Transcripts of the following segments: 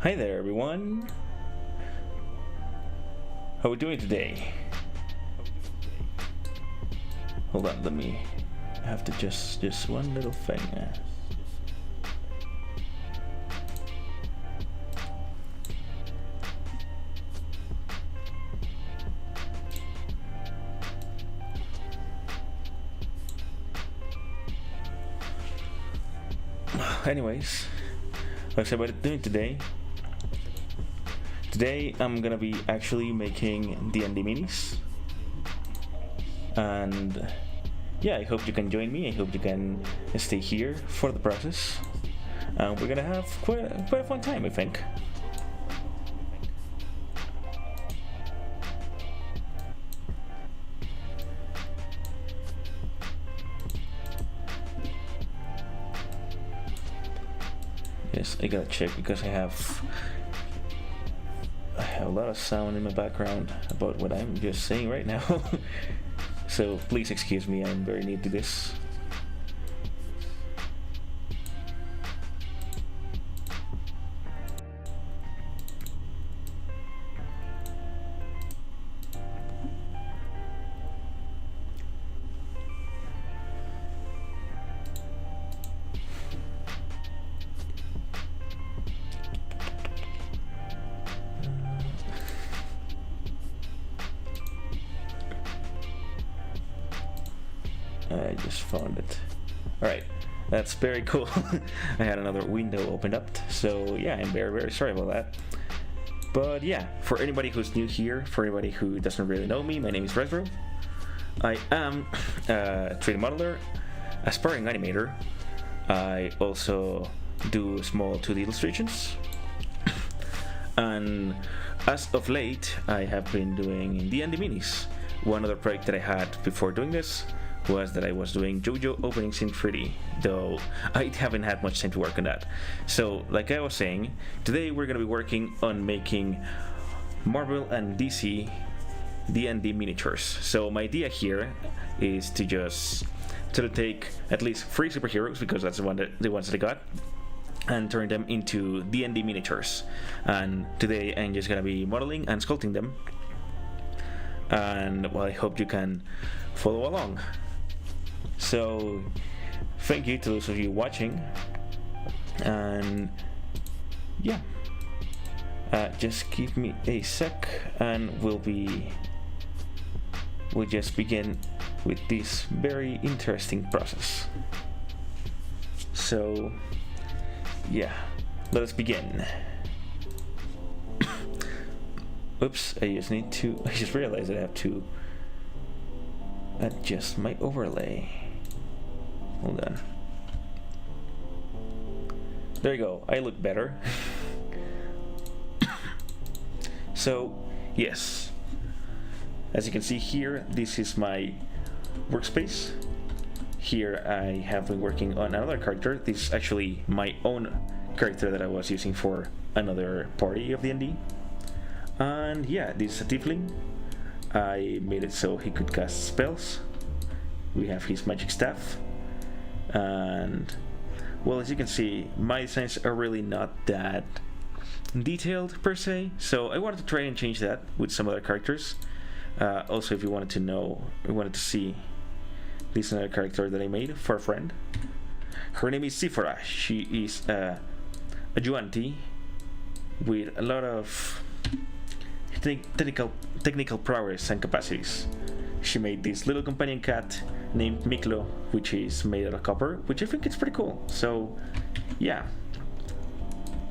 Hi there, everyone. How are we doing today? Hold on, let me. I have to just one little thing. Anyways, what's about doing today? Today I'm gonna be actually making D&D minis, and yeah, I hope you can join me. I hope you can stay here for the process. We're gonna have quite a fun time, I think. Yes, I gotta check because I have a lot of sound in my background about what I'm just saying right now. So please excuse me, I'm very new to this. I just found it. Alright, that's very cool. I had another window opened up, so yeah, I'm very sorry about that. But yeah, for anybody who's new here, for anybody who doesn't really know me, my name is Retro. I am a 3D modeler, aspiring animator. I also do small 2D illustrations. And as of late, I have been doing D&D minis. One other project that I had before doing this was that I was doing JoJo openings in 3D, though I haven't had much time to work on that. So, like I was saying, today we're going to be working on making Marvel and DC D&D miniatures. So my idea here is to just take at least 3 superheroes, because that's the ones that I got, and turn them into D&D miniatures. And today I'm just going to be modeling and sculpting them. And well, I hope you can follow along. So thank you to those of you watching, and yeah, just give me a sec and we'll just begin with this very interesting process. So yeah, let us begin. Oops, I just realized that I have to adjust my overlay. Hold on. There you go, I look better. So, yes. As you can see here, this is my workspace. Here I have been working on another character. This is actually my own character that I was using for another party of D&D. And yeah, this is a tiefling. I made it so he could cast spells. We have his magic staff. And well, as you can see, my designs are really not that detailed per se, so I wanted to try and change that with some other characters. Also, if you wanted to see, this is another character that I made for a friend. Her name is Sephora. She is a Yuan-Ti with a lot of technical prowess and capacities. She made this little companion cat named Miklo, which is made out of copper, which I think is pretty cool. So yeah,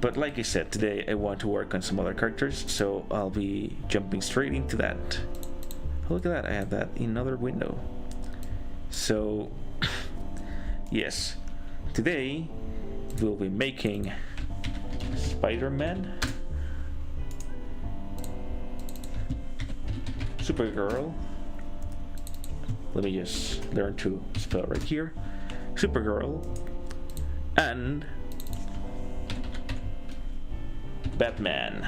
but like I said, today I want to work on some other characters, so I'll be jumping straight into that. Oh, look at that, I have that in another window. So yes, today we'll be making Spider-Man, Supergirl. Let me just learn to spell right here. Supergirl and Batman.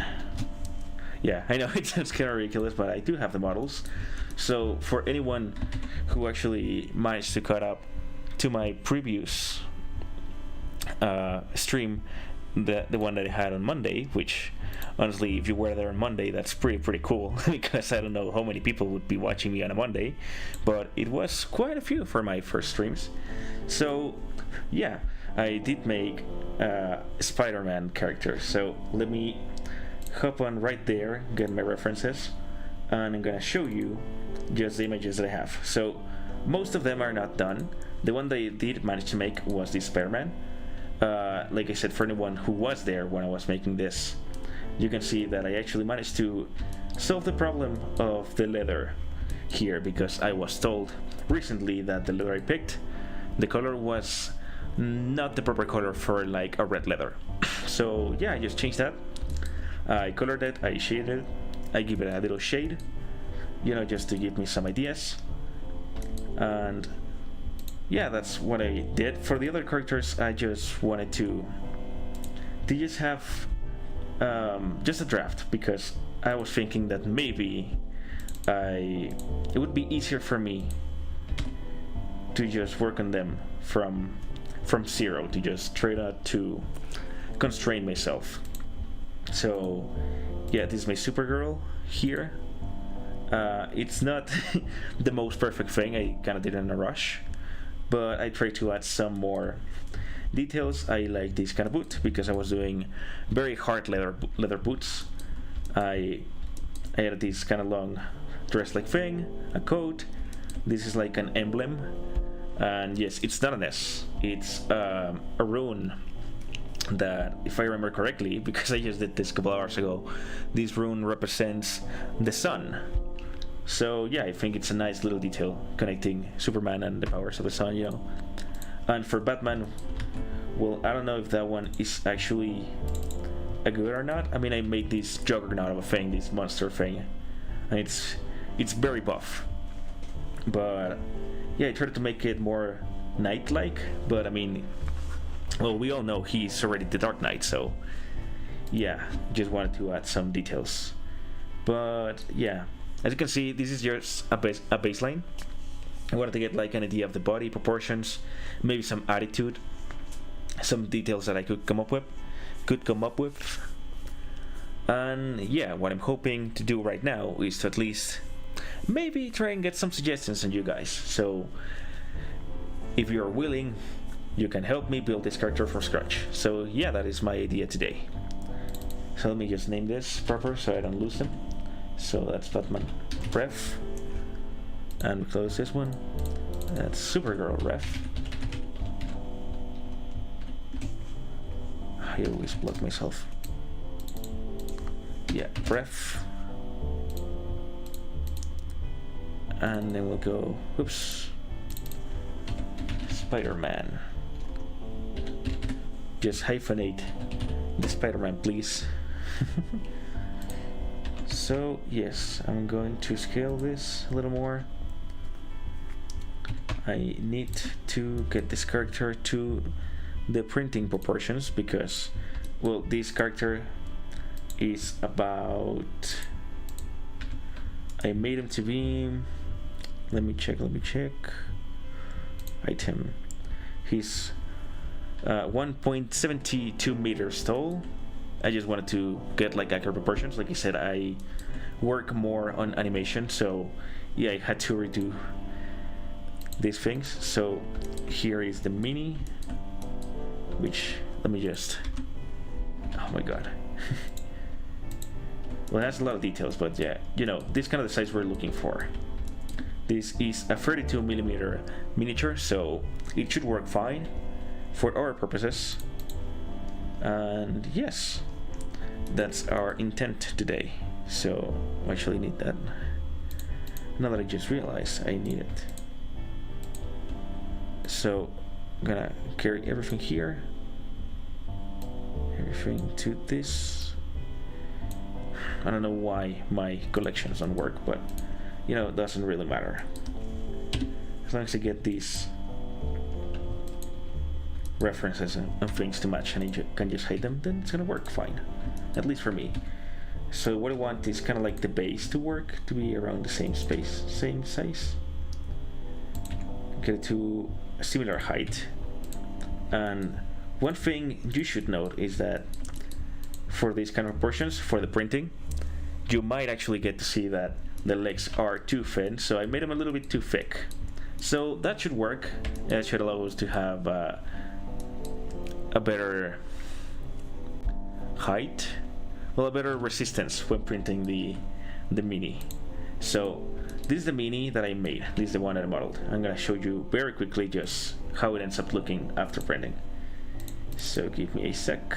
Yeah, I know it sounds kind of ridiculous, but I do have the models. So for anyone who actually managed to cut up to my previous stream, the one that I had on Monday, which honestly, if you were there on Monday, that's pretty cool because I don't know how many people would be watching me on a Monday, but it was quite a few for my first streams. So yeah, I did make a Spider-Man character. So let me hop on right there, get my references, and I'm gonna show you just the images that I have. So most of them are not done. The one that I did manage to make was this Spider-Man. Like I said, for anyone who was there when I was making this, you can see that I actually managed to solve the problem of the leather here, because I was told recently that the leather I picked, the color was not the proper color for like a red leather. So yeah, I just changed that. I colored it, I shaded it, I give it a little shade, you know, just to give me some ideas. And yeah, that's what I did. For the other characters, I just wanted to just have just a draft, because I was thinking that maybe it would be easier for me to just work on them from zero, to just try not to constrain myself. So yeah, this is my Supergirl here. It's not the most perfect thing, I kind of did it in a rush, but I tried to add some more details. I like this kind of boot because I was doing very hard leather boots. I added this kind of long dress-like thing, a coat. This is like an emblem, and yes, it's not an S. It's a rune that, if I remember correctly, because I just did this a couple hours ago, this rune represents the sun. So yeah, I think it's a nice little detail connecting Superman and the powers of the sun, you know. And for Batman, well, I don't know if that one is actually a good or not. I mean, I made this juggernaut of a thing, this monster thing, and it's very buff. But yeah, I tried to make it more knight-like, but I mean, well, we all know he's already the Dark Knight, so yeah, just wanted to add some details. But yeah, as you can see, this is just a baseline. I wanted to get like an idea of the body proportions, maybe some attitude, some details that I could come up with. And yeah, what I'm hoping to do right now is to at least maybe try and get some suggestions on you guys. So if you're willing, you can help me build this character from scratch. So yeah, that is my idea today. So let me just name this proper so I don't lose them. So that's Batman ref, and we close this one. That's Supergirl ref. I always block myself. Yeah, ref. And then we'll go, oops, Spider-Man. Just hyphenate the Spider-Man, please. So yes, I'm going to scale this a little more. I need to get this character to the printing proportions, because, well, this character is about, I made him to be, let me check, item, he's 1.72 meters tall. I just wanted to get like accurate proportions. Like I said, I work more on animation, so yeah, I had to redo these things. So here is the mini, which, let me just, oh my god. Well, it has a lot of details, but yeah, you know, this kind of the size we're looking for. This is a 32mm miniature, so it should work fine for our purposes. And yes, that's our intent today. So I actually need that. Now that I just realized I need it. So I'm gonna carry everything here, everything to this. I don't know why my collections don't work, but you know, it doesn't really matter. As long as I get these references and things to match and I can just hide them, then it's gonna work fine, at least for me. So what I want is kind of like the base to work, to be around the same space, same size, get it to a similar height, and one thing you should note is that for these kind of portions, for the printing, you might actually get to see that the legs are too thin, so I made them a little bit too thick. So that should work. It should allow us to have a better height, well, a better resistance when printing the mini. So this is the mini that I made. This is the one that I modeled. I'm gonna show you very quickly just how it ends up looking after printing. So give me a sec.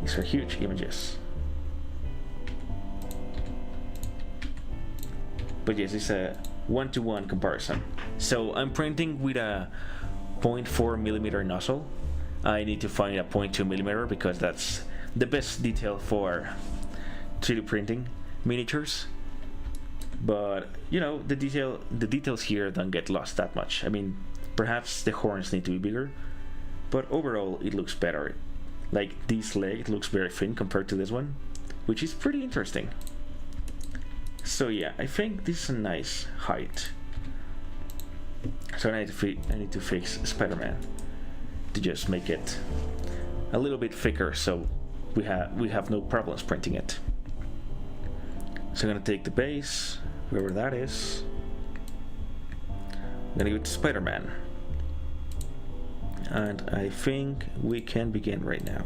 These are huge images. But yes, it's a 1-to-1 comparison. So I'm printing with a 0.4mm nozzle. I need to find a 0.2mm because that's the best detail for 3D printing miniatures. But you know, the details here don't get lost that much. I mean, perhaps the horns need to be bigger, but overall it looks better. Like this leg looks very thin compared to this one, which is pretty interesting. So yeah, I think this is a nice height. So I need to fix Spider-Man to just make it a little bit thicker, so we have no problems printing it. So I'm gonna take the base, wherever that is. I'm gonna go to Spider-Man, and I think we can begin right now.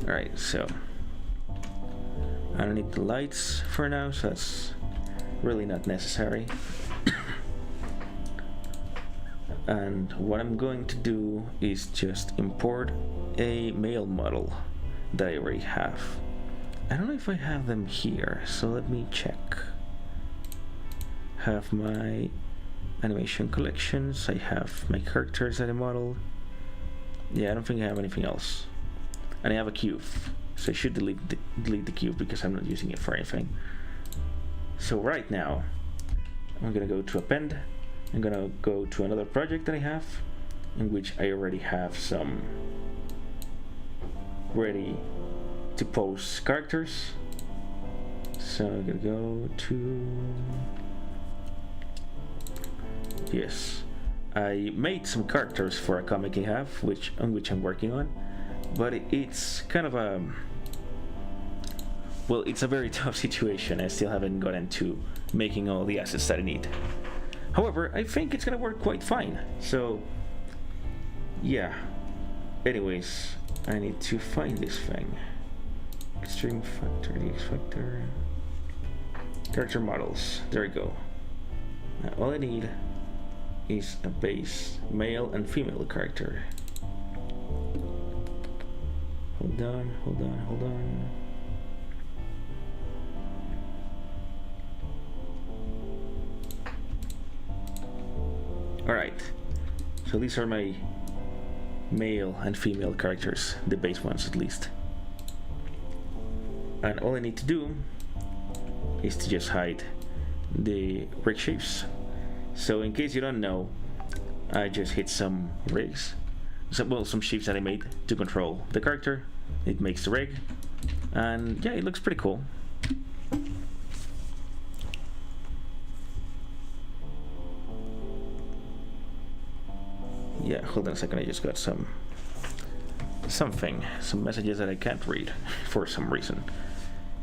All right, so I don't need the lights for now, so that's really not necessary. And what I'm going to do is just import a male model that I already have. I don't know if I have them here, so let me check. Have my animation collections, I have my characters that I modeled. Yeah, I don't think I have anything else. And I have a cube, so I should delete the cube because I'm not using it for anything. So right now, I'm gonna go to append. I'm gonna go to another project that I have, in which I already have some ready to pose characters. So I'm gonna go to, yes, I made some characters for a comic I have, on which I'm working on, but it's kind of a, well, it's a very tough situation. I still haven't gotten to making all the assets that I need. However, I think it's gonna work quite fine. So yeah, anyways, I need to find this thing. Extreme factor, the X factor, character models, there we go. Now all I need is a base male and female character. Hold on. Alright, so these are my male and female characters, the base ones at least. And all I need to do is to just hide the rig shapes. So in case you don't know, I just hit some rigs, some shapes that I made to control the character. It makes the rig, and yeah, it looks pretty cool. Yeah, hold on a second, I just got some messages that I can't read for some reason.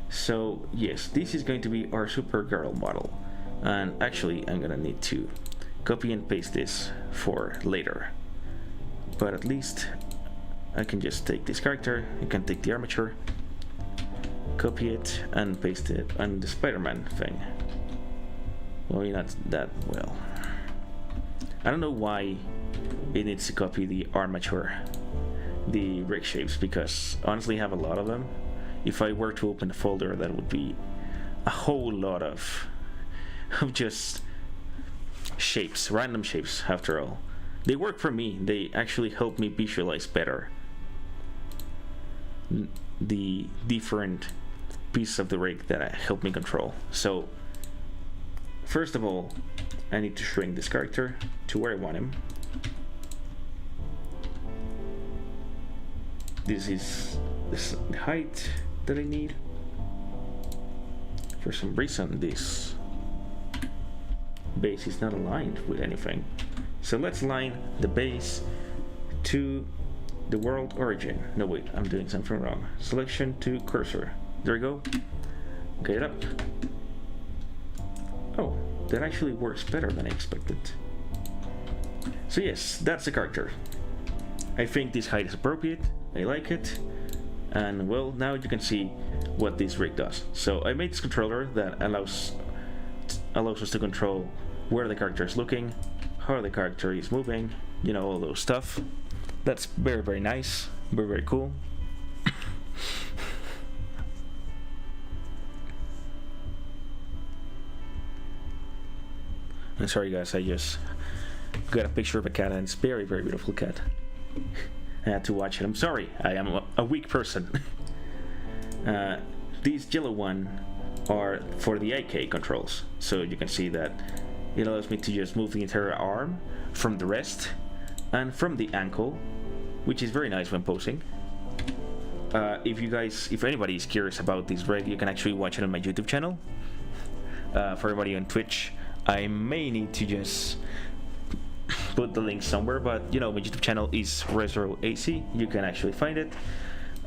So yes, this is going to be our Supergirl model, and actually I'm gonna need to copy and paste this for later, but at least I can just take this character, I can take the armature, copy it and paste it on the Spider-Man thing. Well, not that well. I don't know why it needs to copy the armature, the rig shapes, because honestly I have a lot of them. If I were to open a folder, that would be a whole lot of just shapes, random shapes after all. They work for me, they actually help me visualize better the different pieces of the rig that help me control. So first of all, I need to shrink this character to where I want him. This is the height that I need. For some reason, this base is not aligned with anything. So let's align the base to the world origin. No wait, I'm doing something wrong. Selection to cursor. There we go. Get it up. Oh, that actually works better than I expected. So yes, that's the character. I think this height is appropriate. I like it. And well, now you can see what this rig does. So I made this controller that allows us to control where the character is looking, how the character is moving, you know, all those stuff. That's very, very nice, very, very cool. I'm sorry guys, I just got a picture of a cat and it's very, very beautiful cat. I had to watch it. I'm sorry, I am a weak person. These yellow one are for the IK controls. So you can see that it allows me to just move the entire arm from the wrist and from the ankle, which is very nice when posing. If anybody is curious about this rig, you can actually watch it on my YouTube channel. For everybody on Twitch, I may need to just put the link somewhere, but you know, my YouTube channel is ResroAC. You can actually find it.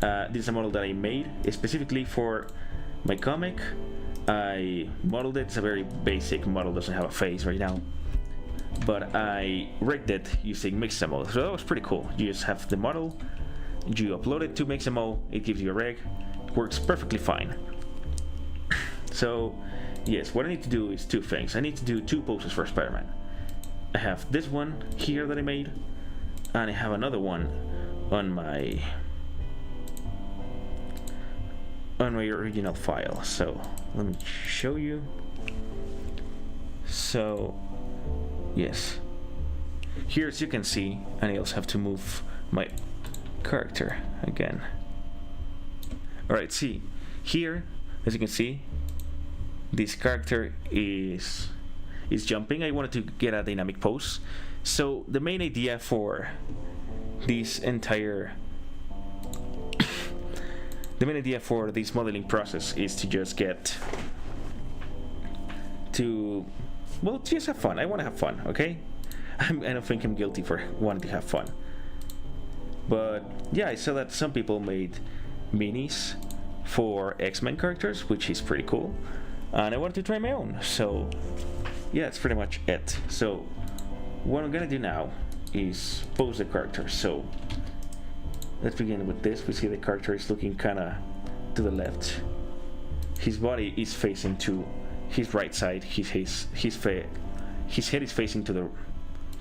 This is a model that I made specifically for my comic. I modeled it. It's a very basic model, doesn't have a face right now, but I rigged it using Mixamo. So that was pretty cool. You just have the model, you upload it to Mixamo, it gives you a rig. It works perfectly fine. So yes, what I need to do is two things. I need to do two poses for Spider-Man. I have this one here that I made, and I have another one on my original file. So let me show you. So yes, here as you can see, and I also have to move my character again. Alright, see here as you can see, this character is jumping. I wanted to get a dynamic pose. So the main idea for this entire this modeling process is to just get to, well, just have fun. I want to have fun, okay? I don't think I'm guilty for wanting to have fun. But yeah, I saw that some people made minis for X-Men characters, which is pretty cool. And I wanted to try my own. So yeah, that's pretty much it. So what I'm gonna do now is pose the character. So let's begin with this. We see the character is looking kinda to the left. His body is facing to his right side. His head is facing to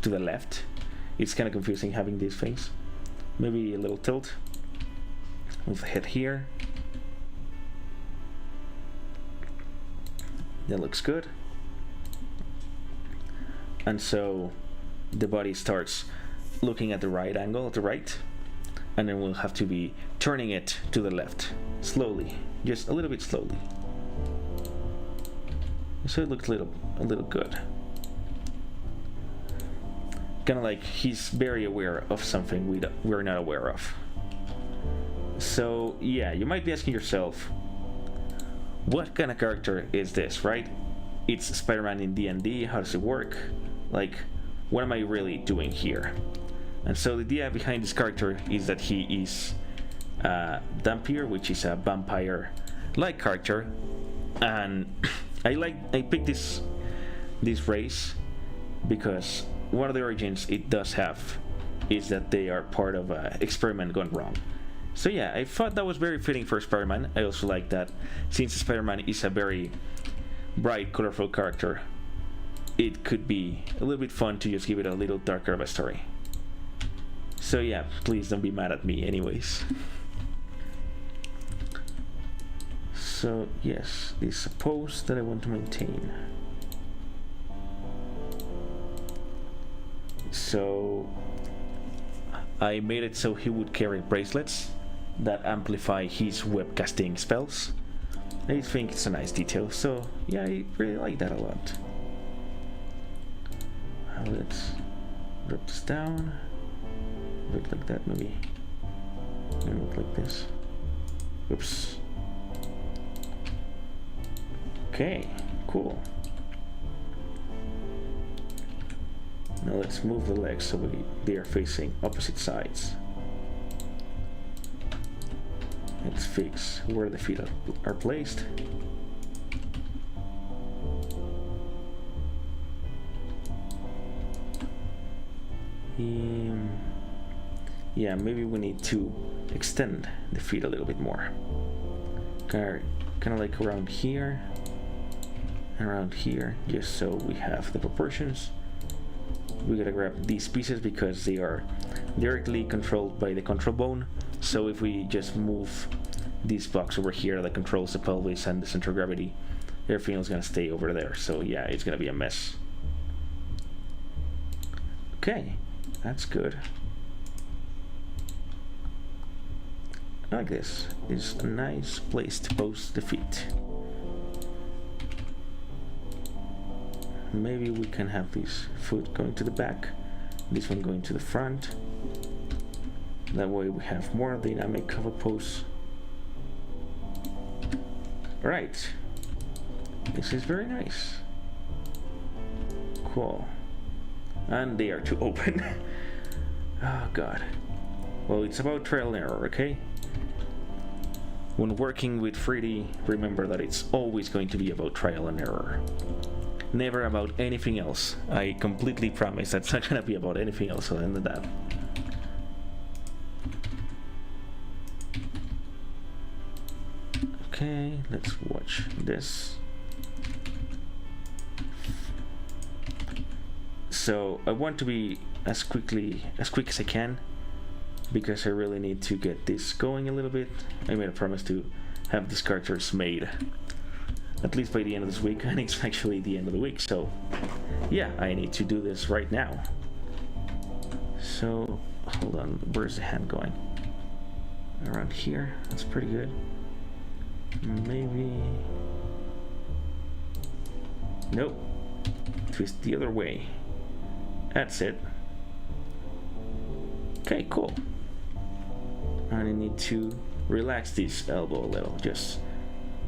the left. It's kinda confusing having these things. Maybe a little tilt with the head here. That looks good. And so the body starts looking at the right angle, at the right, and then we'll have to be turning it to the left slowly, just a little bit slowly, so it looks a little good. Kind of like he's very aware of something we're not aware of. So yeah, you might be asking yourself, what kind of character is this, right? It's Spider-Man in D&D, how does it work? Like, what am I really doing here? And so the idea behind this character is that he is Dampier, which is a vampire-like character, and I picked this race because one of the origins it does have is that they are part of an experiment gone wrong. So yeah, I thought that was very fitting for Spider-Man. I also like that since Spider-Man is a very bright, colorful character, it could be a little bit fun to just give it a little darker of a story. So yeah, please don't be mad at me anyways. So yes, this is a pose that I want to maintain. So I made it so he would carry bracelets that amplify his webcasting spells. I think it's a nice detail, so yeah, I really like that a lot. Let's drop this down. Look like that, maybe. And look like this. Oops. Okay, cool. Now let's move the legs so they are facing opposite sides. Let's fix where the feet are placed. Yeah, maybe we need to extend the feet a little bit more. Kind of like around here, just so we have the proportions. We gotta grab these pieces because they are directly controlled by the control bone. So if we just move this box over here that controls the pelvis and the center of gravity, everything is gonna stay over there. So yeah, it's gonna be a mess. Okay, that's good. I like this. It's a nice place to post the feet. Maybe we can have this foot going to the back, this one going to the front. That way we have more dynamic of a pose. Right. This is very nice. Cool. And they are too open. Oh god. Well, it's about trial and error, okay? When working with 3D, remember that it's always going to be about trial and error. Never about anything else. I completely promise that's not gonna be about anything else other than that. Okay, let's watch this. So I want to be as quick as I can, because I really need to get this going a little bit. I made a promise to have these characters made at least by the end of this week, and it's actually the end of the week, so yeah, I need to do this right now. So hold on, where's the hand going? Around here, that's pretty good. Maybe, nope, twist the other way. That's it. Okay, cool. And I need to relax this elbow a little, just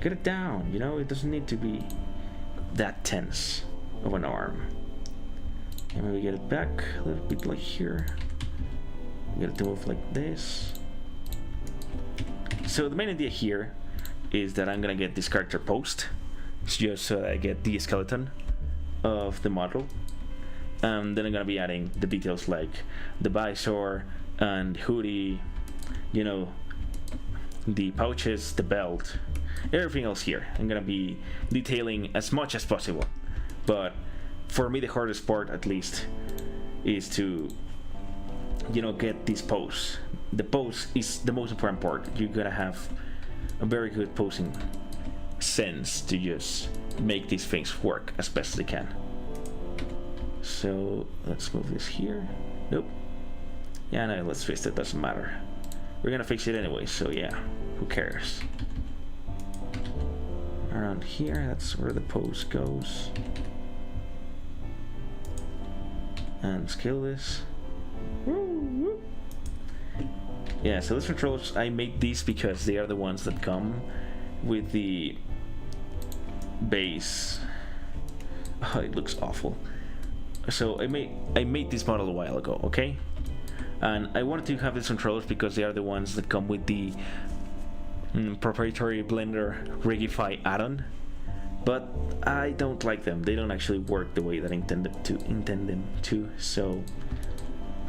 get it down, you know, it doesn't need to be that tense of an arm. And maybe get it back a little bit like here. Get it to move like this. So the main idea here is that I'm gonna get this character posed, just so that I get the skeleton of the model. Then I'm gonna be adding the details like the visor and hoodie, you know, the pouches, the belt, everything else here. I'm gonna be detailing as much as possible. But for me, the hardest part, at least, is to, you know, get this pose. The pose is the most important part. You're gonna have a very good posing sense to just make these things work as best as they can. So let's move this here. Nope. Yeah, no, let's fix it, doesn't matter. We're gonna fix it anyway, so yeah, who cares? Around here, that's where the pose goes. And scale this. Yeah, so these controls, I made these because they are the ones that come with the base. Oh, it looks awful. So I made this model a while ago, okay? And I wanted to have these controllers because they are the ones that come with the proprietary Blender Rigify add-on. But I don't like them. They don't actually work the way that I intend them to. So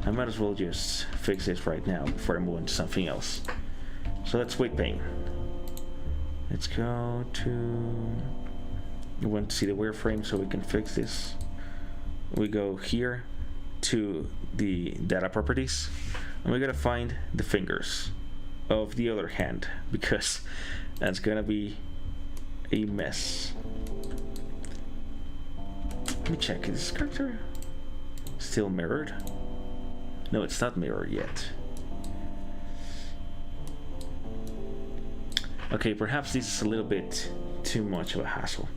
I might as well just fix this right now before I move on to something else. So let's weight paint. Let's go to. We want to see the wireframe so we can fix this. We go here to the data properties, and we gotta find the fingers of the other hand, because that's gonna be a mess. Let me check, is this character still mirrored? No, it's not mirrored yet. Okay, perhaps this is a little bit too much of a hassle.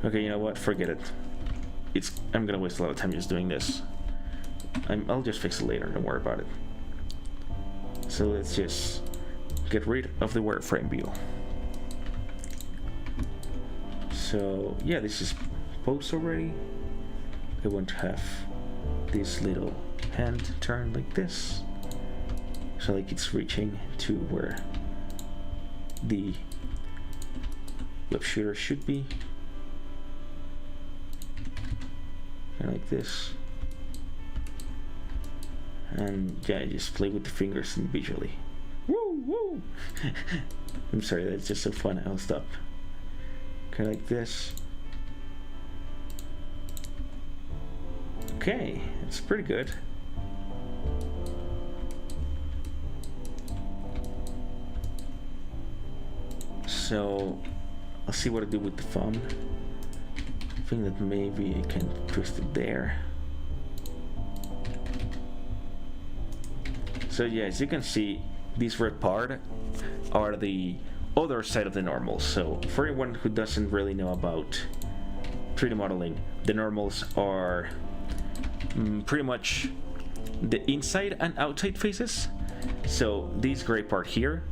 Okay, you know what, forget it. I'm gonna waste a lot of time just doing this. I'll just fix it later, don't worry about it. So let's just get rid of the wireframe view. So yeah, this is posed already. I want to have this little hand turn like this, so like it's reaching to where the web shooter should be, and like this. And yeah, just play with the fingers individually. Woo woo! I'm sorry, that's just so fun. I'll stop. Okay, like this. Okay, it's pretty good. So I'll see what I do with the thumb. I think that maybe I can twist it there. So yeah, as you can see, this red part are the other side of the normals. So for anyone who doesn't really know about 3D modeling, the normals are pretty much the inside and outside faces. So this gray part here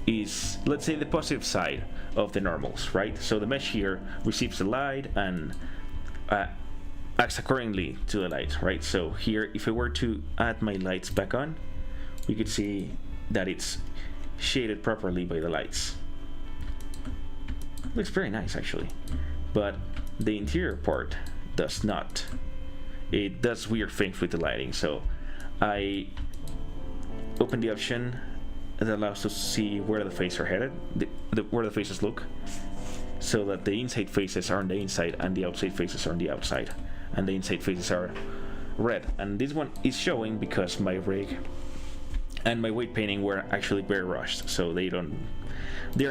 is, let's say, the positive side of the normals, right? So the mesh here receives the light and acts accordingly to the light, right? So here, if I were to add my lights back on, we could see that it's shaded properly by the lights. Looks very nice actually, but the interior part does not. It does weird things with the lighting. So I open the option that allows us to see where the faces are headed, where the faces look, so that the inside faces are on the inside and the outside faces are on the outside, and the inside faces are red. And this one is showing because my rig and my weight painting were actually very rushed, so they're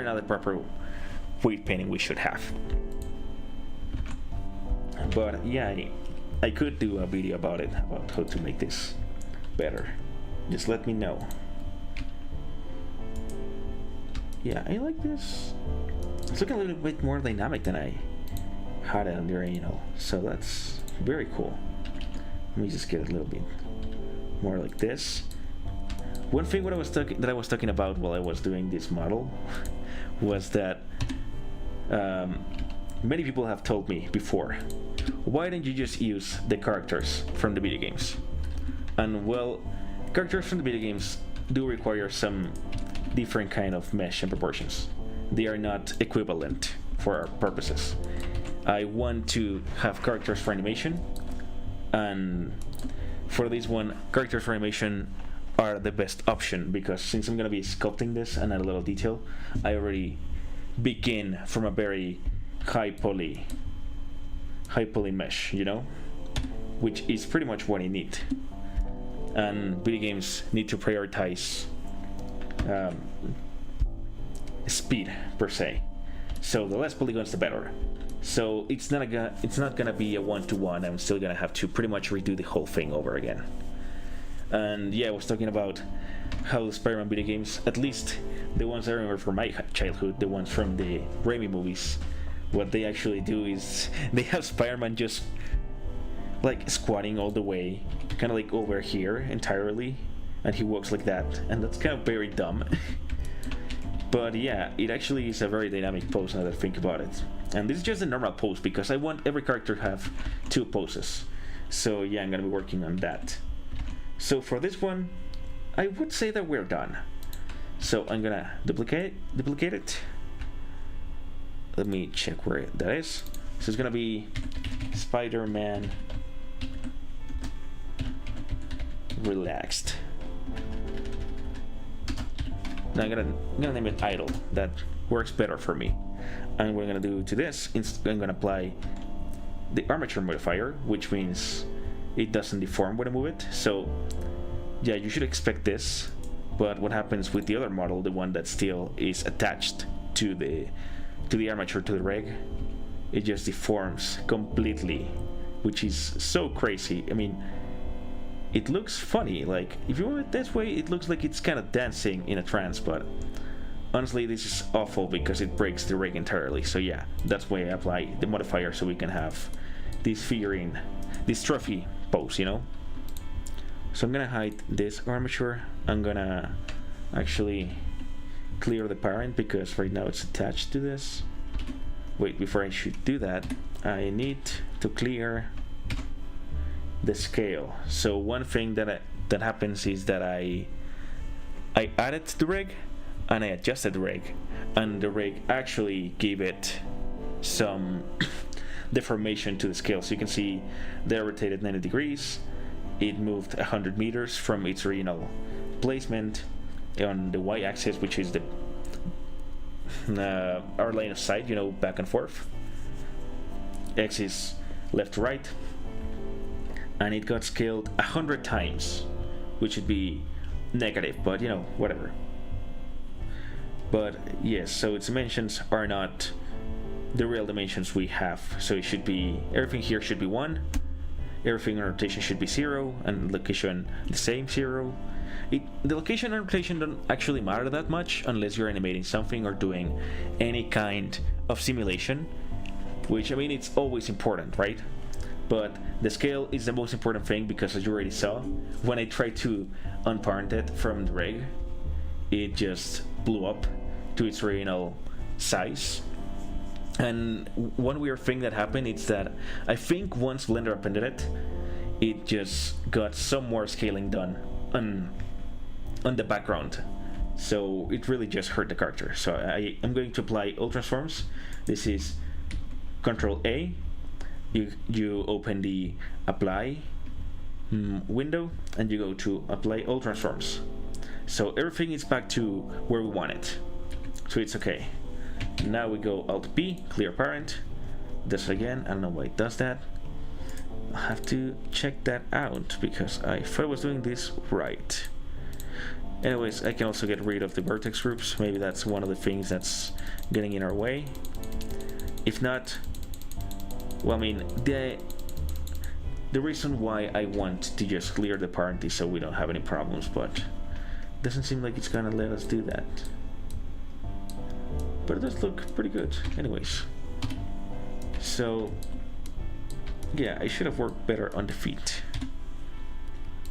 not the proper weight painting we should have. But yeah, I could do a video about it, about how to make this better. Just let me know. Yeah, I like this. It's looking a little bit more dynamic than I had it on the original, so that's very cool. Let me just get a little bit more like this. One thing that I was talking about while I was doing this model was that many people have told me before, why don't you just use the characters from the video games? And well, characters from the video games do require some different kind of mesh and proportions. They are not equivalent for our purposes. I want to have characters for animation, and for this one, characters for animation are the best option, because since I'm going to be sculpting this and add a little detail, I already begin from a very high poly mesh, you know, which is pretty much what I need. And video games need to prioritize speed per se, so the less polygons the better. So it's not gonna be a one-to-one. I'm still gonna have to pretty much redo the whole thing over again. And yeah, I was talking about how the Spider-Man video games, at least the ones I remember from my childhood, the ones from the Raimi movies, what they actually do is they have Spider-Man just like squatting all the way, kind of like over here entirely, and he walks like that, and that's kind of very dumb. But yeah, it actually is a very dynamic pose now that I think about it. And this is just a normal pose because I want every character to have two poses. So yeah, I'm gonna be working on that. So for this one, I would say that we're done. So I'm gonna duplicate it. Let me check where that is. So it's gonna be Spider-Man relaxed. Now I'm gonna name it idle. That works better for me. And what I'm gonna do to this is I'm gonna apply the armature modifier, which means it doesn't deform when I move it. So yeah, you should expect this. But what happens with the other model, the one that still is attached to the armature, to the rig, it just deforms completely, which is so crazy. I mean, it looks funny, like if you move it this way, it looks like it's kind of dancing in a trance, but honestly this is awful because it breaks the rig entirely. So yeah, that's why I apply the modifier, so we can have this figurine, this trophy pose, you know. So I'm gonna hide this armature. I'm gonna actually clear the parent because right now it's attached to this. Wait, before I should do that, I need to clear the scale. So one thing that happens is that I added the rig and I adjusted the rig, and the rig actually gave it some deformation to the scale. So you can see they rotated 90 degrees. It moved 100 meters from its original placement on the y-axis, which is the our line of sight, back and forth. X is left to right, and it got scaled 100 times, which would be negative, but whatever. But yes, so its dimensions are not the real dimensions we have. So it should be, everything here should be 1, everything in rotation should be 0, and location the same, 0. The location and rotation don't actually matter that much unless you're animating something or doing any kind of simulation, which, I mean, it's always important, right? But the scale is the most important thing, because as you already saw, when I tried to unparent it from the rig, it just blew up to its original size. And one weird thing that happened is that I think once Blender appended it, it just got some more scaling done on the background. So it really just hurt the character. So I am going to apply all transforms. This is Control A. You open the apply window and you go to apply all transforms. So everything is back to where we want it. So it's okay. Now we go Alt P, clear parent. Does it again. I don't know why it does that. I have to check that out because I thought I was doing this right. Anyways, I can also get rid of the vertex groups. Maybe that's one of the things that's getting in our way. If not, well, I mean, the reason why I want to just clear the parent is so we don't have any problems, but doesn't seem like it's gonna let us do that. But it does look pretty good anyways. So yeah, I should have worked better on the feet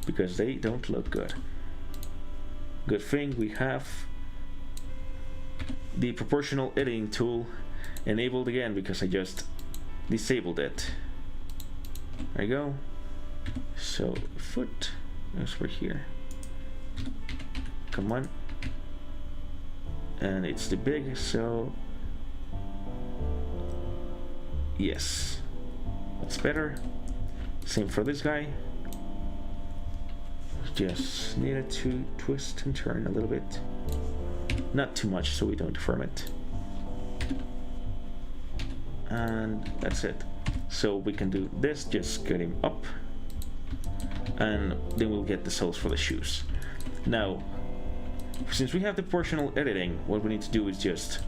because they don't look good. Good thing we have the proportional editing tool enabled again because I just disabled it. There you go. So foot is right here. Come on. And it's the big, so yes, that's better. Same for this guy. Just needed to twist and turn a little bit, not too much so we don't deform it, and that's it. So we can do this, just get him up, and then we'll get the soles for the shoes. Now, since we have the proportional editing, what we need to do is just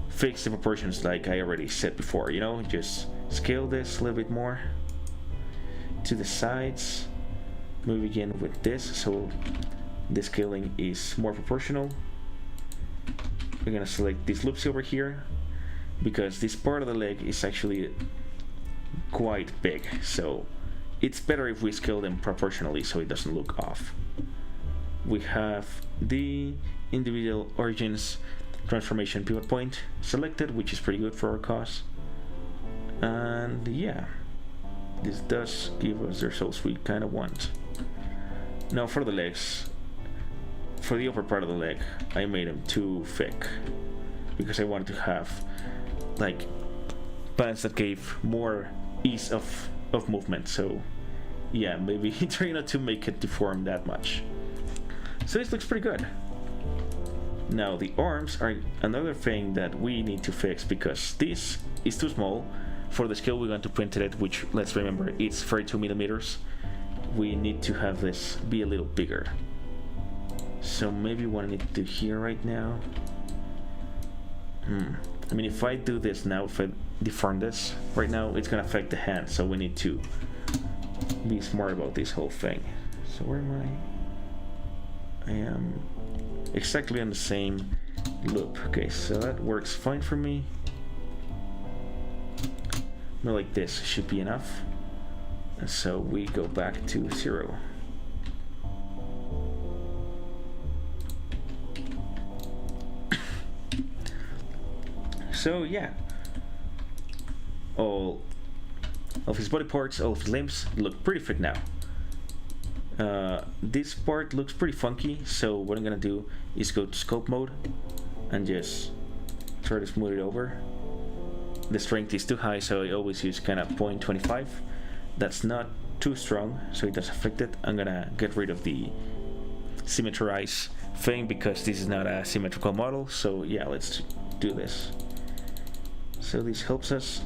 fix the proportions like I already said before, just scale this a little bit more to the sides, move again with this so the scaling is more proportional. We're gonna select these loops over here because this part of the leg is actually quite big, so it's better if we scale them proportionally so it doesn't look off. We have the individual origins transformation pivot point selected, which is pretty good for our cause. And yeah, this does give us the results we kind of want. Now for the legs, for the upper part of the leg, I made them too thick because I wanted to have like pants that gave more ease of movement. So yeah, maybe try not to make it deform that much. So this looks pretty good. Now the arms are another thing that we need to fix because this is too small for the scale we're going to print it, which, let's remember, it's 32 millimeters. We need to have this be a little bigger. So maybe what I need to do here right now, I mean, if I do this now, if I deform this right now, it's gonna affect the hand, so we need to be smart about this whole thing. So where am I am exactly on the same loop. Okay, so that works fine for me. More like this should be enough. And so we go back to 0. So yeah, all of his body parts, all of his limbs look pretty fit now. This part looks pretty funky, so what I'm gonna do is go to sculpt mode and just try to smooth it over. The strength is too high, so I always use kind of 0.25. That's not too strong, so it doesn't affect it. I'm gonna get rid of the symmetrize thing because this is not a symmetrical model, so yeah, let's do this. So this helps us.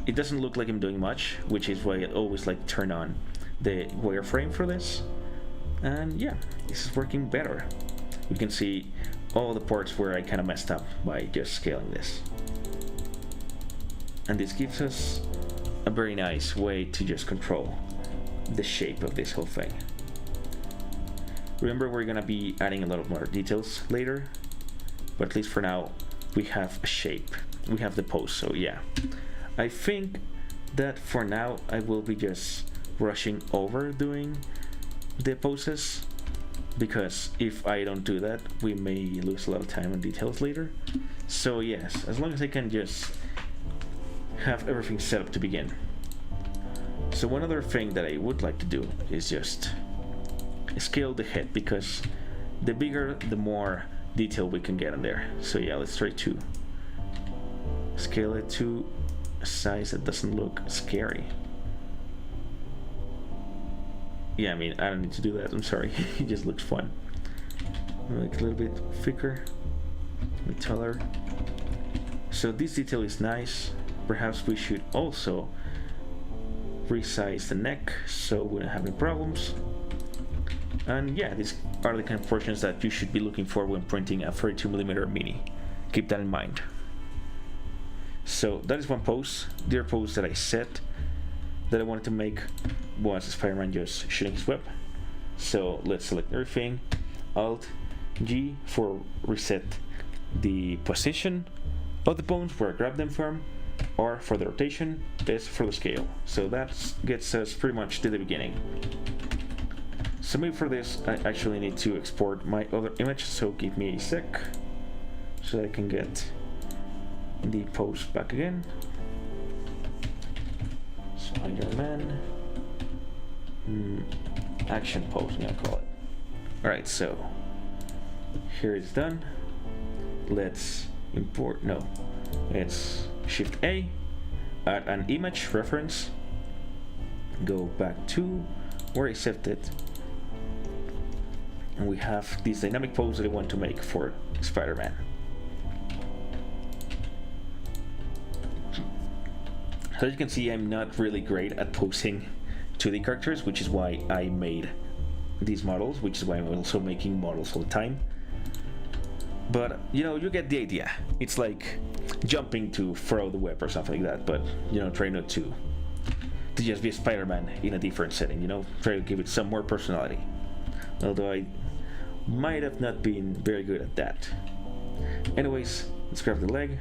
It doesn't look like I'm doing much, which is why I always like to turn on the wireframe for this. And yeah, this is working better. You can see all the parts where I kind of messed up by just scaling this. And this gives us a very nice way to just control the shape of this whole thing. Remember, we're gonna be adding a lot of more details later, but at least for now we have a shape, we have the pose. So yeah, I think that for now I will be just rushing over doing the poses, because if I don't do that we may lose a lot of time on details later. So yes, as long as I can just have everything set up to begin. So one other thing that I would like to do is just scale the head, because the bigger the more detail we can get in there. So yeah, let's try to scale it to a size that doesn't look scary. Yeah, I mean, I don't need to do that, I'm sorry. It just looks fun. Make it a little bit thicker, a bit taller. So this detail is nice. Perhaps we should also resize the neck so we don't have any problems. And yeah, these are the kind of portions that you should be looking for when printing a 32mm mini. Keep that in mind. So that is one pose. The other pose that I set that I wanted to make was Spider-Man just shooting his web. So let's select everything, Alt G for reset the position of the bones where I grabbed them from, R for the rotation, S for the scale. So that gets us pretty much to the beginning. So maybe for this I actually need to export my other image, so give me a sec so that I can get the pose back again. Spider-Man action pose, I'm gonna call it. Alright, so here it's done. Let's import, no, it's Shift A, add an image reference, go back to where I saved it, and we have this dynamic pose that I want to make for Spider-Man. So as you can see, I'm not really great at posing 2D characters, which is why I made these models, which is why I'm also making models all the time. But you know, you get the idea. It's like jumping to throw the web or something like that, but you know, try not to just be a Spider-Man in a different setting, you know, try to give it some more personality. Although I might have not been very good at that. Anyways, let's grab the leg,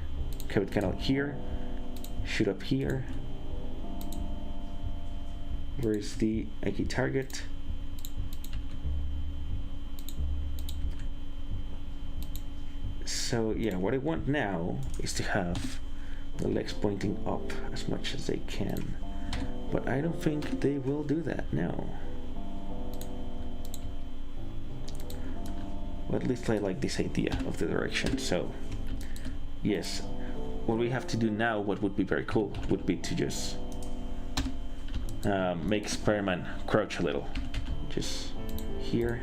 have it kind of like here, shoot up here. Where is the key target? So yeah, what I want now is to have the legs pointing up as much as they can, but I don't think they will do that now. Well, at least I like this idea of the direction. So yes, what we have to do now, what would be very cool, would be to just make Spider-Man crouch a little. Just here,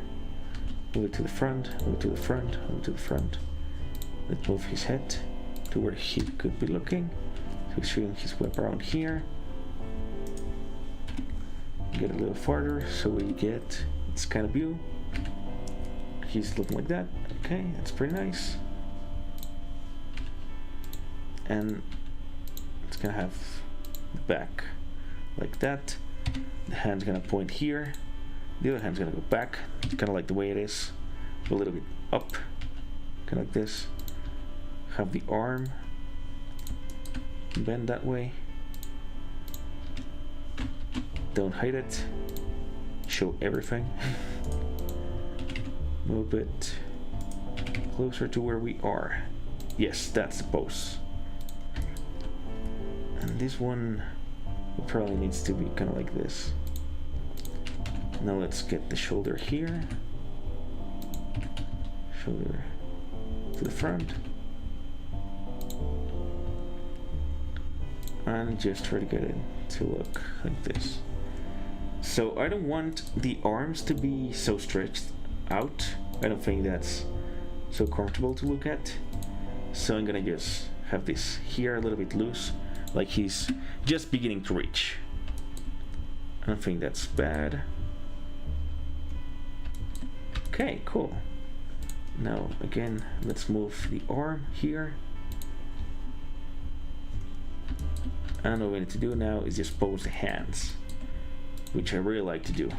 move it to the front, move it to the front, move it to the front. Let's move his head to where he could be looking. So he's shooting his web around here. Get a little farther so we get this kind of view. He's looking like that. Okay, that's pretty nice. And it's gonna have the back like that. The hand's gonna point here. The other hand's gonna go back, kind of like the way it is. A little bit up, kind of like this. Have the arm bend that way. Don't hide it. Show everything. Move it closer to where we are. Yes, that's the pose. And this one It probably needs to be kind of like this. Now let's get the shoulder here. Shoulder to the front. And just try to get it to look like this. So I don't want the arms to be so stretched out. I don't think that's so comfortable to look at. So I'm gonna just have this here a little bit loose, like he's just beginning to reach. I don't think that's bad. Okay, cool. Now again, let's move the arm here. And what we need to do now is just pose the hands, which I really like to do.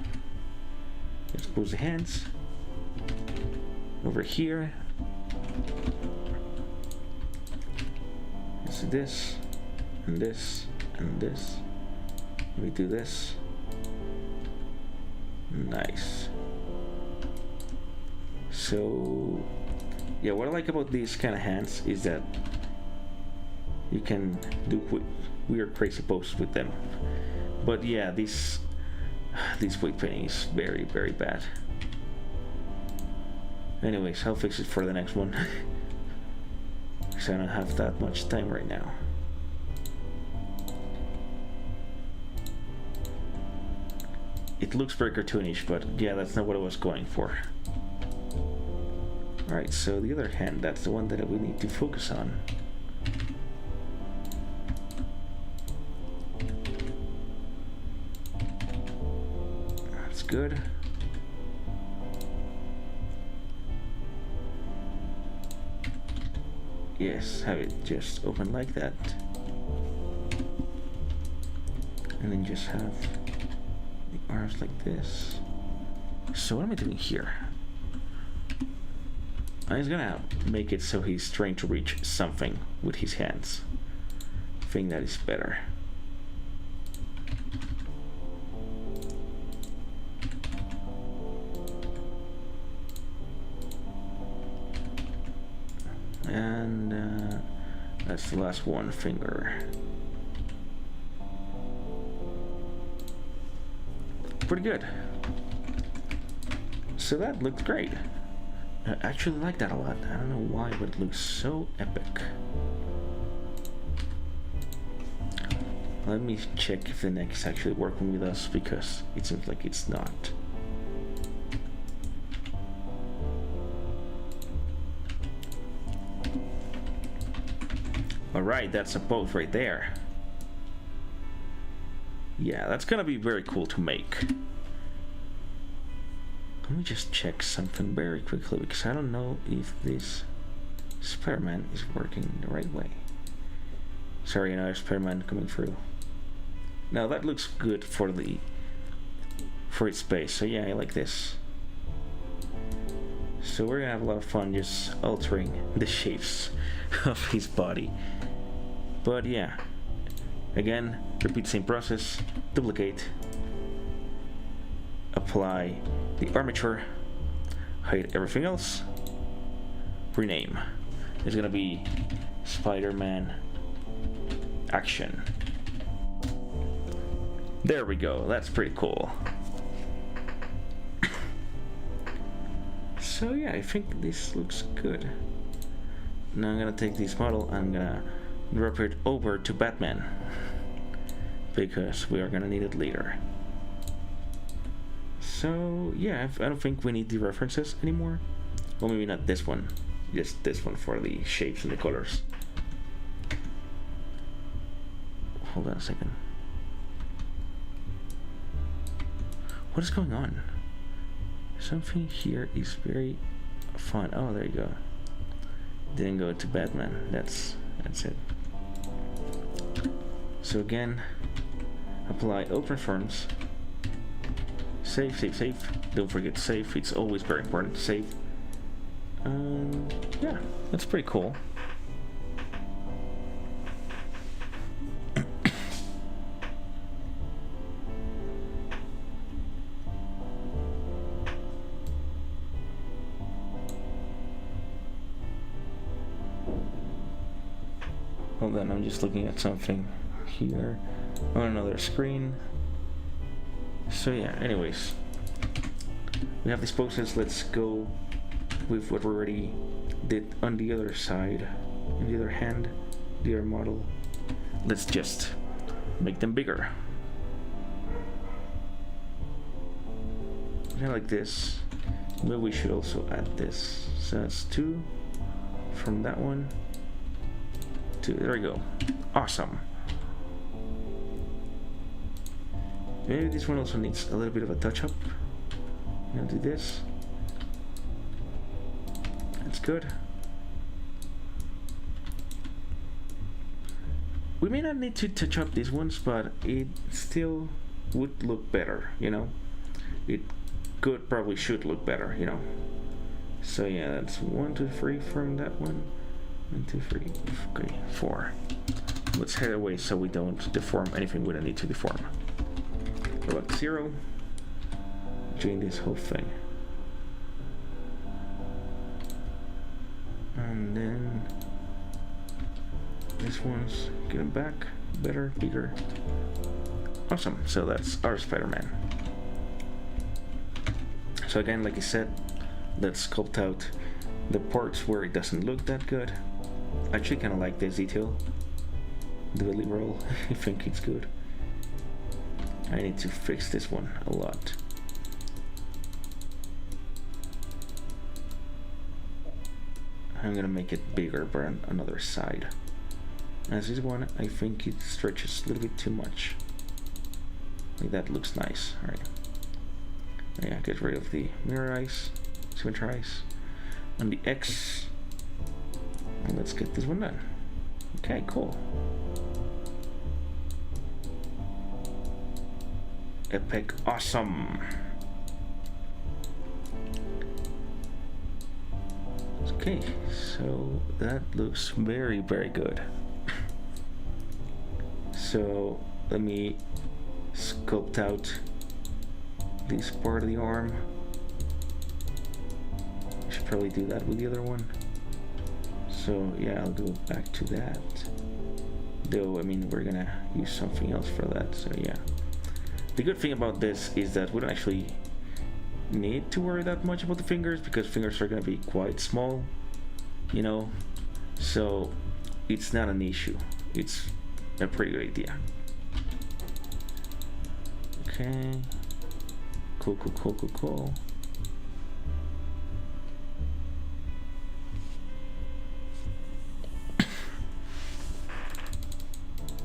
Let's pose the hands over here. Let's do this, and this, and this. We do this. Nice. So, yeah, what I like about these kind of hands is that you can do weird, crazy poses with them. But yeah, this weight painting is very, very bad. Anyways, I'll fix it for the next one. Because I don't have that much time right now. It looks very cartoonish, but yeah, that's not what I was going for. Alright, so the other hand, that's the one that we need to focus on. That's good. Yes, have it just open like that. And then just have the arms like this. So what am I doing here? I'm just gonna make it so he's trying to reach something with his hands. I think that is better. And that's the last one finger. Pretty good. So that looked great. I actually like that a lot. I don't know why, but it looks so epic. Let me check if the neck is actually working with us, because it seems like it's not. Alright, that's a pose right there. Yeah, that's gonna be very cool to make. Let me just check something very quickly, because I don't know if this Spider-Man is working the right way. Sorry, another Spider-Man coming through. Now that looks good for its base, so yeah, I like this. So we're gonna have a lot of fun just altering the shapes of his body. But yeah, again, repeat the same process, duplicate, apply the armature, hide everything else, rename. It's gonna be Spider-Man Action. There we go, that's pretty cool. So yeah, I think this looks good. Now I'm gonna take this model and I'm gonna drop it over to Batman, because we are gonna need it later. So yeah, I don't think we need the references anymore. Well, maybe not this one, just this one for the shapes and the colors. Hold on a second. What is going on? Something here is very fun. Oh, there you go. Didn't go to Batman. That's it. So again, apply open forms. Save, save, save. Don't forget to save. It's always very important to save. Yeah, that's pretty cool. Hold on, I'm just looking at something here. on another screen. So yeah, anyways, we have these poses. Let's go with what we already did on the other side. On the other hand, the other model. Let's just make them bigger. Kind of like this. Maybe we should also add this. So that's 2 from that one. 2. There we go. Awesome. Maybe this one also needs a little bit of a touch-up. I'm gonna do this. That's good. We may not need to touch up these ones, but it still would look better, you know? It probably should look better, you know? So yeah, that's 1, 2, 3 from that one. 1, 2, 3, okay, 4. Let's head away so we don't deform anything we don't need to deform. About 0. Doing this whole thing. And then this one's getting back better, bigger. Awesome. So that's our Spider-Man. So again, like I said, let's sculpt out the parts where it doesn't look that good. I actually kind of like this detail. The belly roll, I think it's good. I need to fix this one a lot. I'm gonna make it bigger but on another side. As this one, I think it stretches a little bit too much. Like that looks nice. Alright. Yeah, get rid of the mirror eyes, symmetry eyes. On the X, and let's get this one done. Okay, cool. Epic, awesome. Okay, so that looks very, very good. So let me sculpt out this part of the arm. I should probably do that with the other one. So yeah, I'll go back to that. Though, I mean, we're gonna use something else for that, so yeah. The good thing about this is that we don't actually need to worry that much about the fingers, because fingers are gonna be quite small, you know, so it's not an issue. It's a pretty good idea. Okay, cool.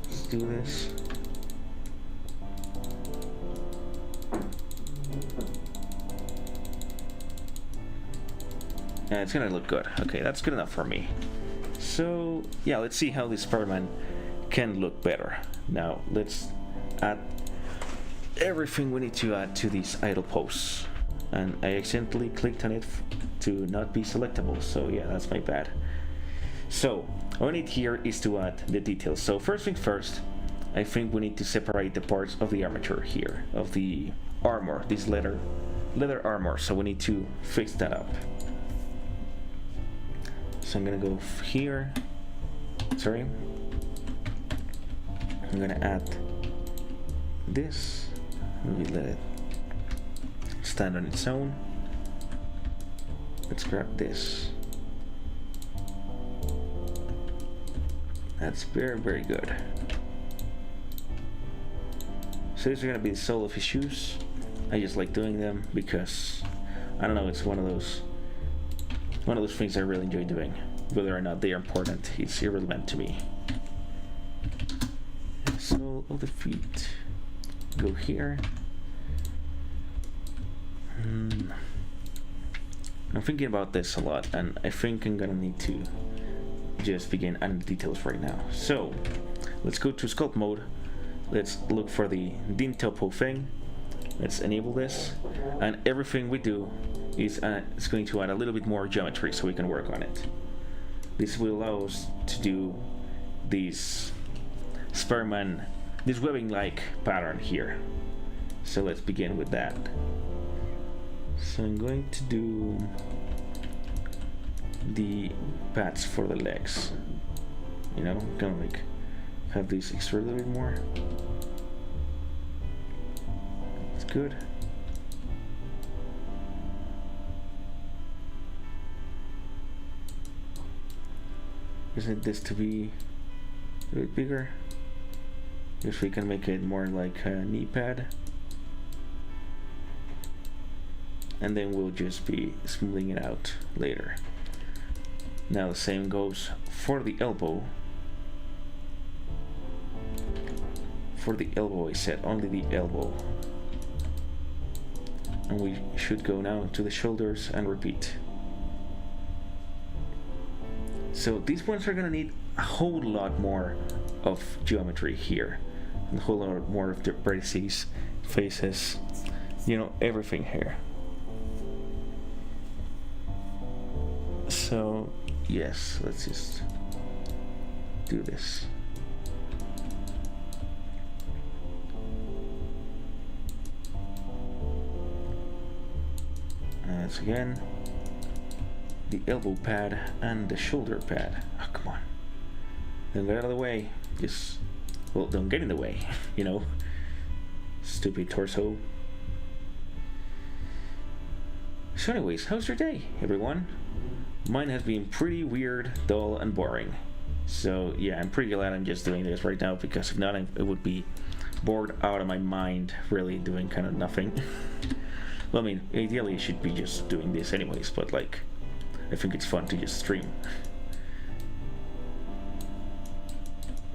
Let's do this. Yeah, it's gonna look good. Okay, that's good enough for me. So yeah, let's see how this Spider-Man can look better. Now let's add everything we need to add to these idle posts. And I accidentally clicked on it to not be selectable, so yeah, that's my bad. So all I need here is to add the details. So first things first, I think we need to separate the parts of the armature here, of the armor, this leather armor, so we need to fix that up. So I'm gonna go here, sorry, I'm gonna add this, maybe let it stand on its own. Let's grab this. That's very, very good. So these are gonna be the sole of his shoes. I just like doing them because, I don't know, it's one of those things I really enjoy doing. Whether or not they are important, it's irrelevant to me. Sole of the feet. Go here. I'm thinking about this a lot, and I think I'm gonna need to just begin adding the details right now. So let's go to sculpt mode. Let's look for the Din Topo thing. Let's enable this, and everything we do is it's going to add a little bit more geometry so we can work on it. This will allow us to do this Spider-Man, this webbing-like pattern here. So let's begin with that. So I'm going to do the pads for the legs. You know, kind of like have this extra a little bit more. It's good. Just need this to be a bit bigger. If we can make it more like a knee pad. And then we'll just be smoothing it out later. Now the same goes for the elbow. For the elbow, I said only the elbow. And we should go now to the shoulders and repeat. So these ones are gonna need a whole lot more of geometry here. And a whole lot more of the vertices, faces, you know, everything here. So yes, let's just do this. Once again, the elbow pad and the shoulder pad. Oh, come on. Don't get out of the way. Just, well, don't get in the way, you know. Stupid torso. So anyways, how's your day, everyone? Mine has been pretty weird, dull, and boring. So yeah, I'm pretty glad I'm just doing this right now, because if not, I would be bored out of my mind, really doing kind of nothing. Well, I mean, ideally I should be just doing this anyways, but like, I think it's fun to just stream.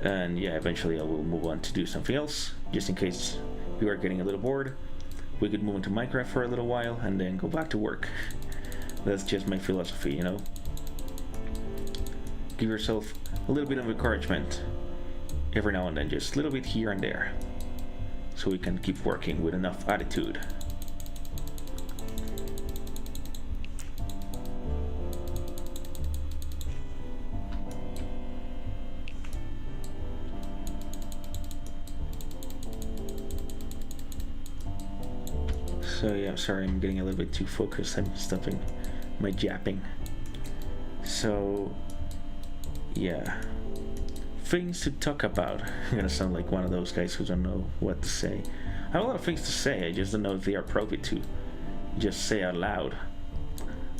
And yeah, eventually I will move on to do something else, just in case you are getting a little bored. We could move into Minecraft for a little while and then go back to work. That's just my philosophy, you know. Give yourself a little bit of encouragement every now and then, just a little bit here and there, so we can keep working with enough attitude. So yeah, I'm sorry, I'm getting a little bit too focused. I'm stopping my japping. So yeah, things to talk about. I'm gonna sound like one of those guys who don't know what to say. I have a lot of things to say, I just don't know if they are appropriate to just say out loud.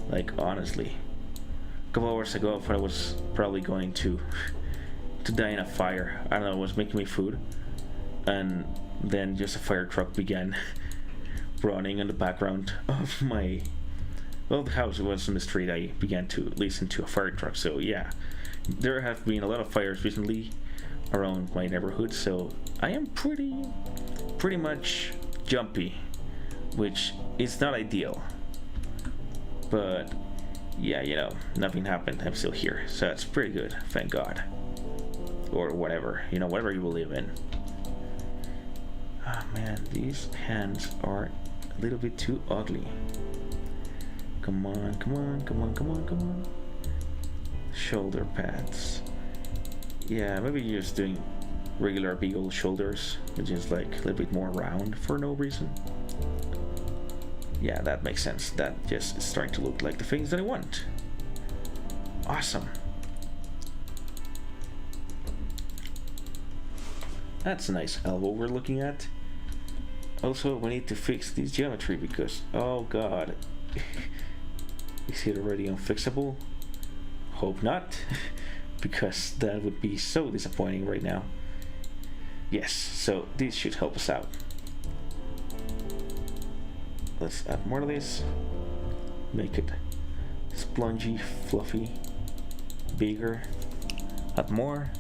Like, honestly. A couple hours ago I thought I was probably going to die in a fire. I don't know, it was making me food, and then just a fire truck began running in the background of my, well, the house was in the street. I began to listen to a fire truck. So yeah, there have been a lot of fires recently around my neighborhood, so I am pretty much jumpy, which is not ideal, but yeah, you know, nothing happened. I'm still here, so that's pretty good, thank God, or whatever, you know, whatever you believe in. Ah, man, these hands are a little bit too ugly. Come on, come on, come on, come on, come on. Shoulder pads. Yeah, maybe you're just doing regular big old shoulders, which is like a little bit more round for no reason. Yeah, that makes sense. That just is starting to look like the things that I want. Awesome. That's a nice elbow we're looking at. Also, we need to fix this geometry because, oh god, is it already unfixable? Hope not, because that would be so disappointing right now. Yes, so this should help us out. Let's add more of this, make it spongy, fluffy, bigger, add more.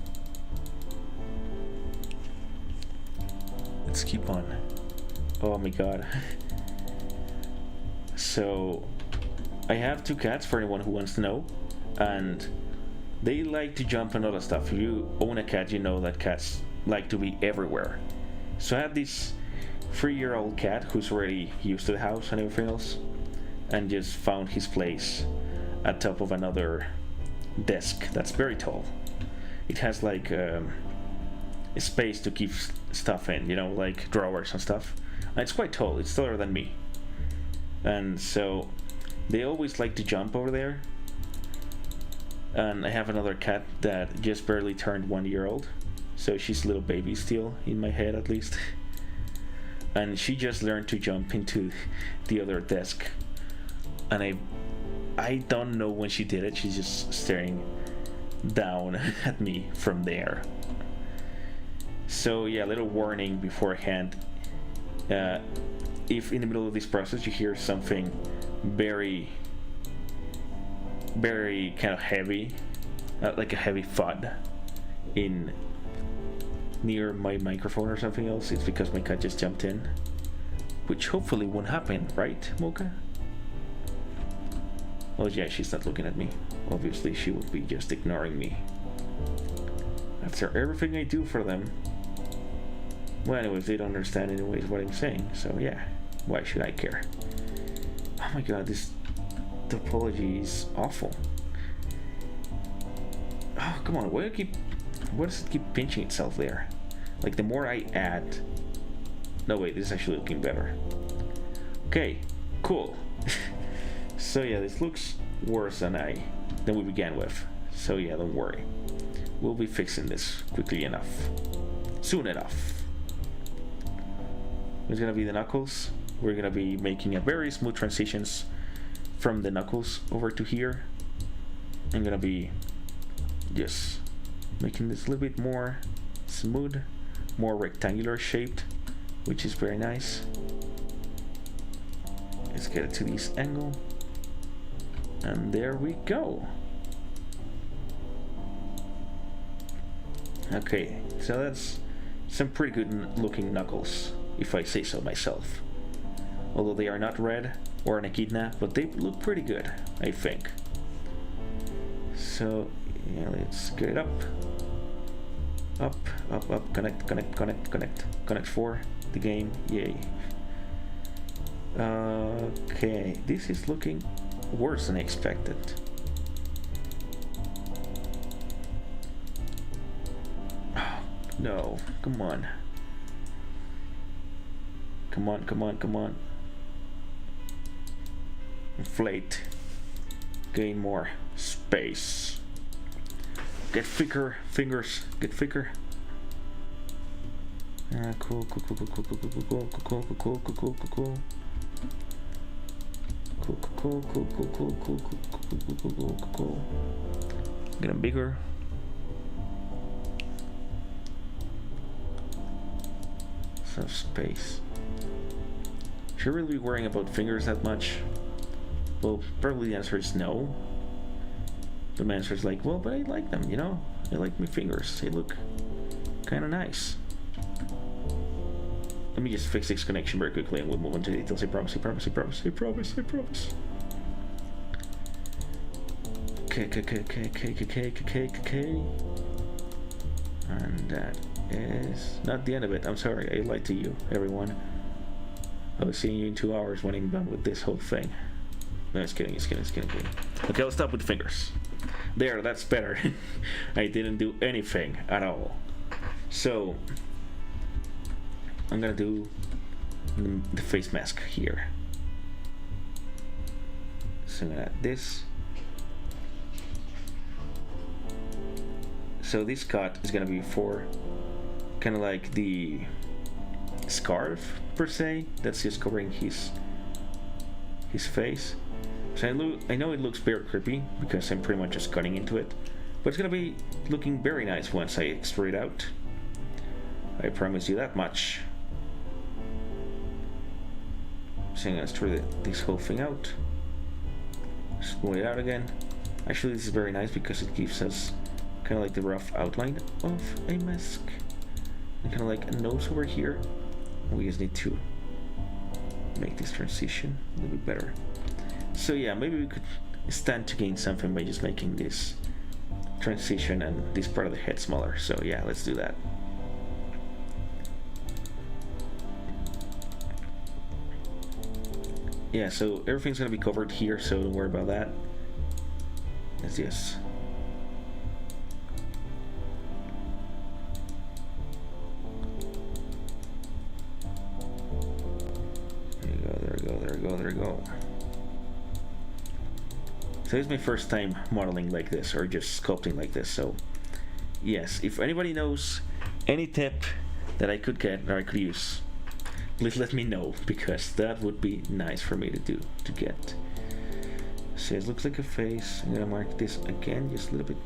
Let's keep on. Oh my god. So I have two cats, for anyone who wants to know, and they like to jump and all that stuff. If you own a cat, you know that cats like to be everywhere. So I have this 3-year-old cat who's already used to the house and everything else, and just found his place at top of another desk that's very tall. It has like a space to keep stuff in, you know, like drawers and stuff. And it's quite tall, it's taller than me. And so they always like to jump over there. And I have another cat that just barely turned 1 year old. So she's a little baby still, in my head at least. And she just learned to jump into the other desk. And I don't know when she did it. She's just staring down at me from there. So yeah, a little warning beforehand. If in the middle of this process you hear something very kind of heavy, like a heavy thud in near my microphone or something else, it's because my cat just jumped in, which hopefully won't happen, right, Mocha? Oh yeah, she's not looking at me. Obviously she would be just ignoring me after everything I do for them. Well, anyways, they don't understand anyways what I'm saying, so yeah, why should I care? Oh my god, this topology is awful. Oh, come on, why does it keep pinching itself there? Like, the more I add... No, wait, this is actually looking better. Okay, cool. So yeah, this looks worse than we began with. So yeah, don't worry. We'll be fixing this quickly enough. Soon enough. It's gonna be the knuckles. We're gonna be making a very smooth transitions from the knuckles over to here. I'm gonna be just making this a little bit more smooth, more rectangular shaped, which is very nice. Let's get it to this angle. And there we go. Okay, so that's some pretty good looking knuckles, if I say so myself. Although they are not red or an echidna, but they look pretty good, I think. So yeah, let's get it up. Up, up, up, connect, connect, connect, connect. Connect 4, the game, yay. Okay, this is looking worse than I expected. Oh, no, come on. Come on, come on, come on. Inflate. Gain more space. Get thicker, fingers, get thicker. Cool, cool, cool, cool, cool, cool, cool, cool, cool, cool, cool, cool, cool, cool. Cool, cool, cool, cool, cool, cool, cool, cool, cool, cool, cool. Get them bigger. Some space. Should I really be worrying about fingers that much? Well, probably the answer is no. The answer is like, well, but I like them, you know? I like my fingers. They look kind of nice. Let me just fix this connection very quickly and we'll move on to details. I promise, I promise, I promise, I promise, I promise. Okay. And that is not the end of it. I'm sorry, I lied to you, everyone. I was seeing you in 2 hours when I'm done with this whole thing. No, it's kidding, it's kidding, it's kidding, it's kidding. Okay, I'll stop with the fingers. There, that's better. I didn't do anything at all. So, I'm gonna do the face mask here. So I'm gonna add this. So this cut is gonna be for kind of like the scarf per se that's just covering his face. So I know it looks very creepy because I'm pretty much just cutting into it, but it's gonna be looking very nice once I extrude it out. I promise you that much. So I'm gonna extrude this whole thing out, smooth it out again. Actually, this is very nice because it gives us kind of like the rough outline of a mask, and kind of like a nose over here. We just need to make this transition a little bit better. So yeah, maybe we could stand to gain something by just making this transition and this part of the head smaller. So yeah, let's do that. Yeah, so everything's gonna be covered here, so don't worry about that. Let's just there we go. So it's my first time modeling like this or just sculpting like this. So yes, if anybody knows any tip that I could get or I could use, please let me know, because that would be nice for me to get. So it looks like a face. I'm gonna mark this again just a little bit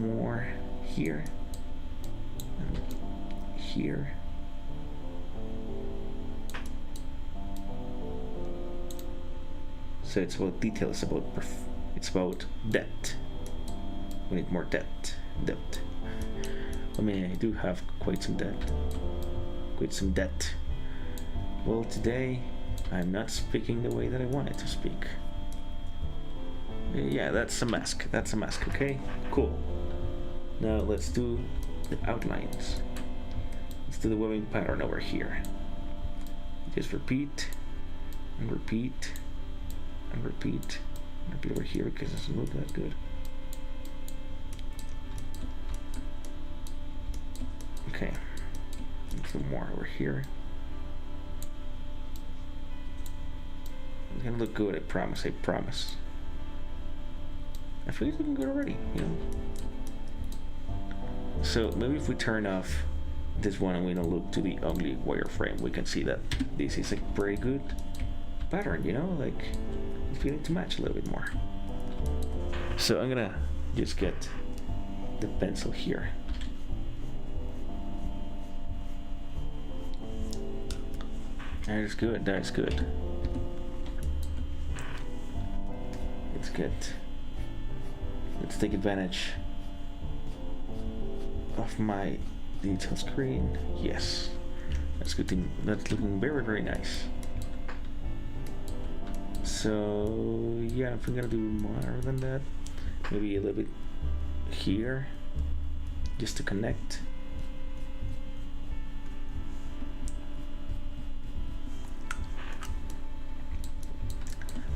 more here and here. So it's about detail, it's about depth. We need more depth. I mean, I do have quite some depth. Well, today I'm not speaking the way that I wanted to speak. Yeah, that's a mask. Okay, cool. Now let's do the outlines. Let's do the webbing pattern over here. Just repeat and repeat and repeat and repeat over here because it doesn't look that good. Okay, let's do more over here. It's gonna look good, I promise. I feel it's looking good already, you know. So maybe if we turn off this one and we don't look to the ugly wireframe, we can see that this is a pretty good pattern, you know, like I'm feeling to match a little bit more. So I'm gonna just get the pencil here. That is good. Let's take advantage of my detail screen. Yes, that's good thing. That's looking very, very nice. So yeah, if I'm gonna do more than that, maybe a little bit here, just to connect.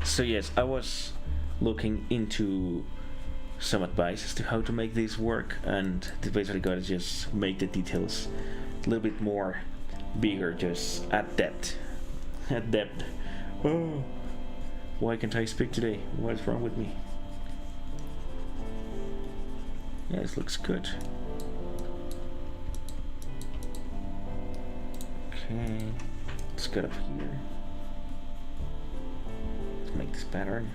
So yes, I was looking into some advice as to how to make this work, and basically gotta just make the details a little bit more bigger, just at depth. Oh, why can't I speak today? What is wrong with me? Yeah, this looks good. Okay, let's get up here. Let's make this pattern.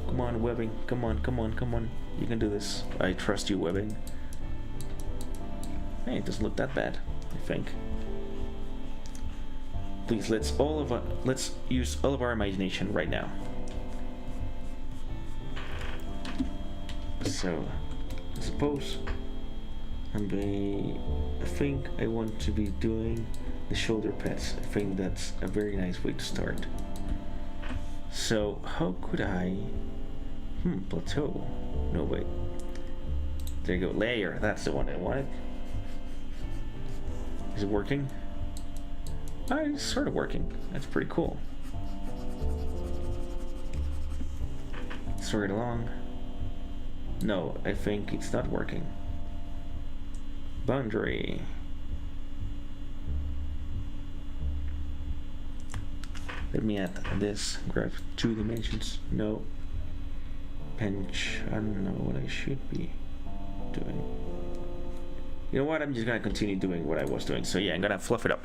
Come on, webbing. Come on. You can do this. I trust you, webbing. Hey, it doesn't look that bad, I think. Please, let's use all of our imagination right now. So, I suppose I think I want to be doing the shoulder pads. I think that's a very nice way to start. So, how could I... plateau. No, wait. There you go. Layer. That's the one I wanted. Is it working? It's sort of working. That's pretty cool. Sort it along. No, I think it's not working. Boundary. Let me add this. Grab 2 dimensions. No. Pinch. I don't know what I should be doing. You know what? I'm just gonna continue doing what I was doing. So yeah, I'm gonna fluff it up.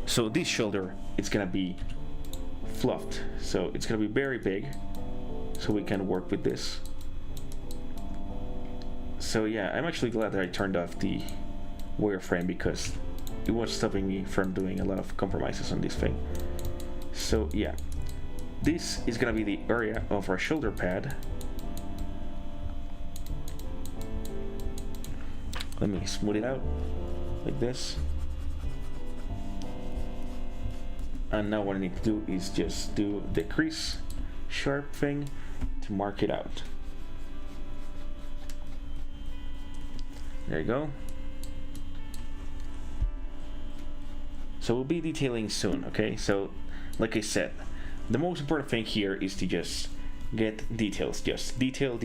So this shoulder, it's gonna be fluffed. So it's gonna be very big. So we can work with this. So yeah, I'm actually glad that I turned off the wireframe because it was stopping me from doing a lot of compromises on this thing. So yeah, this is gonna be the area of our shoulder pad. Let me smooth it out like this. And now what I need to do is just do the crease sharp thing to mark it out. There you go. So we'll be detailing soon, okay? So, like I said, the most important thing here is to just get details. Just detail.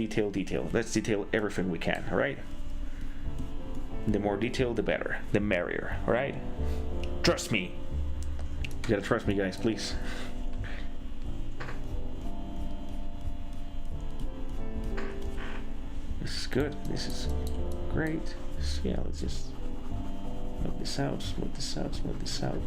Let's detail everything we can, alright? The more detail, the better. The merrier, alright? Trust me. You gotta trust me, guys, please. this is good. This is great. So yeah, let's just smooth this out, smooth this out, smooth this out.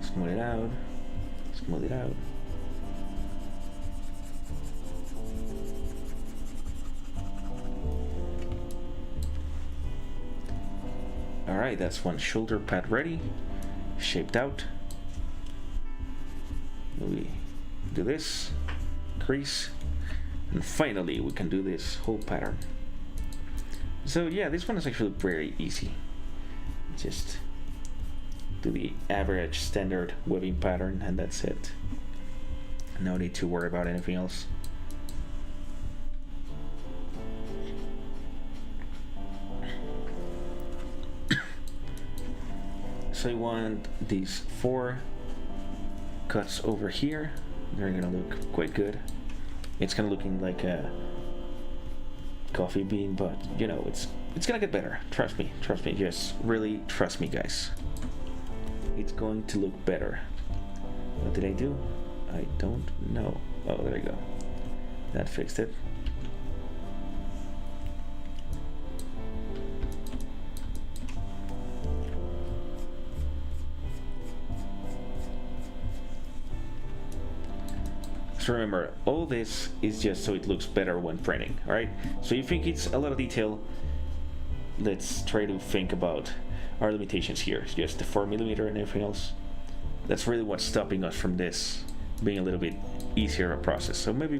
Smooth it out. Smooth it out. Alright, that's one shoulder pad ready, shaped out. We do this, crease, and finally we can do this whole pattern. So yeah, this one is actually very easy. Just do the average standard webbing pattern and that's it. No need to worry about anything else. So you want these 4 cuts over here. They're gonna look quite good. It's kind of looking like a coffee bean, but you know, it's gonna get better. Trust me, just really trust me, guys. It's going to look better. What did I do? I don't know. Oh, there you go. That fixed it. So remember, all this is just so it looks better when printing, alright? So you think it's a lot of detail, let's try to think about our limitations here. It's just the 4mm and everything else. That's really what's stopping us from this being a little bit easier a process. So maybe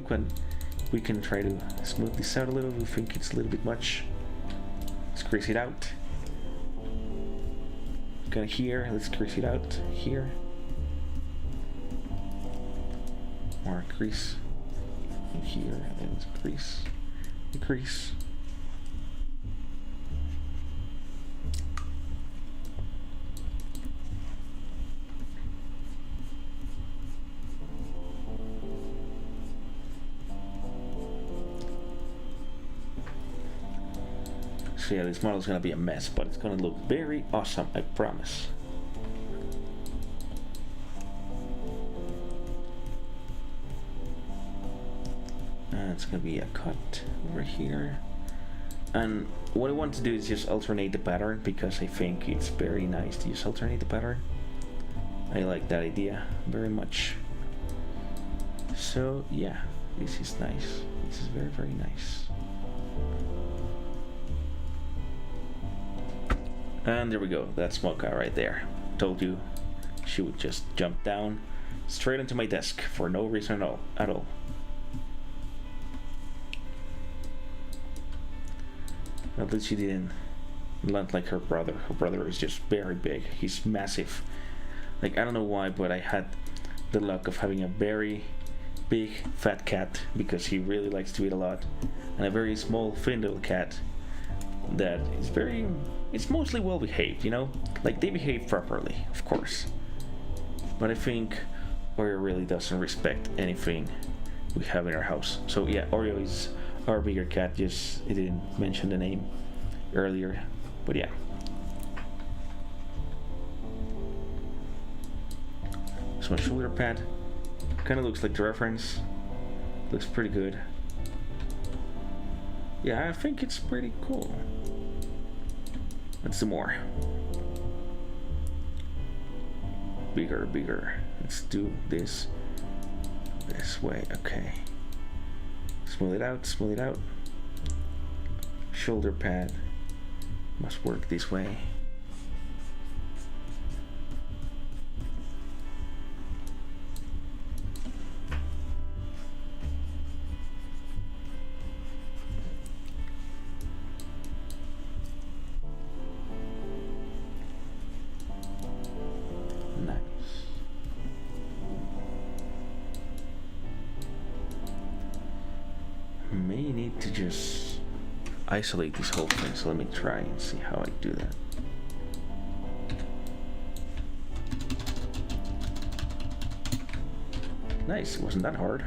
we can try to smooth this out a little. We think it's a little bit much. Let's crease it out. Kind of here, let's crease it out here. More crease in here, and let's crease, crease. So yeah, this model is gonna be a mess, but it's gonna look very awesome, I promise. It's gonna be a cut over here, and what I want to do is just alternate the pattern because I think it's very nice to just alternate the pattern. I like that idea very much. So yeah, this is nice. This is very, very nice. And there we go. That's Mocha right there. Told you she would just jump down straight into my desk for no reason at all. At least she didn't land like her brother. Her brother is just very big. He's massive. Like, I don't know why, but I had the luck of having a very big fat cat because he really likes to eat a lot, and a very small thin little cat that is it's mostly well behaved, you know? Like, they behave properly, of course. But I think Oreo really doesn't respect anything we have in our house. So yeah, Oreo is our bigger cat, just it didn't mention the name earlier, but yeah. So my shoulder pad kind of looks like the reference. Looks pretty good. Yeah, I think it's pretty cool. Let's do more. Bigger. Let's do this way. Okay. Smooth it out. Shoulder pad must work this way. Nice. May need to just isolate this whole thing, so let me try and see how I do that. Nice, it wasn't that hard.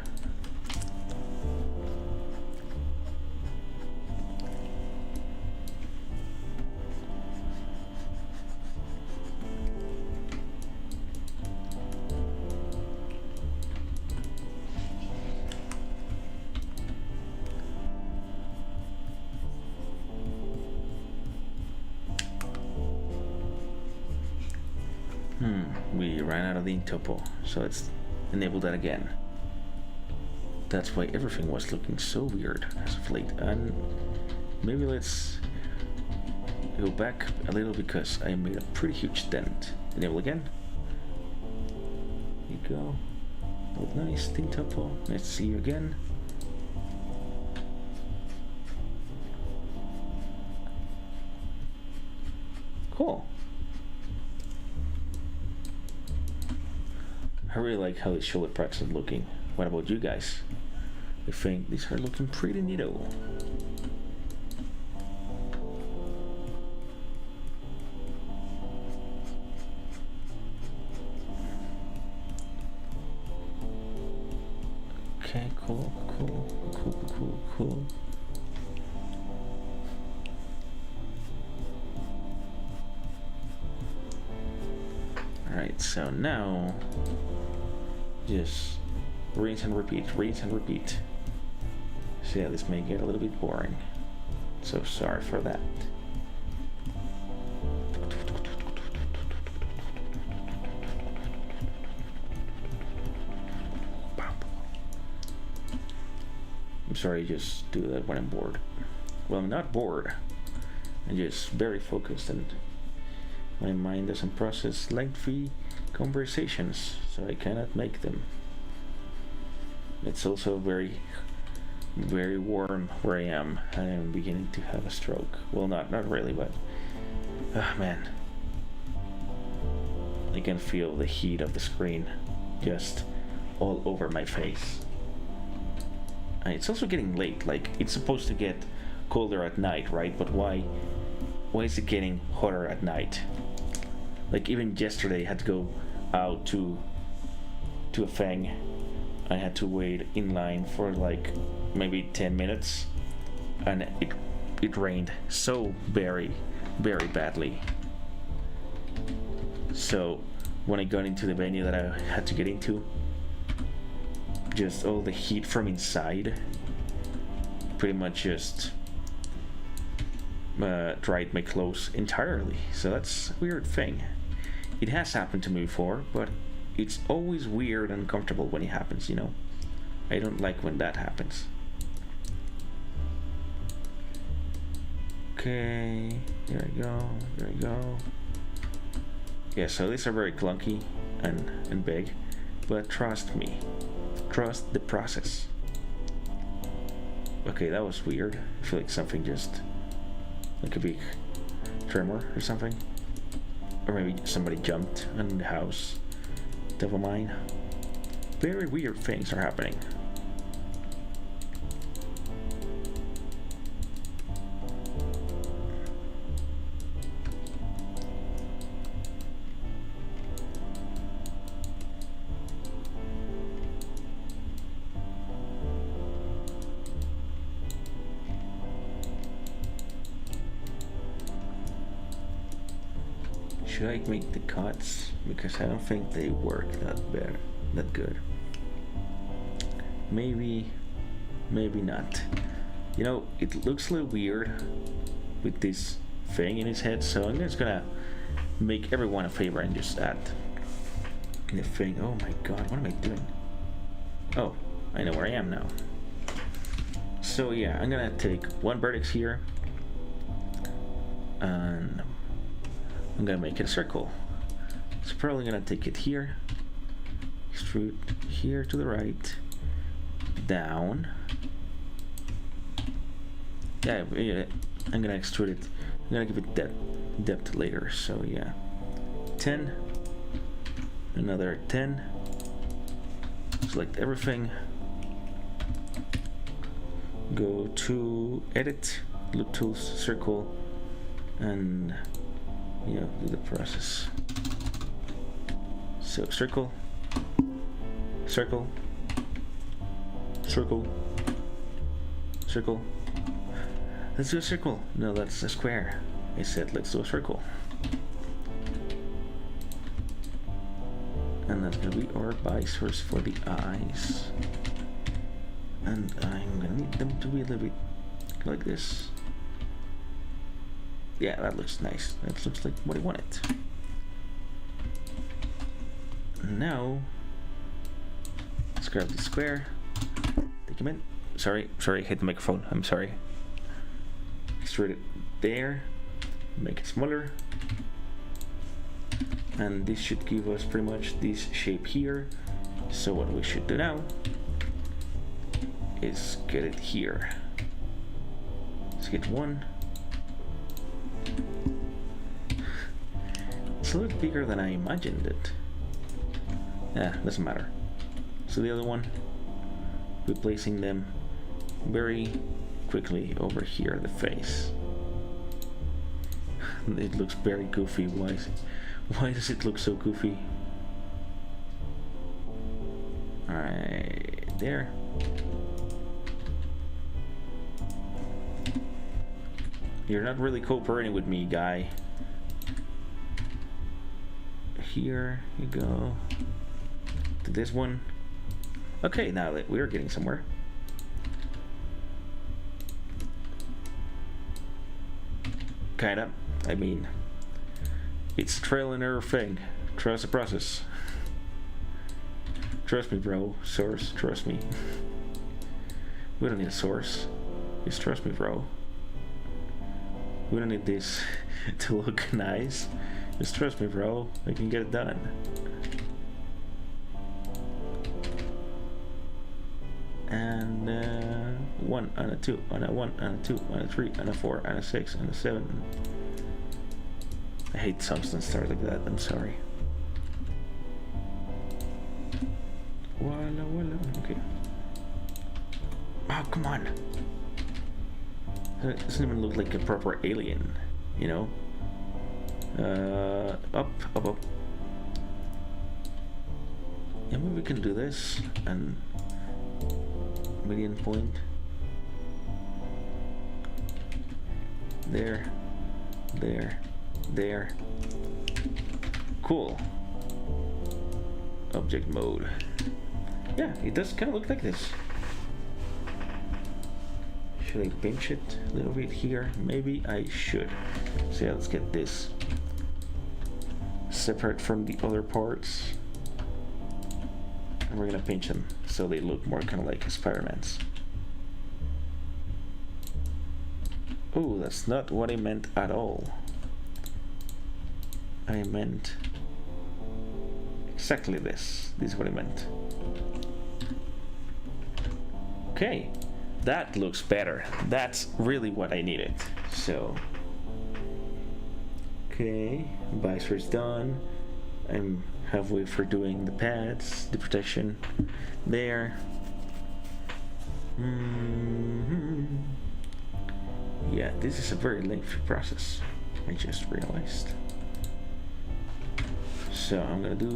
We ran out of the ink topo, so let's enable that again. That's why everything was looking so weird as of late. And maybe let's go back a little because I made a pretty huge dent. Enable again. There you go. Look nice, ink topo. Nice to see you again. Cool. I really like how the shoulder packs are looking. What about you guys? I think these are looking pretty neato. Okay, cool. Alright, so now just rinse and repeat. So yeah, this may get a little bit boring. So sorry for that. I'm sorry, I just do that when I'm bored. Well, I'm not bored. I'm just very focused and my mind doesn't process lengthy conversations, so I cannot make them. It's also very warm where I am. I am beginning to have a stroke. Well, not really, but man, I can feel the heat of the screen just all over my face. And it's also getting late. Like, it's supposed to get colder at night, right? But why is it getting hotter at night? Like, even yesterday I had to go out to a thing. I had to wait in line for like maybe 10 minutes and it rained so very badly. So when I got into the venue that I had to get into, just all the heat from inside pretty much just dried my clothes entirely. So that's a weird thing. It has happened to me before, but it's always weird and uncomfortable when it happens, you know? I don't like when that happens. Okay, there we go. Yeah, so these are very clunky and big, but trust me. Trust the process. Okay, that was weird. I feel like something just... like a big tremor or something. Or maybe somebody jumped in the house. Devil mine. Very weird things are happening. Should I make the cuts? Because I don't think they work that good. Maybe not. You know, it looks a little weird with this thing in his head, so I'm just gonna make everyone a favor and just add the thing. Oh my god, what am I doing? Oh, I know where I am now. So yeah, I'm gonna take one vertex here and I'm gonna make it a circle. So probably gonna take it here, extrude here to the right, down. Yeah, I'm gonna extrude it. I'm gonna give it depth later. So yeah, 10, another 10. Select everything. Go to edit, loop tools, circle, and do the process. So circle, circle, circle, circle. Let's do a circle. No, that's a square. I said let's do a circle. And that's gonna be our base source for the eyes. And I'm gonna need them to be a little bit like this. Yeah, that looks nice. That looks like what I wanted. Now, let's grab the square. Take him in. Sorry, I hit the microphone. I'm sorry. Extrude it there. Make it smaller. And this should give us pretty much this shape here. So what we should do now is get it here. Let's get one. It's a little bigger than I imagined it. Doesn't matter. So the other one, replacing them very quickly over here, the face. It looks very goofy. Why does it look so goofy? Alright, there. You're not really cooperating with me, guy. Here you go. To this one. Okay, now that we're getting somewhere. Kinda. I mean, it's a trial and error thing. Trust the process. Trust me, bro. Source, trust me. We don't need a source. Just trust me, bro. We don't need this to look nice. Just trust me, bro. I can get it done. And 1 and a 2 and a 1 and a 2 and a 3 and a 4 and a 6 and a 7. I hate songs that start like that. I'm sorry. Voila, voila. Okay. Oh, come on. It doesn't even look like a proper alien, you know? Up. Yeah, maybe we can do this and median point. There. Cool. Object mode. Yeah, it does kind of look like this. Should I pinch it a little bit here? Maybe I should. So yeah, let's get this separate from the other parts. And we're gonna pinch them so they look more kind of like Spider-Man's. Oh, that's not what I meant at all. I meant exactly this. This is what I meant. Okay, that looks better. That's really what I needed. So, okay, visor's done. I'm halfway for doing the pads, the protection there. Yeah, this is a very lengthy process. I just realized. So I'm gonna do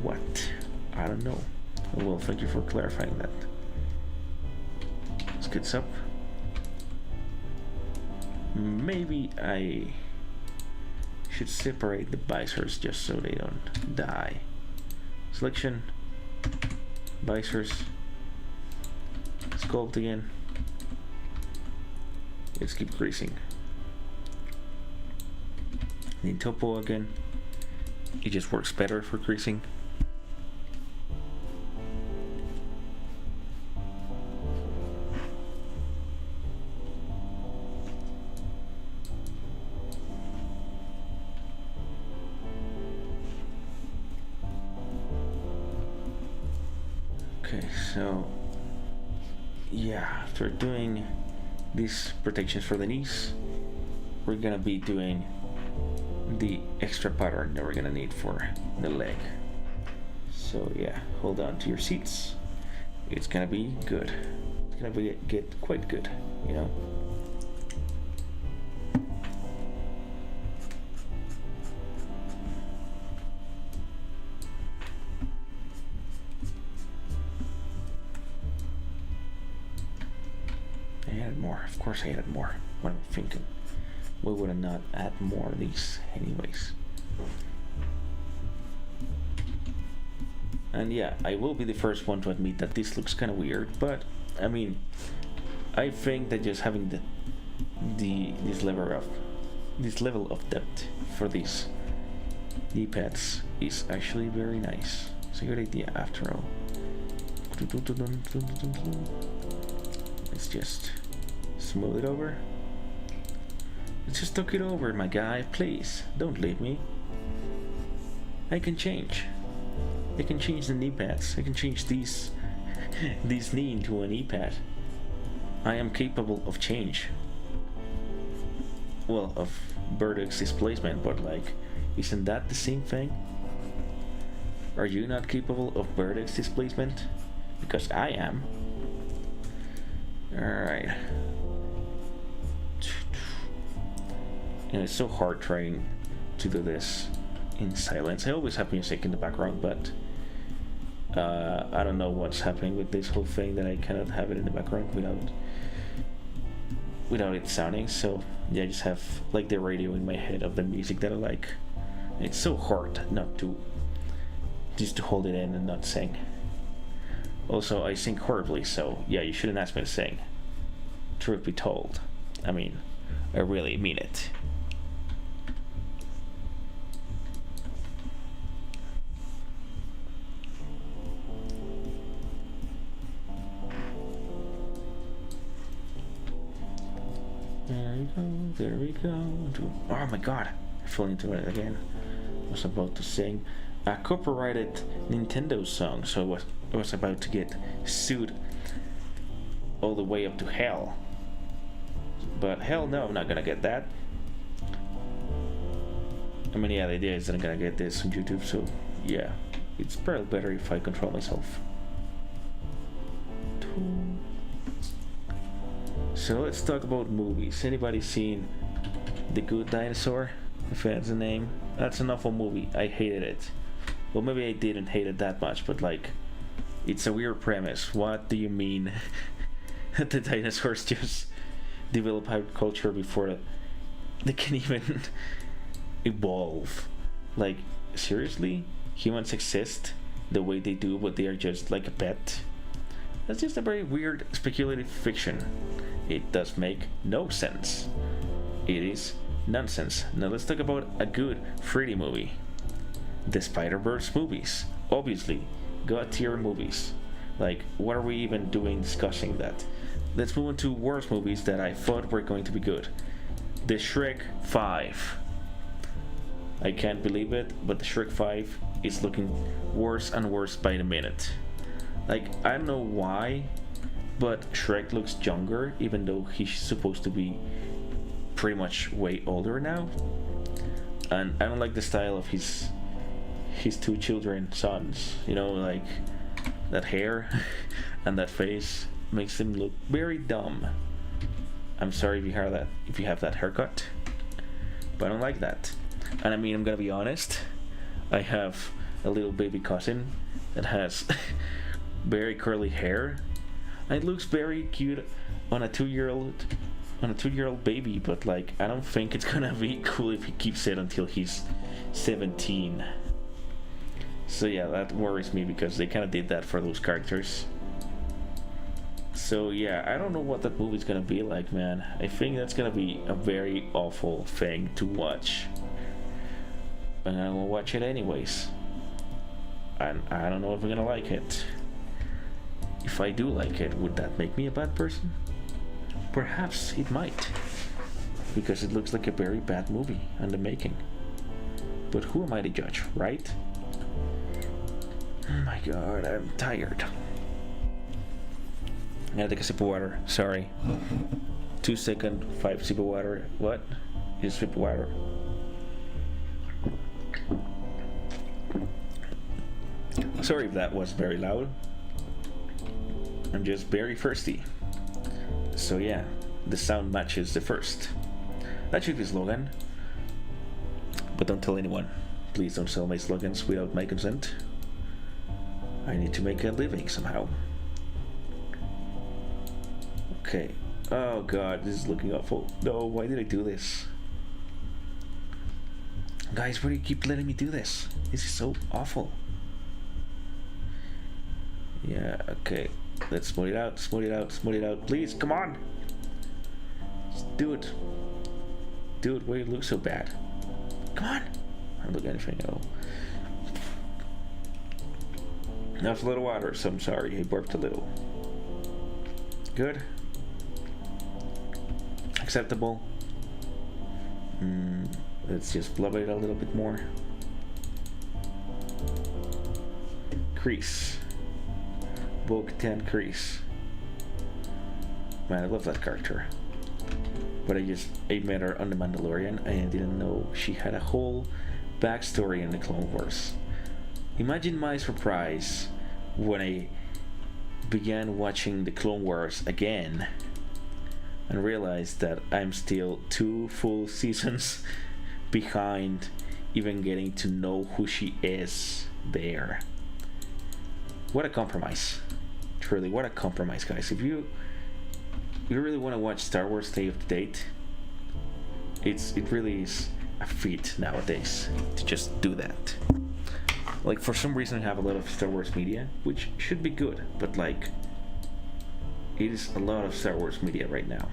what? I don't know. Well, thank you for clarifying that. Let's get this up. Maybe I should separate the visors just so they don't die. Selection, visors, sculpt again. Let's keep greasing. Then topo again. It just works better for greasing. Okay, so yeah, after doing these protections for the knees, we're gonna be doing the extra pattern that we're gonna need for the leg. So yeah, hold on to your seats. It's gonna be good. It's gonna get quite good, you know. I added more. Of course I added more. What am I thinking? We would have not add more of these anyways. And yeah, I will be the first one to admit that this looks kind of weird, but I mean, I think that just having this level of depth for this knee pads is actually very nice. It's a good idea after all. Let's just smooth it over. Let's just talk it over, my guy. Please, don't leave me. I can change. I can change the knee pads. I can change these knee into a knee pad. I am capable of change. Well, of vertex displacement, but like, isn't that the same thing? Are you not capable of vertex displacement? Because I am. Alright. And it's so hard trying to do this in silence. I always have music in the background, but I don't know what's happening with this whole thing that I cannot have it in the background without it sounding. So yeah, I just have like the radio in my head of the music that I like. And it's so hard not to just to hold it in and not sing. Also, I sing horribly, so yeah, you shouldn't ask me to sing. Truth be told, I mean, I really mean it. There we go. Oh my god, I fell into it again. I was about to sing a copyrighted Nintendo song, so I was about to get sued all the way up to hell. But hell no, I'm not gonna get that. I mean, yeah, the idea is that I'm gonna get this on YouTube, so yeah, it's probably better if I control myself. So let's talk about movies. Anybody seen The Good Dinosaur? If that's the name. That's an awful movie. I hated it. Well, maybe I didn't hate it that much, but like, it's a weird premise. What do you mean that the dinosaurs just develop agriculture before they can even evolve? Like, seriously? Humans exist the way they do, but they are just like a pet? That's just a very weird speculative fiction. It does make no sense. It is nonsense. Now let's talk about a good 3D movie. The Spider-Verse movies. Obviously, God tier movies. Like, what are we even doing discussing that? Let's move on to worse movies that I thought were going to be good. The Shrek 5. I can't believe it, but the Shrek 5 is looking worse and worse by the minute. Like, I don't know why, but Shrek looks younger, even though he's supposed to be pretty much way older now. And I don't like the style of his two children sons. You know, like, that hair and that face makes him look very dumb. I'm sorry if you have that haircut, but I don't like that. And I mean, I'm gonna be honest, I have a little baby cousin that has very curly hair, and it looks very cute on a two-year-old baby, but like, I don't think it's gonna be cool if he keeps it until he's 17. So yeah, that worries me because they kind of did that for those characters. So yeah, I don't know what that movie's gonna be like, man. I think that's gonna be a very awful thing to watch, but I'm gonna watch it anyways. And I don't know if I'm gonna like it. If I do like it, would that make me a bad person? Perhaps it might, because it looks like a very bad movie in the making. But who am I to judge, right? Oh my god, I'm tired. I gotta take a sip of water, sorry. 2 second, 5 sip of water. What? Just sip of water. Sorry if that was very loud. I'm just very thirsty. So yeah, the sound matches the first. That should be slogan. But don't tell anyone. Please don't sell my slogans without my consent. I need to make a living somehow. Okay. Oh god, this is looking awful. No, why did I do this? Guys, why do you keep letting me do this? This is so awful. Yeah, okay. Let's smooth it out, smooth it out, smooth it out. Please, come on! Just do it. Do it where you look so bad. Come on! Look anything. Oh. That's a little water, so I'm sorry. I burped a little. Good. Acceptable. Let's just blub it a little bit more. Crease. Bo-Katan Crease. Man, I love that character. But I met her on The Mandalorian and I didn't know she had a whole backstory in the Clone Wars. Imagine my surprise when I began watching the Clone Wars again and realized that I'm still 2 full seasons behind even getting to know who she is there. What a compromise. Truly, what a compromise, guys. If you really want to watch Star Wars Day of the Date, it really is a feat nowadays to just do that. Like, for some reason I have a lot of Star Wars media, which should be good, but like, it is a lot of Star Wars media right now.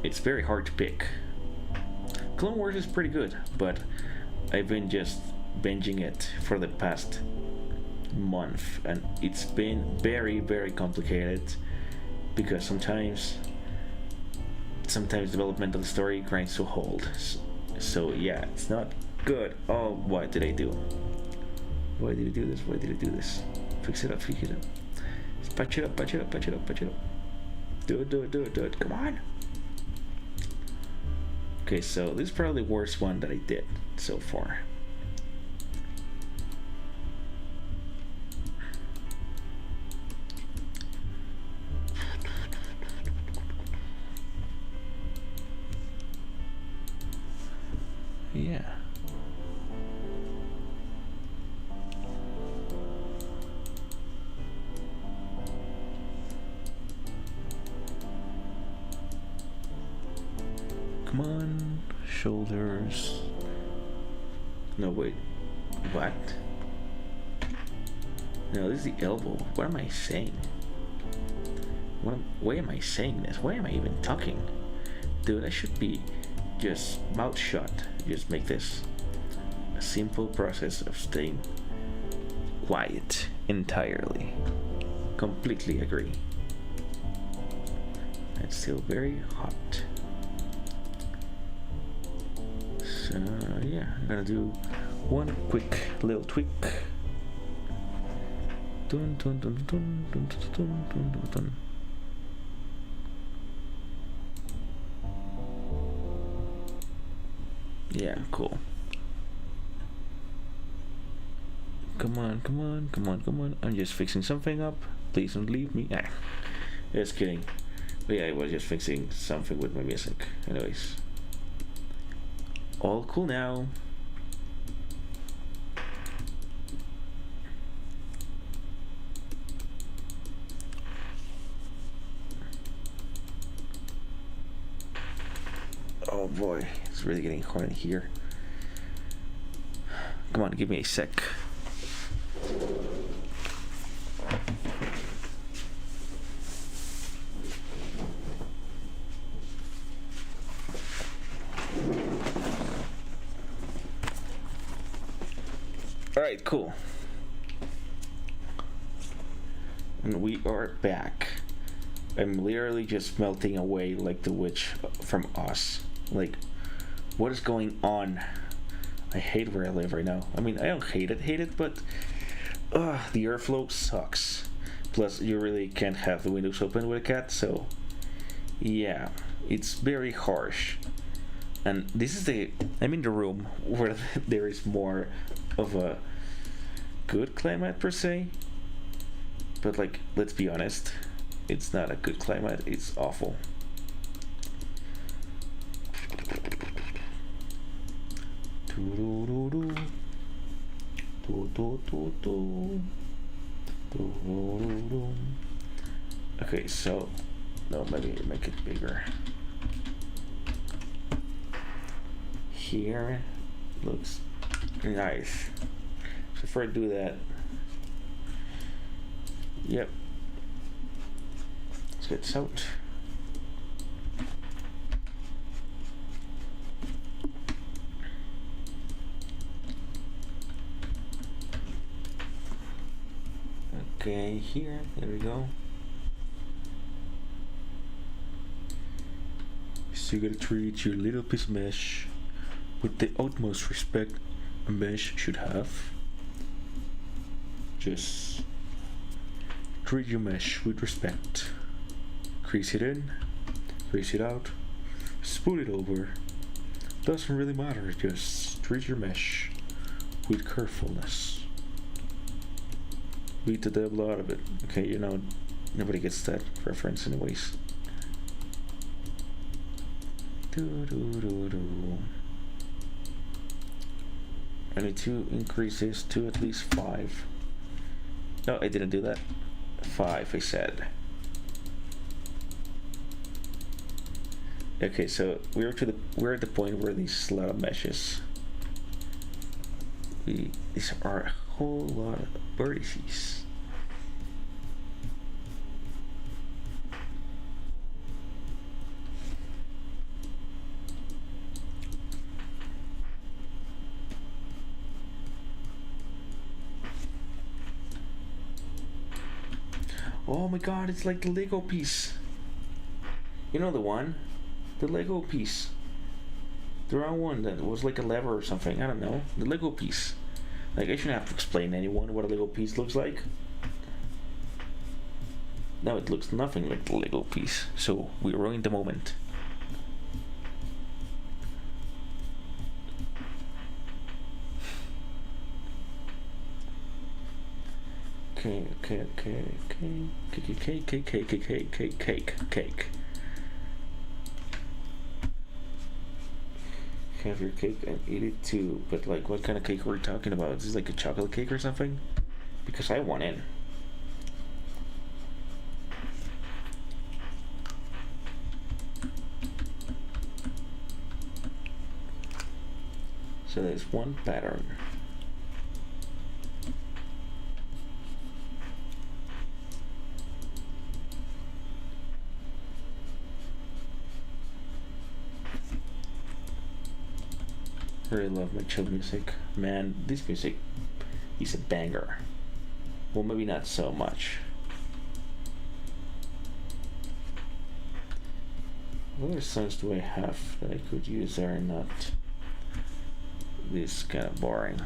It's very hard to pick. Clone Wars is pretty good, but I've been just binging it for the past month, and it's been very, very complicated because sometimes development of the story grinds to a halt. So yeah, it's not good. Oh, what did I do? Why did I do this? Why did I do this? Fix it up, fix it up. Just patch it up, patch it up, patch it up, patch it up. Do it, do it, do it, do it. Come on. Okay, so this is probably the worst one that I did so far. Yeah. Come on, shoulders. No, wait. What? No, this is the elbow. What am I saying? Why am I saying this? Why am I even talking? Dude, I should be just mouth shut. Just make this a simple process of staying quiet entirely. Completely agree. It's still very hot. So yeah, I'm gonna do one quick little tweak. Dun, dun, dun, dun, dun, dun, dun, dun, dun, dun. Yeah, cool. Come on, come on, come on, come on. I'm just fixing something up. Please don't leave me. Ah, just kidding. But yeah, I was just fixing something with my music. Anyways. All cool now. Oh boy, it's really getting hot in here. Come on, give me a sec. Alright, cool. And we are back. I'm literally just melting away like the witch from Oz. Like, what is going on? I hate where I live right now. I mean, I don't hate it, but the airflow sucks. Plus, you really can't have the windows open with a cat, so yeah, it's very harsh. And this is I'm in the room where there is more of a good climate per se, but like, let's be honest, it's not a good climate, it's awful. Okay, so no, maybe make it bigger. Here looks nice. So if I do that, yep. Let's get this out. Okay, here, there we go. So you gotta treat your little piece of mesh with the utmost respect a mesh should have. Just treat your mesh with respect. Crease it in, crease it out, spool it over. Doesn't really matter, just treat your mesh with carefulness. Beat the devil out of it. Okay, you know, nobody gets that reference anyways. I need to increase this to at least 5. No, I didn't do that. 5, I said. Okay, so we're at the point where these lot of meshes. These are a whole lot of vertices. Oh my god, it's like the Lego piece. You know the one? The Lego piece. The round one that was like a lever or something. I don't know. The Lego piece. Like, I shouldn't have to explain to anyone what a Lego piece looks like. Now it looks nothing like the Lego piece. So we ruined the moment. Okay. Cake. Have your cake and eat it too, but like, what kind of cake are we talking about? Is this like a chocolate cake or something? Because I want in. So there's one pattern. I really love my chill music. Man, this music is a banger. Well, maybe not so much. What other songs do I have that I could use that are not this kind of boring?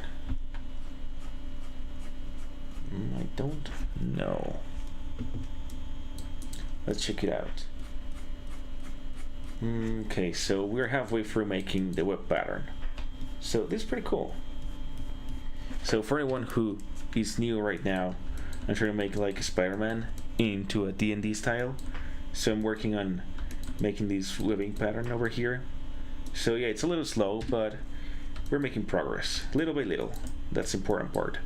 I don't know. Let's check it out. Okay, so we're halfway through making the web pattern. So this is pretty cool. So for anyone who is new right now, I'm trying to make like a Spider-Man into a D&D style. So I'm working on making this webbing pattern over here. So yeah, it's a little slow, but we're making progress, little by little. That's the important part.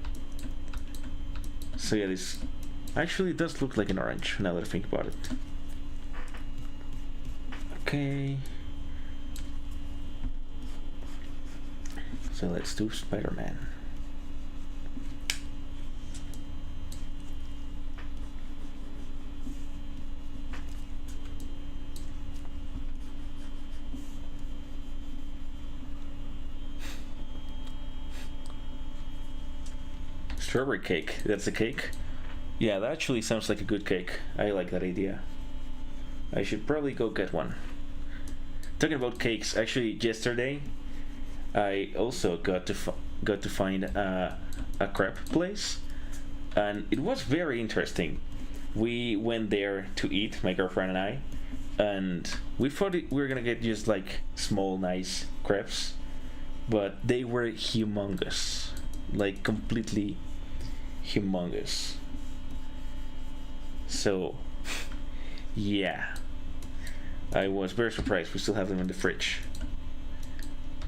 So yeah, this actually does look like an orange now that I think about it. Okay. So let's do Spider-Man. Strawberry cake, that's a cake? Yeah, that actually sounds like a good cake. I like that idea. I should probably go get one. Talking about cakes, actually yesterday I also got to find a crepe place, and it was very interesting. We went there to eat, my girlfriend and I, and we thought we were gonna get just like small, nice crepes, but they were humongous, like completely humongous. So, yeah, I was very surprised. We still have them in the fridge,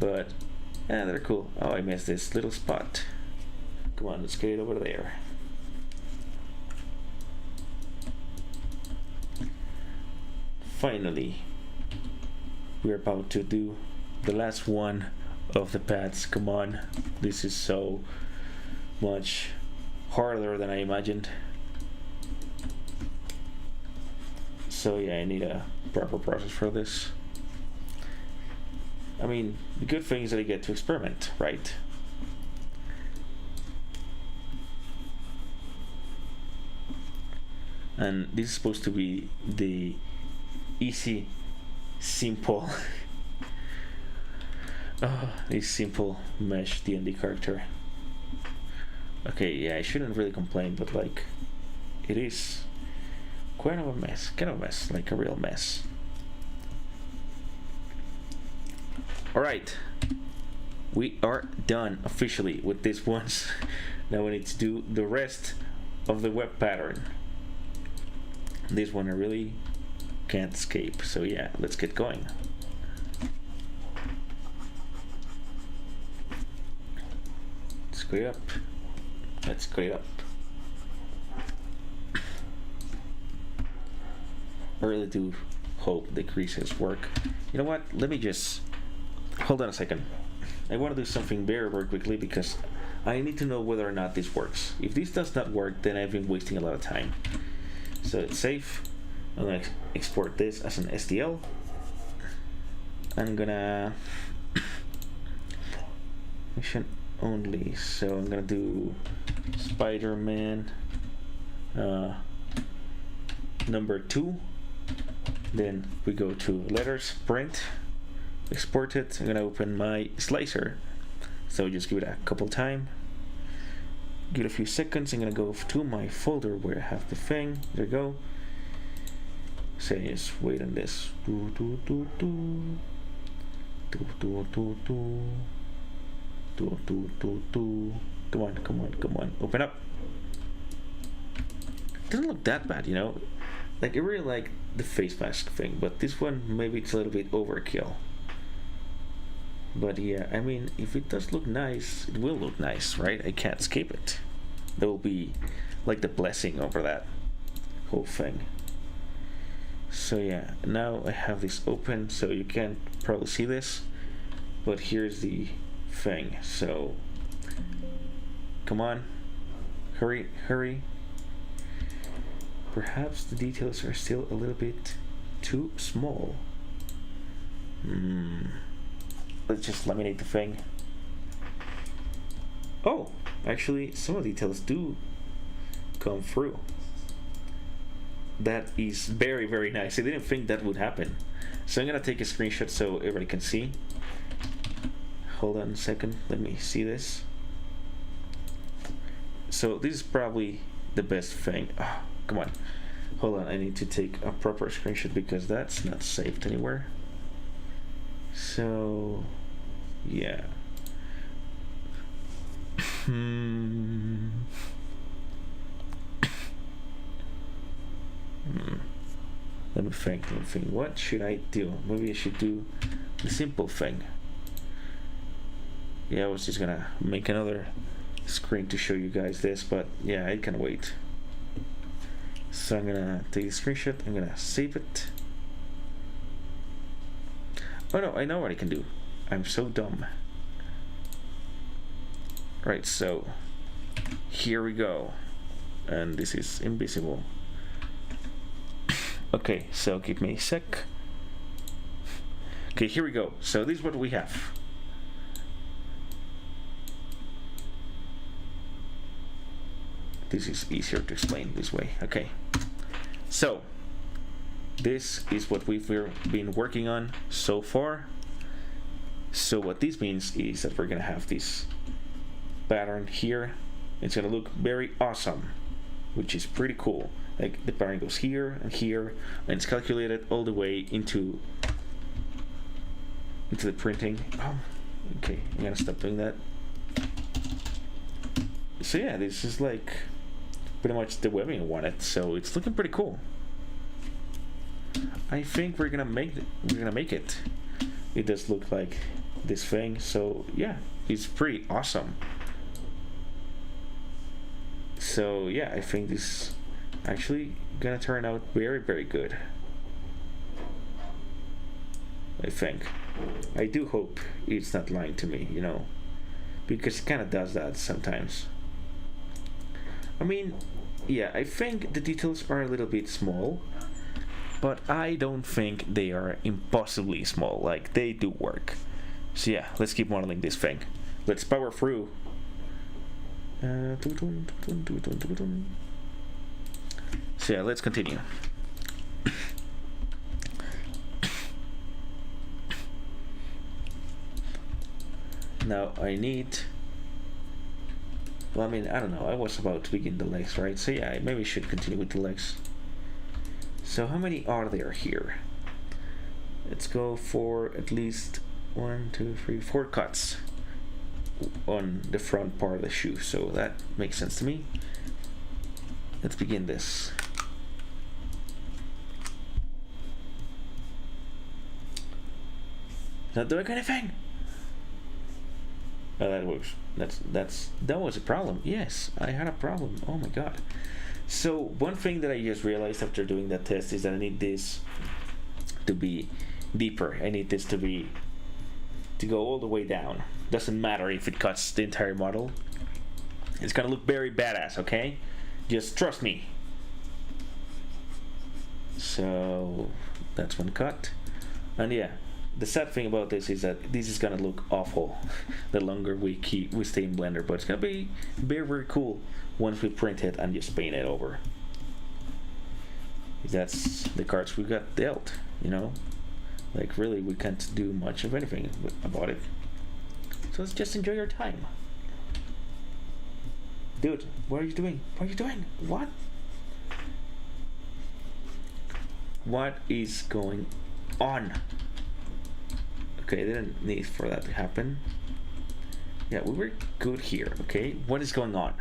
but yeah, they're cool. Oh, I missed this little spot. Come on, let's get it over there. Finally, we're about to do the last one of the pads. Come on, this is so much harder than I imagined. So yeah, I need a proper process for this. I mean, the good thing is that I get to experiment, right? and this is supposed to be the easy, simple this simple mesh D&D character. Okay, yeah, I shouldn't really complain, but like, it is quite of a mess, kind of a mess, like a real mess. Alright, we are done officially with this once. Now we need to do the rest of the web pattern. This one I really can't escape, so yeah, let's get going. Let's go up. Let's go up. I really do hope the creases work. You know what? Let me just hold on a second. I want to do something very, very quickly because I need to know whether or not this works. If this does not work, then I've been wasting a lot of time. So it's safe. I'm gonna export this as an STL. I'm gonna mission only. So I'm gonna do Spider-Man number 2. Then we go to letters, print, export it. I'm gonna open my slicer. So just give it a couple time. Give it a few seconds. I'm gonna go to my folder where I have the thing. There we go. Say just wait on this. Come on, come on, come on. Open up. Doesn't look that bad, you know. Like I really like the face mask thing, but this one maybe it's a little bit overkill. But yeah, I mean, if it does look nice, it will look nice, right? I can't escape it. There will be like the blessing over that whole thing. So yeah, now I have this open, so you can't probably see this, but here's the thing. So come on, hurry, hurry. Perhaps the details are still a little bit too small. Let's just laminate the thing. Oh, actually some of the details do come through. That is very, very nice. I didn't think that would happen. So I'm gonna take a screenshot so everybody can see. Hold on a second, let me see this. So this is probably the best thing. Oh, come on. Hold on, I need to take a proper screenshot because that's not saved anywhere. So yeah. Let me think. What should I do? Maybe I should do the simple thing. Yeah, I was just gonna make another screen to show you guys this, but yeah, I can wait. So I'm gonna take a screenshot, I'm gonna save it. Oh no, I know what I can do. I'm so dumb. Right, so here we go. And this is invisible. Okay, so give me a sec. Okay, here we go. So this is what we have. This is easier to explain this way. Okay, so this is what we've been working on so far. So what this means is that we're gonna have this pattern here. It's gonna look very awesome, which is pretty cool. Like the pattern goes here and here, and it's calculated all the way into the printing. Oh, okay, I'm gonna stop doing that. So yeah, this is like pretty much the webbing I wanted. So it's looking pretty cool. I think we're gonna make it. It does look like this thing. So yeah, it's pretty awesome. So yeah, I think this actually gonna turn out very, very good. I think. I do hope it's not lying to me, you know, because it kind of does that sometimes. I mean, yeah, I think the details are a little bit small, but I don't think they are impossibly small. Like, they do work. So yeah, let's keep modeling this thing. Let's power through. So yeah, let's continue. Now I need... Well, I mean, I don't know. I was about to begin the legs, right? So yeah, I maybe should continue with the legs. So how many are there here? Let's go for at least 1, 2, 3, 4 cuts on the front part of the shoe. So that makes sense to me. Let's begin this. Not doing anything. Oh, that works. That was a problem. Yes, I had a problem. Oh my god. So one thing that I just realized after doing that test is that I need this to be deeper. I need this to go all the way down. Doesn't matter if it cuts the entire model. It's gonna look very badass, okay? Just trust me. So that's one cut. And yeah, the sad thing about this is that this is gonna look awful the longer we stay in Blender, but it's gonna be very, very cool once we print it and just paint it over. That's the cards we got dealt, you know? Like really, we can't do much of anything about it. So let's just enjoy your time. Dude, what are you doing? What are you doing? What? What is going on? Okay, I didn't need for that to happen. Yeah, we were good here, okay? What is going on?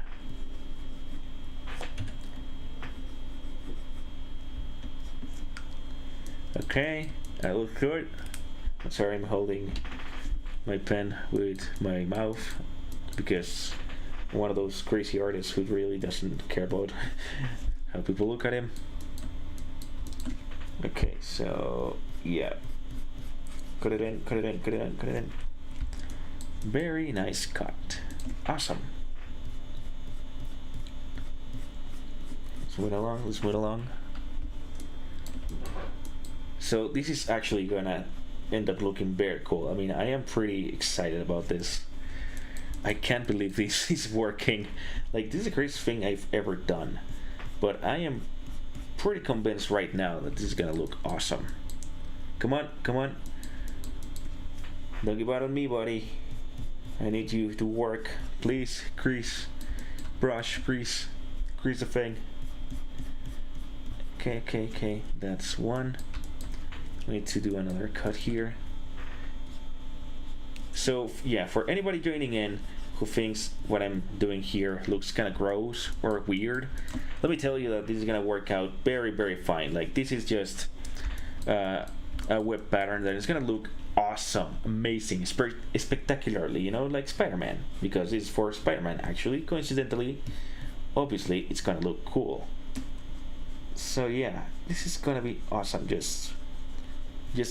Okay, that looks good. I'm sorry, I'm holding my pen with my mouth because I'm one of those crazy artists who really doesn't care about how people look at him. Okay, so yeah. Cut it in, cut it in, cut it in, cut it in. Very nice cut. Awesome. Let's move along, let's move along. So this is actually gonna end up looking very cool. I mean, I am pretty excited about this. I can't believe this is working. Like, this is the craziest thing I've ever done. But I am pretty convinced right now that this is gonna look awesome. Come on, come on. Don't give out on me, buddy. I need you to work. Please, crease, brush, crease the thing. Okay, okay, okay. That's one. We need to do another cut here. So yeah, for anybody joining in who thinks what I'm doing here looks kind of gross or weird, let me tell you that this is gonna work out very, very fine. Like, this is just a web pattern that is gonna look awesome, amazing, spectacularly, you know, like Spider-Man, because it's for Spider-Man. Actually, coincidentally, obviously it's gonna look cool. So yeah, this is gonna be awesome. Just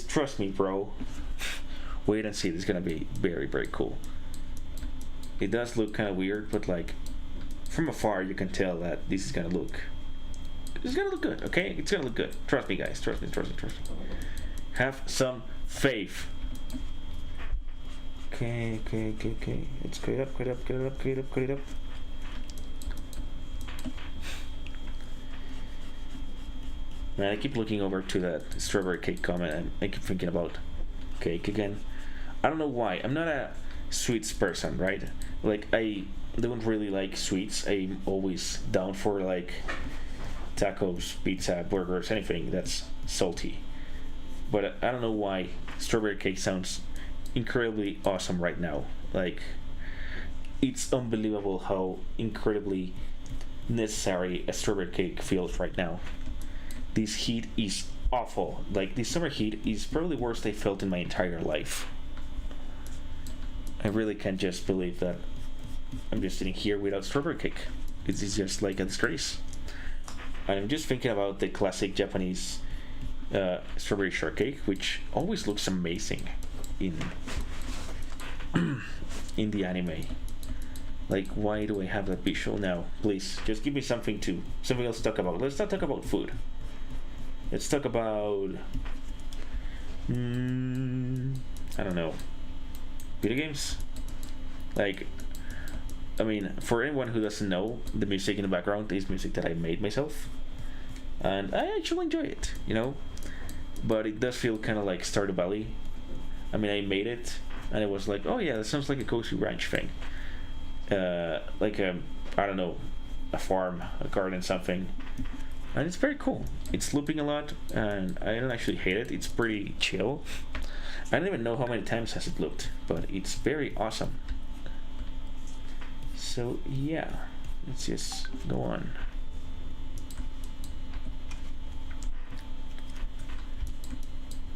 trust me, bro. Wait and see. This is gonna be very, very cool. It does look kind of weird, but like from afar you can tell that this is gonna look good. Okay, it's gonna look good. Trust me, guys. Trust me. Trust me. Trust me. Have some faith. Okay, okay, okay, okay. Let's cut it up, cut it up, cut it up, cut it up, cut it up. Man, I keep looking over to that strawberry cake comment and I keep thinking about cake again. I don't know why. I'm not a sweets person, right? Like, I don't really like sweets. I'm always down for like tacos, pizza, burgers, anything that's salty. But I don't know why strawberry cake sounds incredibly awesome right now. Like, it's unbelievable how incredibly necessary a strawberry cake feels right now. This heat is awful. Like, this summer heat is probably the worst I felt in my entire life. I really can't just believe that I'm just sitting here without strawberry cake. It's just like a disgrace. And I'm just thinking about the classic Japanese strawberry shortcake, which always looks amazing in the anime. Like, why do I have that visual now? Please, just give me something else to talk about. Let's not talk about food. Let's talk about I don't know, video games. Like, I mean, for anyone who doesn't know, the music in the background is music that I made myself. and I actually enjoy it, you know. But it does feel kind of like Stardew Valley. I mean, I made it, and it was like, oh yeah, that sounds like a cozy ranch thing, like a, I don't know, a farm, a garden, something. And it's very cool. It's looping a lot, and I don't actually hate it. It's pretty chill. I don't even know how many times has it looped, but it's very awesome. So yeah, let's just go on.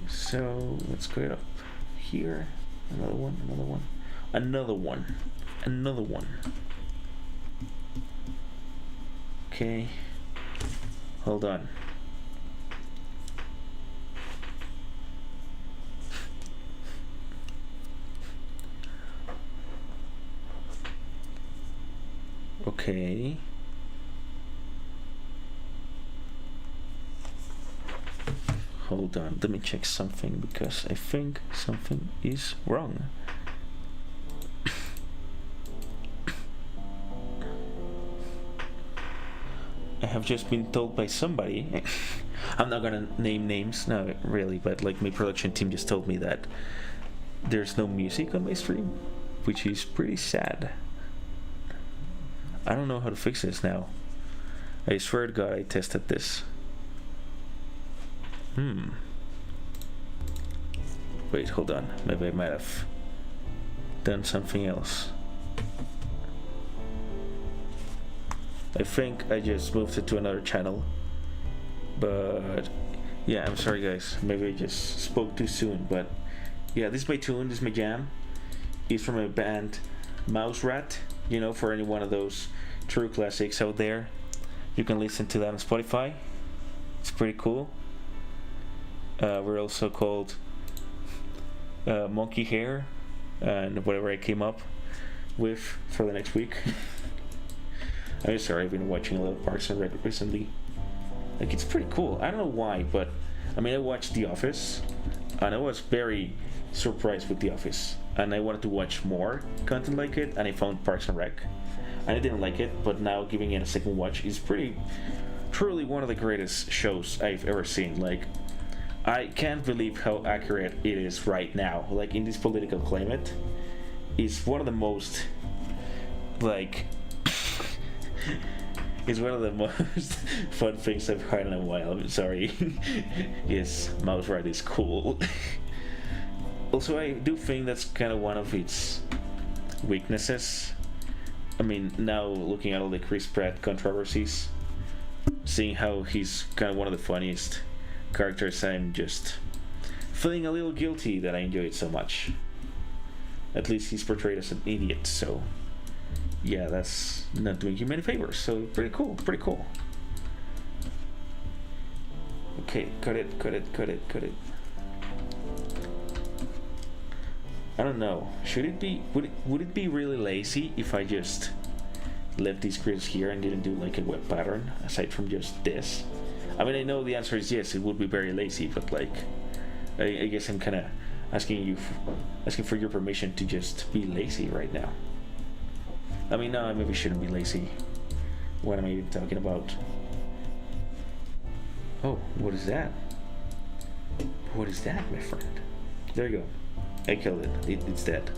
So let's go up here. Another one, another one, another one, another one. Okay, hold on. Okay. Hold on, let me check something because I think something is wrong. I have just been told by somebody, I'm not gonna name names, no really, but like my production team just told me that there's no music on my stream, which is pretty sad. I don't know how to fix this now. I swear to God I tested this. Wait, hold on. Maybe I might have done something else. I think I just moved it to another channel. But yeah, I'm sorry guys. Maybe I just spoke too soon. But yeah, this is my tune, this is my jam. It's from a band Mouse Rat. You know, for any one of those true classics out there, you can listen to that on Spotify. It's pretty cool. We're also called Monkey Hair, and whatever I came up with for the next week. I'm sorry, I've been watching a lot of Parks and Rec recently. Like, it's pretty cool. I don't know why, but I mean, I watched The Office, and I was very surprised with The Office, and I wanted to watch more content like it, and I found Parks and Rec, and I didn't like it, but now giving it a second watch is truly one of the greatest shows I've ever seen. Like, I can't believe how accurate it is right now. Like, in this political climate, it's one of the most, like, it's one of the most fun things I've heard in a while. I'm sorry. Yes, Mouse Rat is cool. Also, I do think that's kind of one of its weaknesses. I mean, now looking at all the Chris Pratt controversies, seeing how he's kind of one of the funniest characters, I'm just feeling a little guilty that I enjoy it so much. At least he's portrayed as an idiot, so yeah, that's not doing him any favors. So pretty cool, pretty cool. Okay, cut it. I don't know. Would it be really lazy if I just left these grids here and didn't do like a web pattern aside from just this? I mean, I know the answer is yes. It would be very lazy, but like, I guess I'm kind of asking for your permission to just be lazy right now. I mean, no, I maybe shouldn't be lazy. What am I even talking about? Oh, what is that? What is that, my friend? There you go. I killed it. It's dead.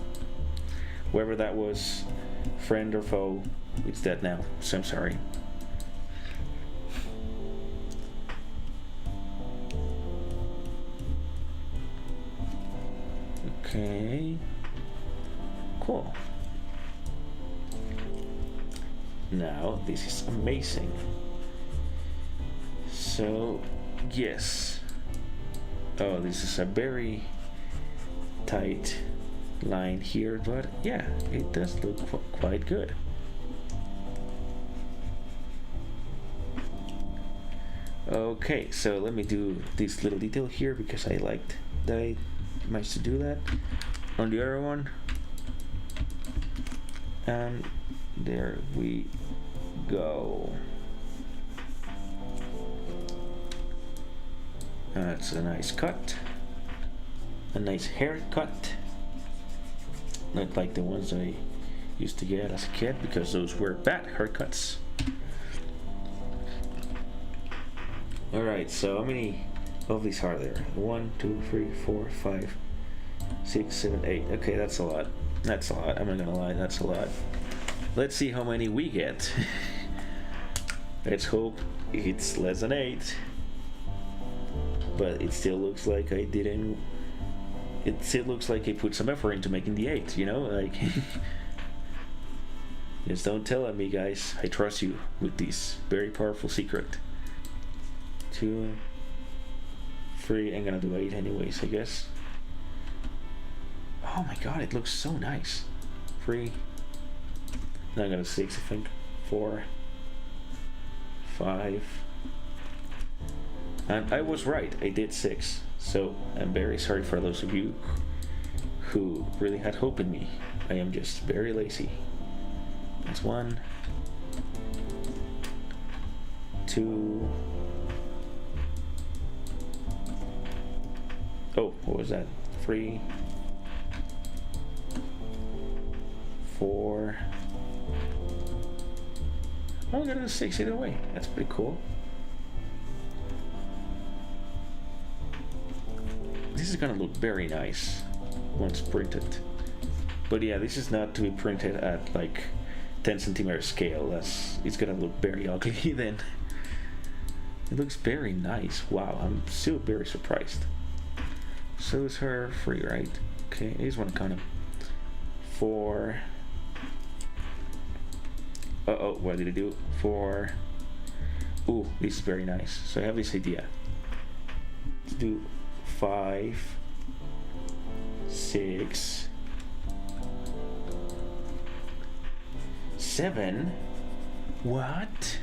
Whoever that was, friend or foe, it's dead now. So I'm sorry. Okay. Cool. Now, this is amazing. So, yes. Oh, this is a very tight line here, but yeah, it does look quite good. Okay, so let me do this little detail here because I liked that I managed to do that on the other one. And there we go. That's a nice cut. A nice haircut. Not like the ones I used to get as a kid because those were bad haircuts. Alright, so how many of these are there? 1, 2, 3, 4, 5, 6, 7, 8. Okay, that's a lot. That's a lot. I'm not gonna lie, that's a lot. Let's see how many we get. Let's hope it's less than 8. But it still looks like I didn't. It still looks like I put some effort into making the 8, you know? Like. Just don't tell on me, guys. I trust you with this very powerful secret. 2, 3. I'm gonna do 8 anyways, I guess. Oh my god, it looks so nice. 3. Now I'm gonna 6, I think. 4, 5. And I was right, I did 6. So I'm very sorry for those of you who really had hope in me. I am just very lazy. That's 1, 2. Oh, what was that? 3, 4. Oh, I got a 6 either way. That's pretty cool. This is gonna look very nice once printed. But yeah, this is not to be printed at like 10 centimeter scale. It's gonna look very ugly then. It looks very nice. Wow, I'm still very surprised. So is her 3, right? Okay, I just want to count them. 4. Uh-oh, what did I do? 4. Ooh, this is very nice. So I have this idea. Let's do 5, 6, 7. What?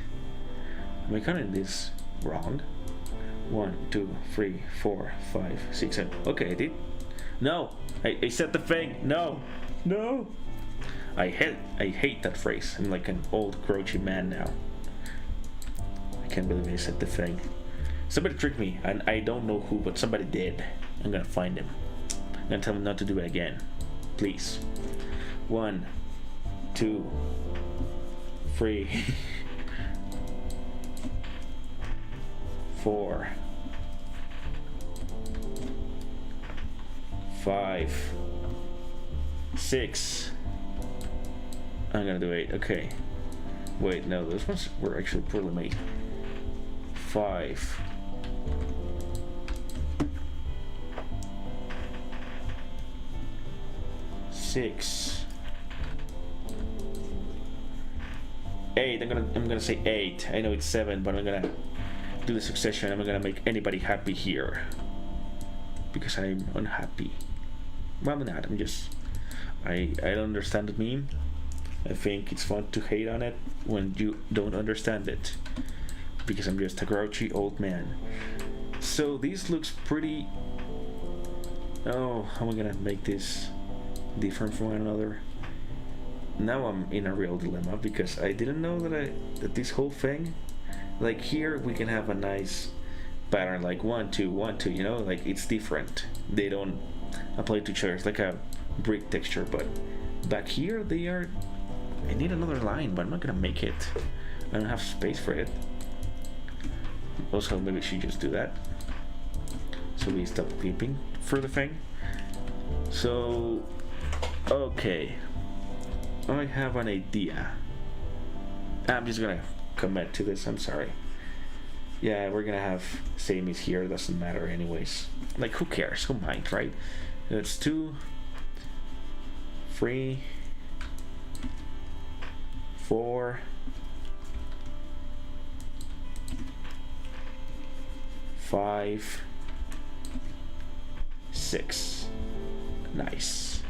Am I counting this wrong? 1, 2, 3, 4, 5, 6, 7. Okay, I did. No, I said the thing. No, no. I hate that phrase. I'm like an old grouchy man now. I can't believe I said the thing. Somebody tricked me, and I don't know who, but somebody did. I'm gonna find him. I'm gonna tell him not to do it again. Please. 1, 2, 3, 4, 5, 6. I'm gonna do 8. Okay. Wait, no, those ones were actually poorly made. 5. 6. 8. I'm gonna say 8. I know it's 7, but I'm gonna do the succession. I'm not gonna make anybody happy here because I'm unhappy. Well, I'm not. I'm just. I don't understand the meme. I think it's fun to hate on it when you don't understand it because I'm just a grouchy old man. So this looks pretty. Oh, how am I gonna make this different from one another? Now I'm in a real dilemma because I didn't know that this whole thing, like here we can have a nice pattern like 1, 2, 1, 2. You know, like it's different. They don't apply to each other. It's like a brick texture, but back here they are. I need another line, but I'm not gonna make it. I don't have space for it. Also, maybe we should just do that. So we stop clipping for the thing. So, okay. I have an idea. I'm just gonna commit to this, I'm sorry. Yeah, we're gonna have same as here, doesn't matter anyways. Like, who cares? Who mind, right? It's 2, 3, 4, 5, 6. Nice.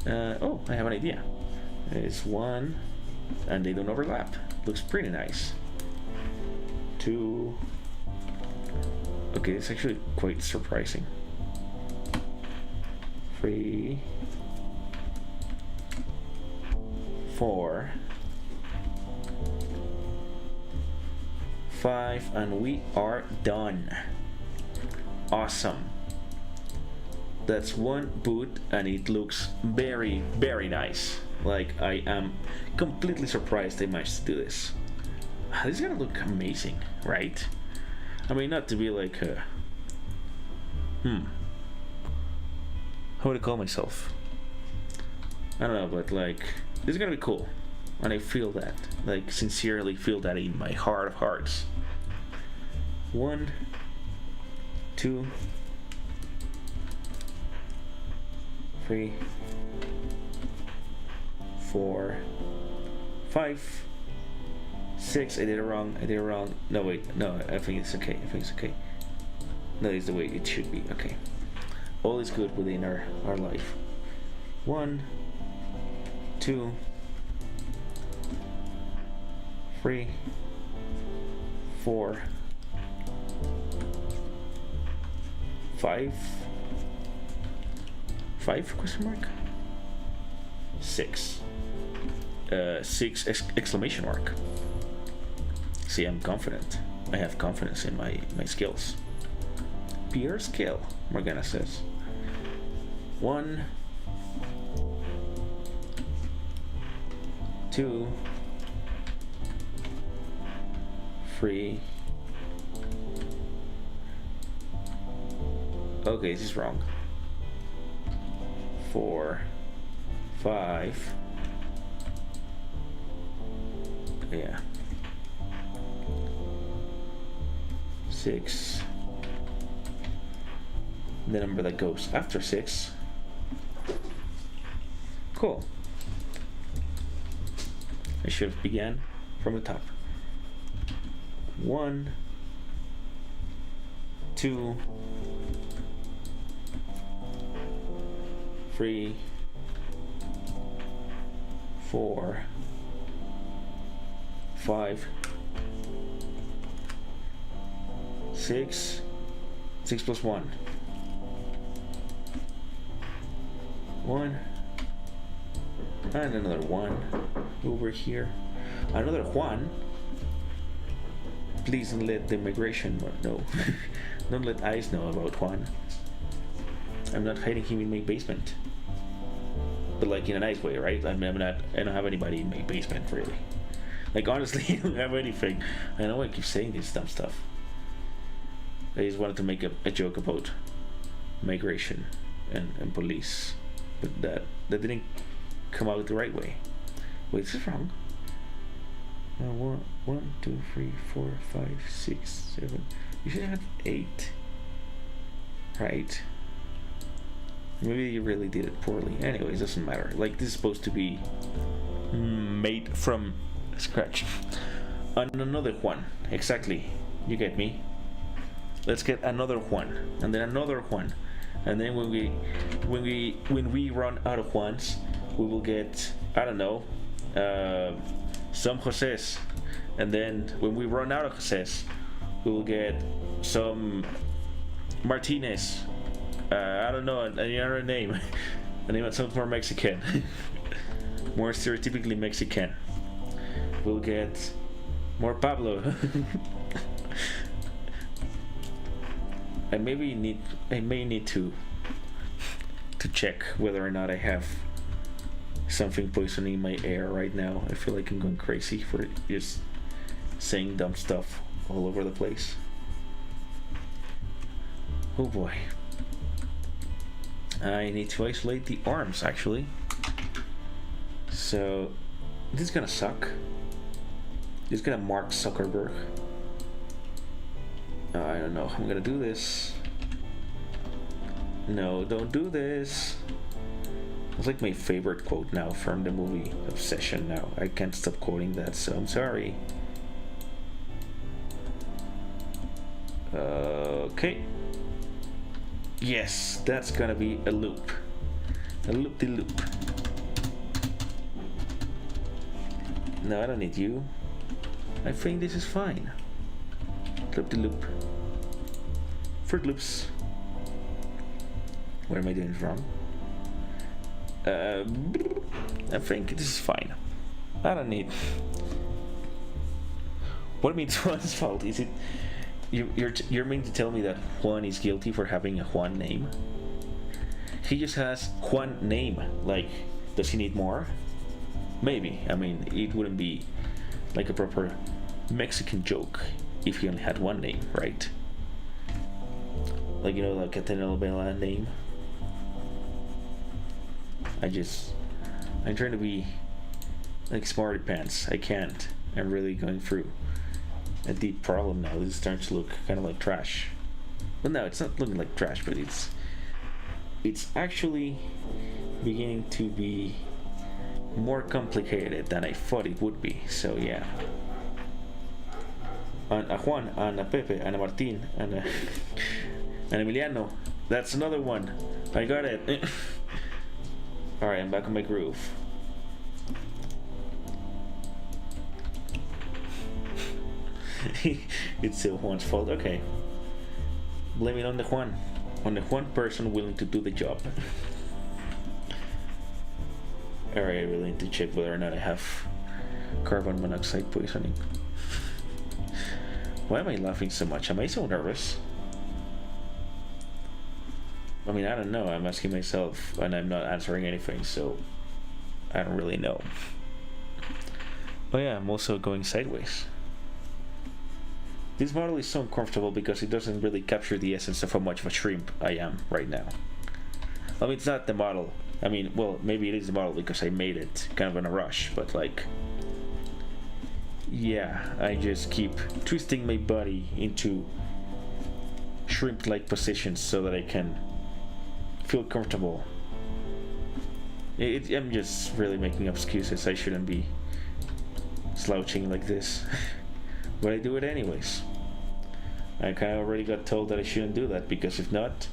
Oh, I have an idea. It's 1, and they don't overlap. Looks pretty nice. 2. Okay, it's actually quite surprising. 3, 4, 5, and we are done. Awesome. That's one boot, and it looks very, very nice. Like, I am completely surprised I managed to do this. This is gonna look amazing, right? I mean, not to be like how would I call myself? I don't know, but like, this is gonna be cool. And I feel that, like, sincerely feel that in my heart of hearts. 1, 2, 3, 4, 5, 6. I did it wrong. No, wait. No, I think it's okay. That is the way it should be. Okay. All is good within our life. 1, 2, 3, 4, 5. 5 question mark? 6. 6 exclamation mark. See, I'm confident. I have confidence in my skills. Pure skill, Morgana says. 1, 2, 3. Okay, this is wrong. 4, 5. Yeah. 6. The number that goes after 6. Cool. I should have began from the top. 1, 2, 3, 4, 5, 6. 6 plus 1. 1. And another 1 over here. Another Juan. Please don't let the immigration know. Don't let ICE know about Juan. I'm not hiding him in my basement. But like in a nice way, right? I don't have anybody in my basement really. Like honestly, I don't have anything. I know I keep saying this dumb stuff. I just wanted to make a joke about migration and police. But that didn't come out the right way. Wait, this is wrong. 1, 2, 3, 4, 5, 6, 7. You should have 8. Right? Maybe you really did it poorly. Anyways, doesn't matter. Like, this is supposed to be made from scratch. And another one. Exactly. You get me? Let's get another one. And then another one. And then when we run out of ones, we will get, I don't know, some Jose's. And then when we run out of Jose's, we will get some Martinez. I don't know, another name. A name that sounds more Mexican. More stereotypically Mexican. We'll get more Pablo. I may need to check whether or not I have something poisoning my air right now. I feel like I'm going crazy for just saying dumb stuff all over the place. Oh boy. I need to isolate the arms actually. So this is gonna suck. This is gonna mark Zuckerberg. I don't know how I'm gonna do this. No, don't do this. It's like my favorite quote now from the movie Obsession now. I can't stop quoting that, so I'm sorry. Okay. Yes, that's gonna be a loop. A loop-de-loop. No, I don't need you. I think this is fine. Loop-de-loop. Fruit Loops. What am I doing wrong? I think this is fine. I don't need. What do you mean it's Juan's fault? Is it you're meaning to tell me that Juan is guilty for having a Juan name? He just has Juan name. Like, does he need more? Maybe. I mean, it wouldn't be like a proper Mexican joke if he only had one name, right? Like, you know, like a telenovela name. I'm trying to be like smarty pants. I can't. I'm really going through a deep problem now. This is starting to look kind of like trash. Well, no, it's not looking like trash, but it's actually beginning to be more complicated than I thought it would be. So yeah. Ana Juan, Ana Pepe, Ana Martin, Ana Emiliano. That's another one. I got it. Alright, I'm back on my groove. It's still Juan's fault. Okay. Blame it on the Juan. On the one person willing to do the job. Alright, I really need to check whether or not I have carbon monoxide poisoning. Why am I laughing so much? Am I so nervous? I mean, I don't know. I'm asking myself and I'm not answering anything, so I don't really know. Oh yeah, I'm also going sideways. This model is so uncomfortable because it doesn't really capture the essence of how much of a shrimp I am right now. I mean, it's not the model. I mean, well, maybe it is the model because I made it kind of in a rush, but like, yeah, I just keep twisting my body into shrimp-like positions so that I can feel comfortable. I'm just really making up excuses. I shouldn't be slouching like this. But I do it anyways. I kind of already got told that I shouldn't do that because if not,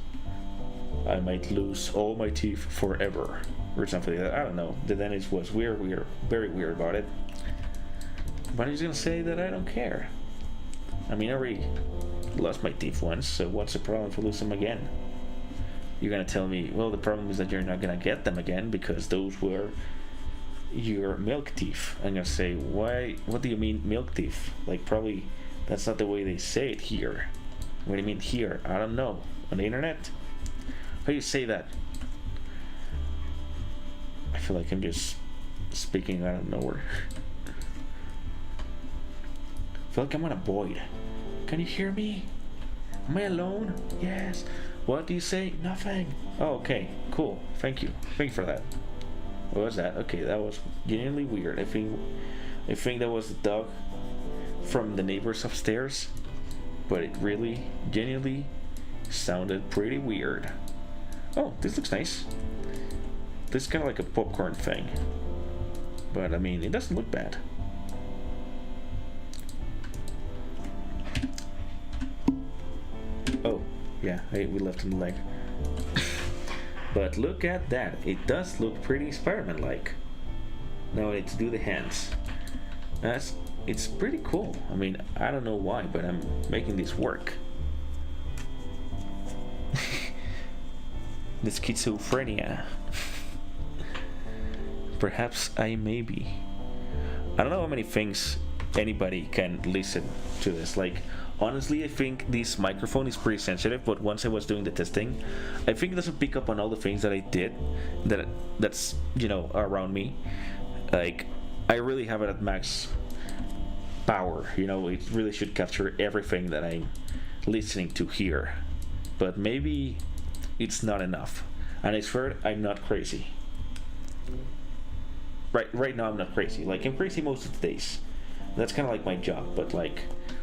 I might lose all my teeth forever or something like that. I don't know. The dentist was very weird about it. But I'm just gonna say that I don't care. I mean, I already lost my teeth once, so what's the problem if I lose them again? You're gonna tell me, well, the problem is that you're not gonna get them again because those were your milk teeth. I'm gonna say, why? What do you mean milk teeth? Like, probably that's not the way they say it here. What do you mean here? I don't know. On the internet? How do you say that? I feel like I'm just speaking out of nowhere. I feel like I'm on a void. Can you hear me? Am I alone? Yes. What do you say? Nothing. Oh, okay. Cool. Thank you. Thank you for that. What was that? Okay, that was genuinely weird. I think that was the dog from the neighbors upstairs, but it really, genuinely sounded pretty weird. Oh, this looks nice. This is kind of like a popcorn thing, but I mean, it doesn't look bad. Oh, yeah, we left him the leg. But look at that, it does look pretty Spider-Man-like. Now I need to do the hands. It's pretty cool. I mean, I don't know why, but I'm making this work. The schizophrenia. Perhaps I may be. I don't know how many things anybody can listen to this. Like, honestly, I think this microphone is pretty sensitive, but once I was doing the testing, I think it doesn't pick up on all the things that I did that's, you know, around me. Like, I really have it at max power, you know, it really should capture everything that I'm listening to here. But maybe it's not enough. And I swear I'm not crazy. Right now I'm not crazy. Like, I'm crazy most of the days. That's kind of like my job, but like,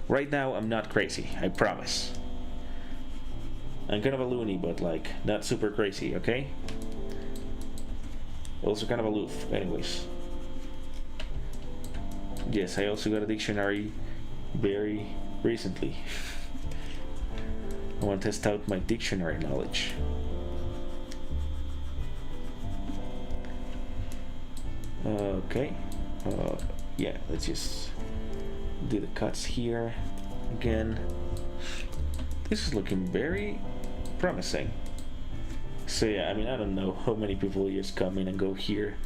right now I'm not crazy, I promise. I'm kind of a loony, but like, not super crazy, okay? Also kind of aloof, anyways. Yes, I also got a dictionary very recently. I want to test out my dictionary knowledge. Okay. Yeah, let's just do the cuts here again. This is looking very promising. So yeah, I mean, I don't know how many people just come in and go here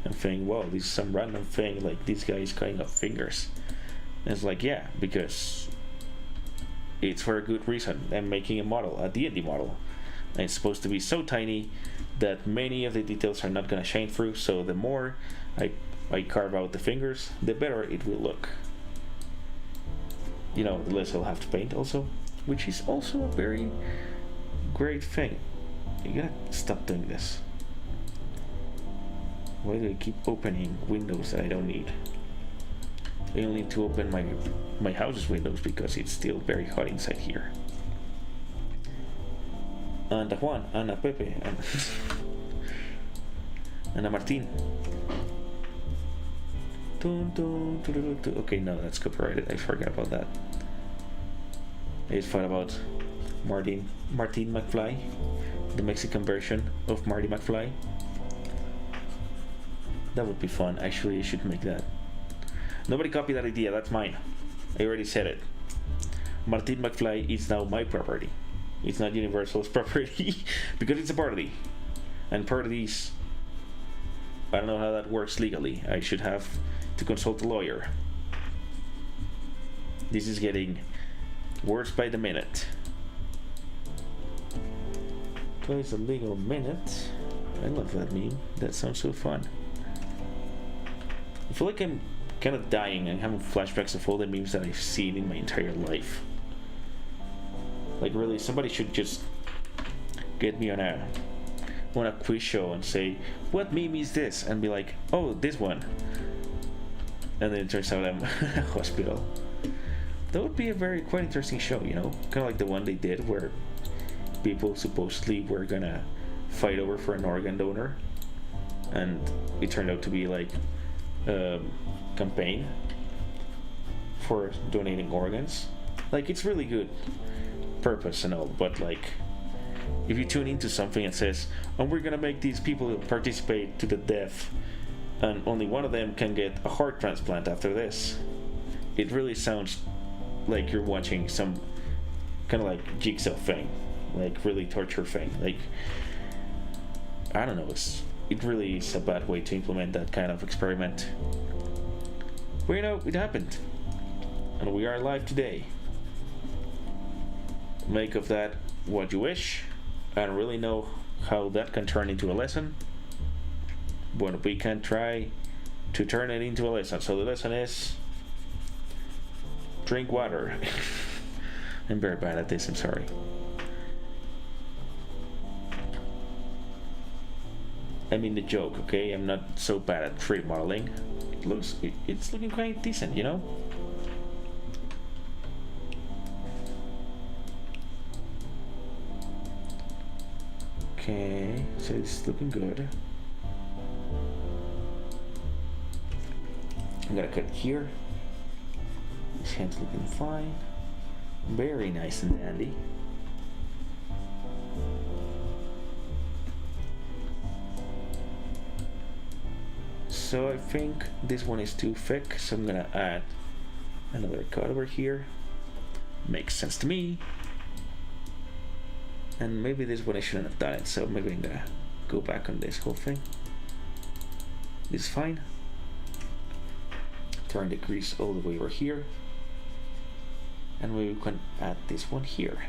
and think, wow, this is some random thing, like this guy is cutting up fingers. And it's like, yeah, because it's for a good reason. I'm making a model, a D&D model. And it's supposed to be so tiny that many of the details are not going to shine through, so the more I carve out the fingers, the better it will look. you know, the less I'll have to paint also, which is also a very great thing. You gotta stop doing this. Why do I keep opening windows that I don't need? I only need to open my house's windows because it's still very hot inside here. Ana Juan, Ana Pepe, Ana Martin. Okay, no, that's copyrighted. I forgot about that. I just thought about Martin McFly, the Mexican version of Marty McFly. That would be fun. Actually, I should make that. Nobody copy that idea. That's mine. I already said it. Martin McFly is now my property. It's not Universal's property because it's a parody. And parodies, I don't know how that works legally. I should have to consult a lawyer. This is getting worse by the minute. Twice a legal minute. I love that meme. That sounds so fun. I feel like I'm kind of dying and having flashbacks of all the memes that I've seen in my entire life. Like really, somebody should just get me on a quiz show and say, what meme is this? And be like, oh, this one. And then it turns out I'm in a hospital. That would be a quite interesting show, you know? Kind of like the one they did where people supposedly were gonna fight over for an organ donor. And it turned out to be like a campaign for donating organs. Like, it's really good purpose and all, but like, if you tune into something and says, and we're gonna make these people participate to the death, and only one of them can get a heart transplant after this, it really sounds like you're watching some kind of like Jigsaw thing, like really torture thing. Like, I don't know, it really is a bad way to implement that kind of experiment. But you know, it happened, and we are alive today. Make of that what you wish. I don't really know how that can turn into a lesson, but we can try to turn it into a lesson. So the lesson is drink water. I'm very bad at this, I'm sorry. I mean the joke, okay? I'm not so bad at 3D modeling. It's looking quite decent, you know? Okay, so it's looking good. I'm gonna cut here. This hand's looking fine. Very nice and dandy. So I think this one is too thick, so I'm gonna add another cut over here. Makes sense to me. And maybe this one I shouldn't have done it, so maybe I'm gonna go back on this whole thing. This is fine. Turn the grease all the way over here. And we can add this one here.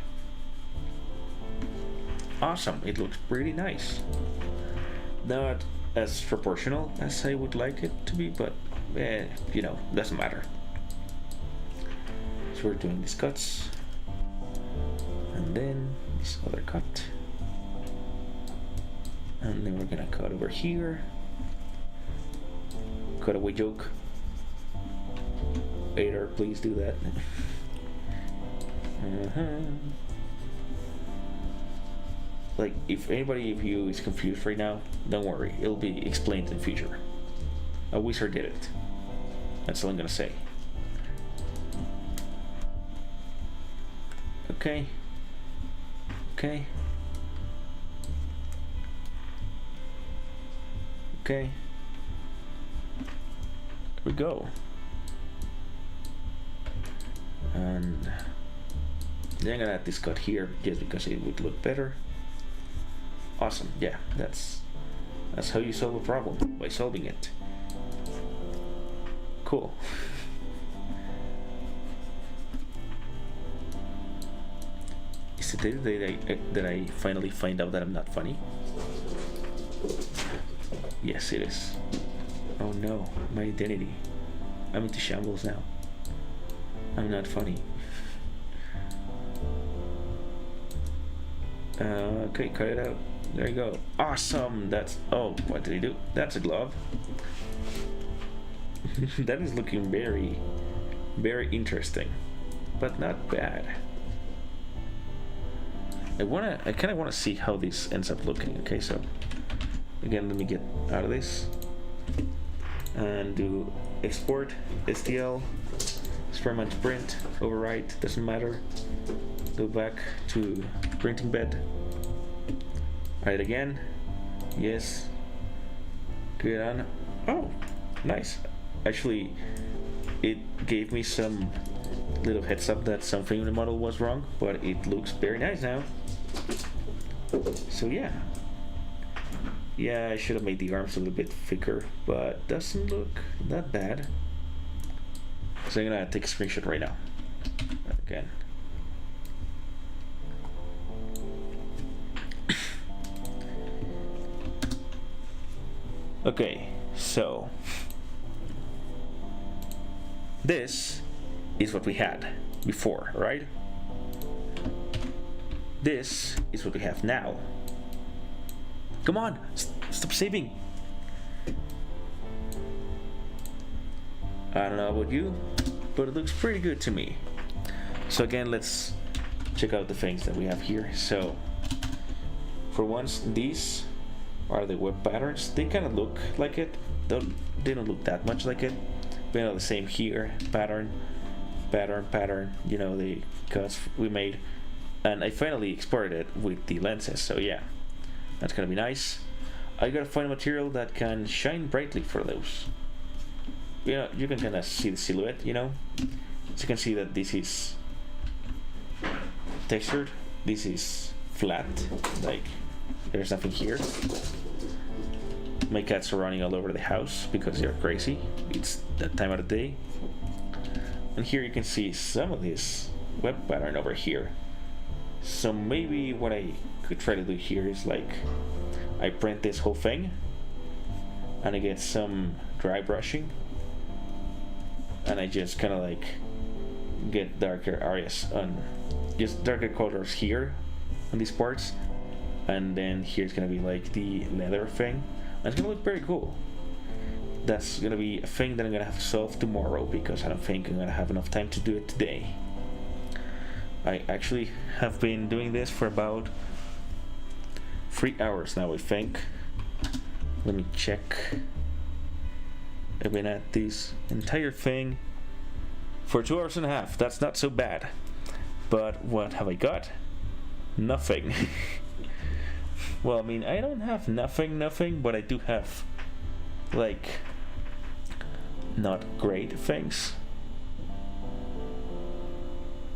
Awesome, it looks pretty nice. Not as proportional as I would like it to be, but you know, doesn't matter. So we're doing these cuts. And then this other cut, and then we're gonna cut over here. Cutaway joke. Later, please do that. Like, if anybody of you is confused right now, don't worry, it'll be explained in the future. A wizard did it. That's all I'm gonna say. Okay. Okay. Okay. Here we go. And then I'm gonna add this cut here just because it would look better. Awesome. Yeah, that's how you solve a problem, by solving it. Cool. Is it the day that I finally find out that I'm not funny? Yes, it is. Oh no, my identity. I'm into shambles now. I'm not funny. Okay, cut it out. There you go. Awesome. That's, oh, what did he do? That's a glove. That is looking very, very interesting, but not bad. I kind of wanna see how this ends up looking. Okay, so again, let me get out of this and do export STL, experiment to print, overwrite, doesn't matter. Go back to printing bed. Write again. Yes. Good on. Oh, nice. Actually, it gave me some little heads up that something in the model was wrong, but it looks very nice now. So yeah. Yeah, I should have made the arms a little bit thicker, but doesn't look that bad. So I'm gonna take a screenshot right now. Again. Okay, so this is what we had before, right? This is what we have now. Come on, stop saving. I don't know about you, but it looks pretty good to me. So again, let's check out the things that we have here. So for once, these are the web patterns. They kind of look like it, though they don't look that much like it. But you know, the same here, pattern, you know, the cuts we made. And I finally exported it with the lenses, so yeah, that's gonna be nice. I gotta find a material that can shine brightly for those. You know, you can kind of see the silhouette, you know. So you can see that this is textured, this is flat, like there's nothing here. My cats are running all over the house because they're crazy. It's that time of the day. And here you can see some of this web pattern over here. So maybe what I could try to do here is like I print this whole thing and I get some dry brushing and I just kind of like get darker areas on just darker colors here on these parts, and then here's gonna be like the leather thing, and it's gonna look very cool. That's gonna be a thing that I'm gonna have to solve tomorrow because I don't think I'm gonna have enough time to do it today. I actually have been doing this for about 3 hours now, I think. Let me check. I've been at this entire thing for 2 hours and a half. That's not so bad. But what have I got? Nothing. Well, I mean, I don't have nothing, but I do have, like, not great things.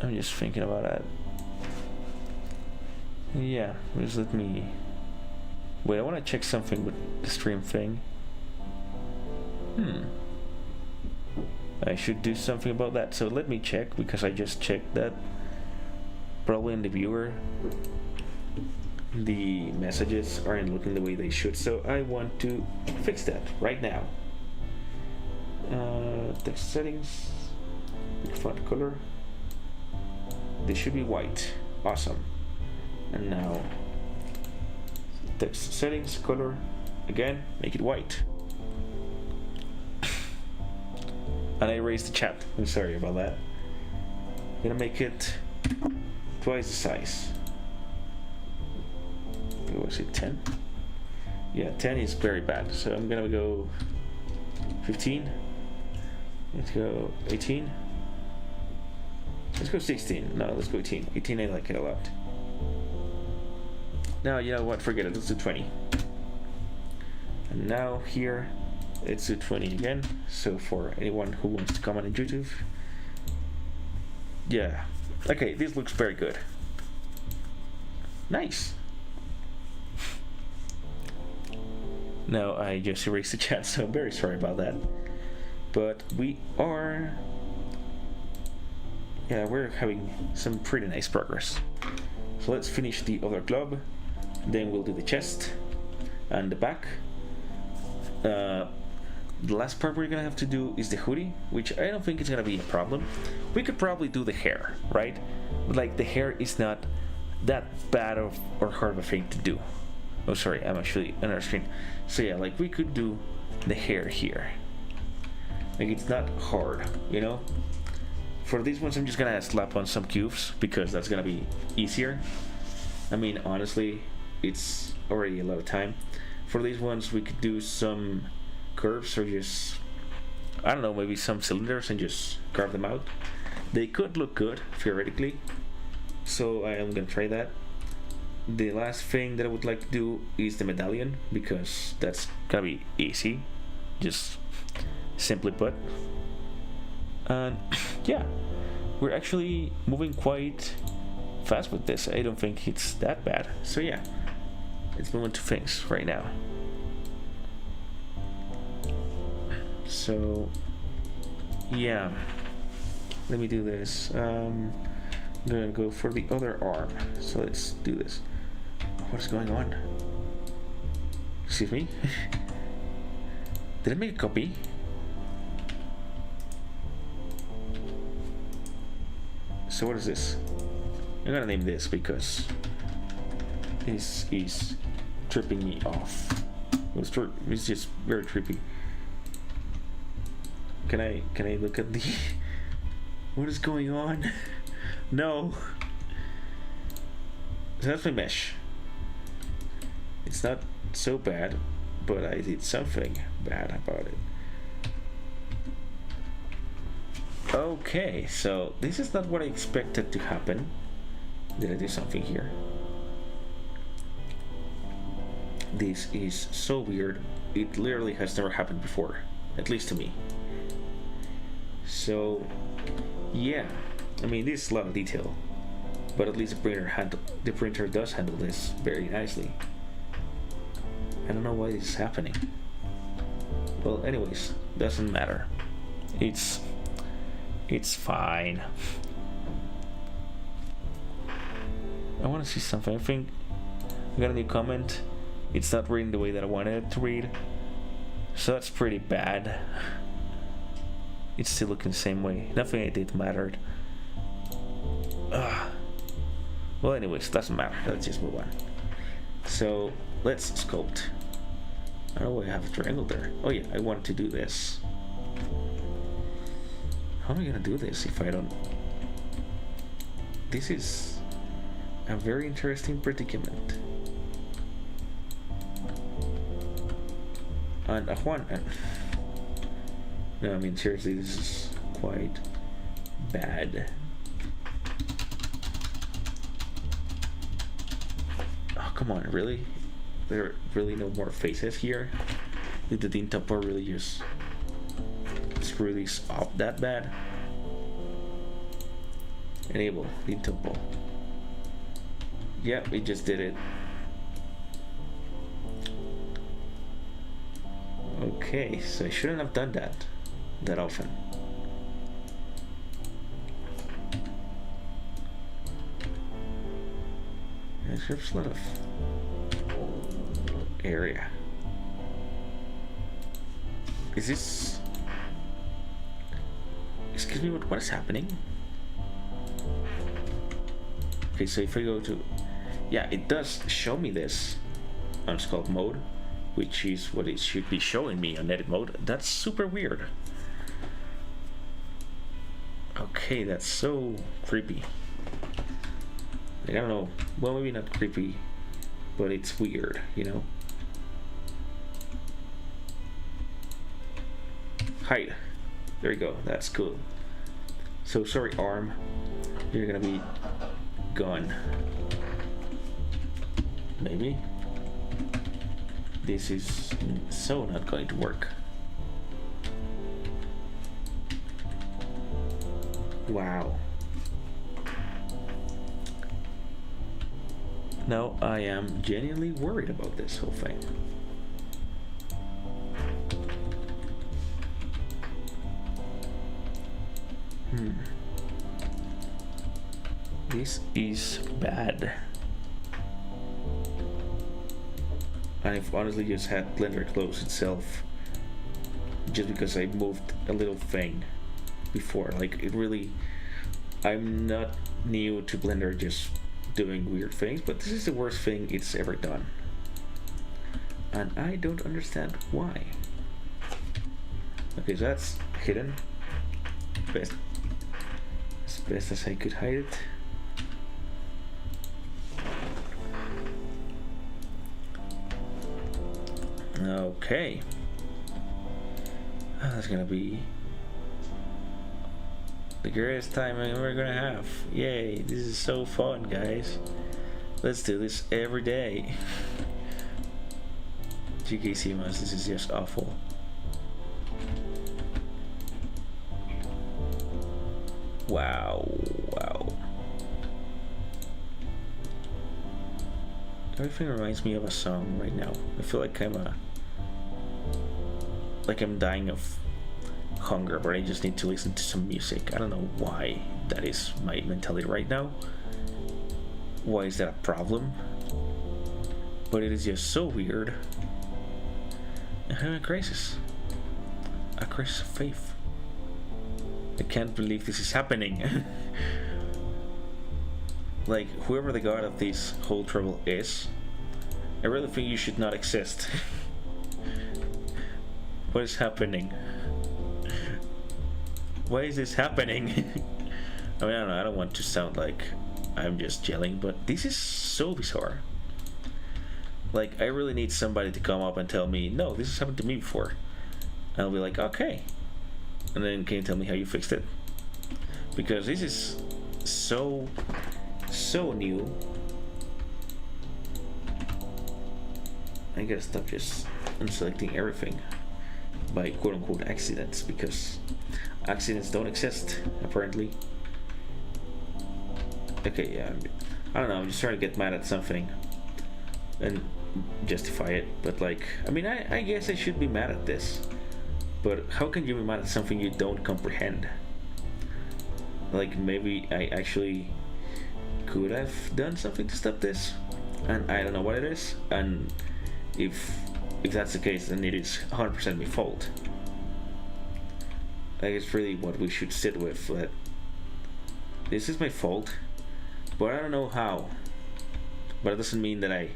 I'm just thinking about that. Yeah, just let me... Wait, I want to check something with the stream thing. I should do something about that, so let me check, because I just checked that. Probably in the viewer, the messages aren't looking the way they should, so I want to fix that right now. Text settings, font color. This should be white. Awesome. And now text settings, color, again, make it white. And I erased the chat. I'm sorry about that. I'm gonna make it twice the size. What was it, 10? Yeah, 10 is very bad. So I'm gonna go 15. Let's go 18. Let's go 16. No, let's go 18. 18, I like it a lot. Now, you know what? Forget it. Let's do 20. And now here, let's do 20 again. So for anyone who wants to comment on YouTube, yeah. Okay, this looks very good. Nice. No, I just erased the chat, so I'm very sorry about that. But we are... Yeah, we're having some pretty nice progress. So let's finish the other glove, then we'll do the chest and the back. The last part we're gonna have to do is the hoodie, which I don't think is gonna be a problem. We could probably do the hair, right? But like the hair is not that bad of or hard of a thing to do. Oh, sorry, I'm actually on our screen. So yeah, like we could do the hair here. Like it's not hard, you know? For these ones, I'm just gonna slap on some cubes because that's gonna be easier. I mean, honestly, it's already a lot of time. For these ones, we could do some curves or just, I don't know, maybe some cylinders and just carve them out. They could look good, theoretically. So I am gonna try that. The last thing that I would like to do is the medallion because that's gonna be easy. Just simply put. And yeah, we're actually moving quite fast with this. I don't think it's that bad. So yeah, let's move on to things right now. So yeah, let me do this. I'm gonna go for the other arm. So let's do this. What is going on? Excuse me. Did I make a copy? So what is this? I'm gonna name this because this is tripping me off. It's just very trippy. Can I look at the what is going on? No. So that's my mesh. It's not so bad, but I did something bad about it. Okay, so this is not what I expected to happen. Did I do something here? This is so weird. It literally has never happened before, at least to me. So, yeah, I mean, this is a lot of detail, but at least the printer does handle this very nicely. I don't know why this is happening. Well, anyways, doesn't matter. It's fine. I want to see something. I think I got a new comment. It's not reading the way that I wanted it to read, so that's pretty bad. It's still looking the same way. Nothing I did mattered. Well, anyways, doesn't matter. Let's just move on. So let's sculpt. I don't know why I have a triangle there. Oh yeah, I want to do this. How am I gonna do this if I don't? This is a very interesting predicament. And Juan, no, I mean seriously, this is quite bad. Oh come on, really? There are really no more faces here? Did the Dintopper really just screw these up that bad? Enable Dintopper. Yep, it just did it. Okay, so I shouldn't have done that often. There's a lot of area. Is this? Excuse me, what is happening? Okay, so if I go to, yeah, it does show me this on sculpt mode, which is what it should be showing me on edit mode. That's super weird. Okay, that's so creepy. Like, I don't know, well, maybe not creepy, but it's weird, you know? Height. There you go, that's cool. So sorry, arm, you're gonna be gone. Maybe. This is so not going to work. Wow. Now I am genuinely worried about this whole thing. This is bad. I've honestly just had Blender close itself just because I moved a little thing before. Like, it really, I'm not new to Blender just doing weird things, but this is the worst thing it's ever done. And I don't understand why. Okay, so that's hidden. Best, as best as I could hide it. Okay. That's gonna be the greatest time we're gonna have. Yay, this is so fun, guys. Let's do this every day. GKC months, this is just awful. Wow, wow. Everything reminds me of a song right now. I feel like I'm dying of hunger, but I just need to listen to some music. I don't know why that is my mentality right now. Why is that a problem? But it is just so weird. I'm having a crisis of faith. I can't believe this is happening. Like, whoever the god of this whole trouble is, I really think you should not exist. What is happening? Why is this happening? I mean, I don't know, I don't want to sound like I'm just yelling, but this is so bizarre. Like, I really need somebody to come up and tell me, no, this has happened to me before. And I'll be like, okay. And then can you tell me how you fixed it? Because this is so new. I gotta stop just unselecting everything by quote-unquote accidents, because accidents don't exist, apparently. Okay, yeah, I don't know, I'm just trying to get mad at something and justify it, but like, I mean, I guess I should be mad at this, but how can you be mad at something you don't comprehend? Like, maybe I actually could have done something to stop this, and I don't know what it is, and if that's the case, then it is 100% my fault. Like, it's really what we should sit with, that this is my fault, but I don't know how. But it doesn't mean that I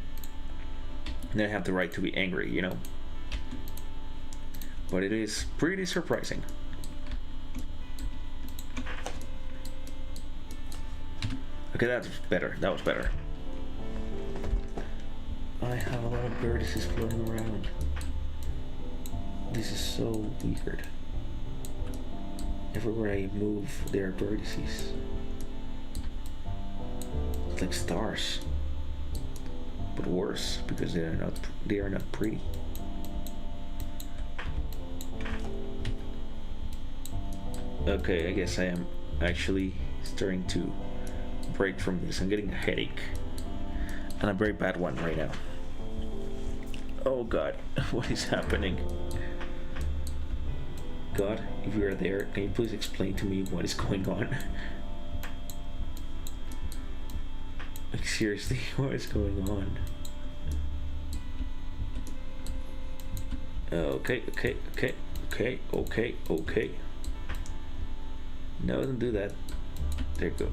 have the right to be angry, you know? But it is pretty surprising. Okay, that's better. That was better. I have a lot of birds floating around. This is so weird. Everywhere I move, there are birdies. It's like stars, but worse because they are not pretty. Okay, I guess I am actually starting to break from this. I'm getting a headache, and a very bad one right now. Oh God, what is happening? God, if you are there, can you please explain to me what is going on? Like, seriously, what is going on? Okay. No, don't do that. There you go.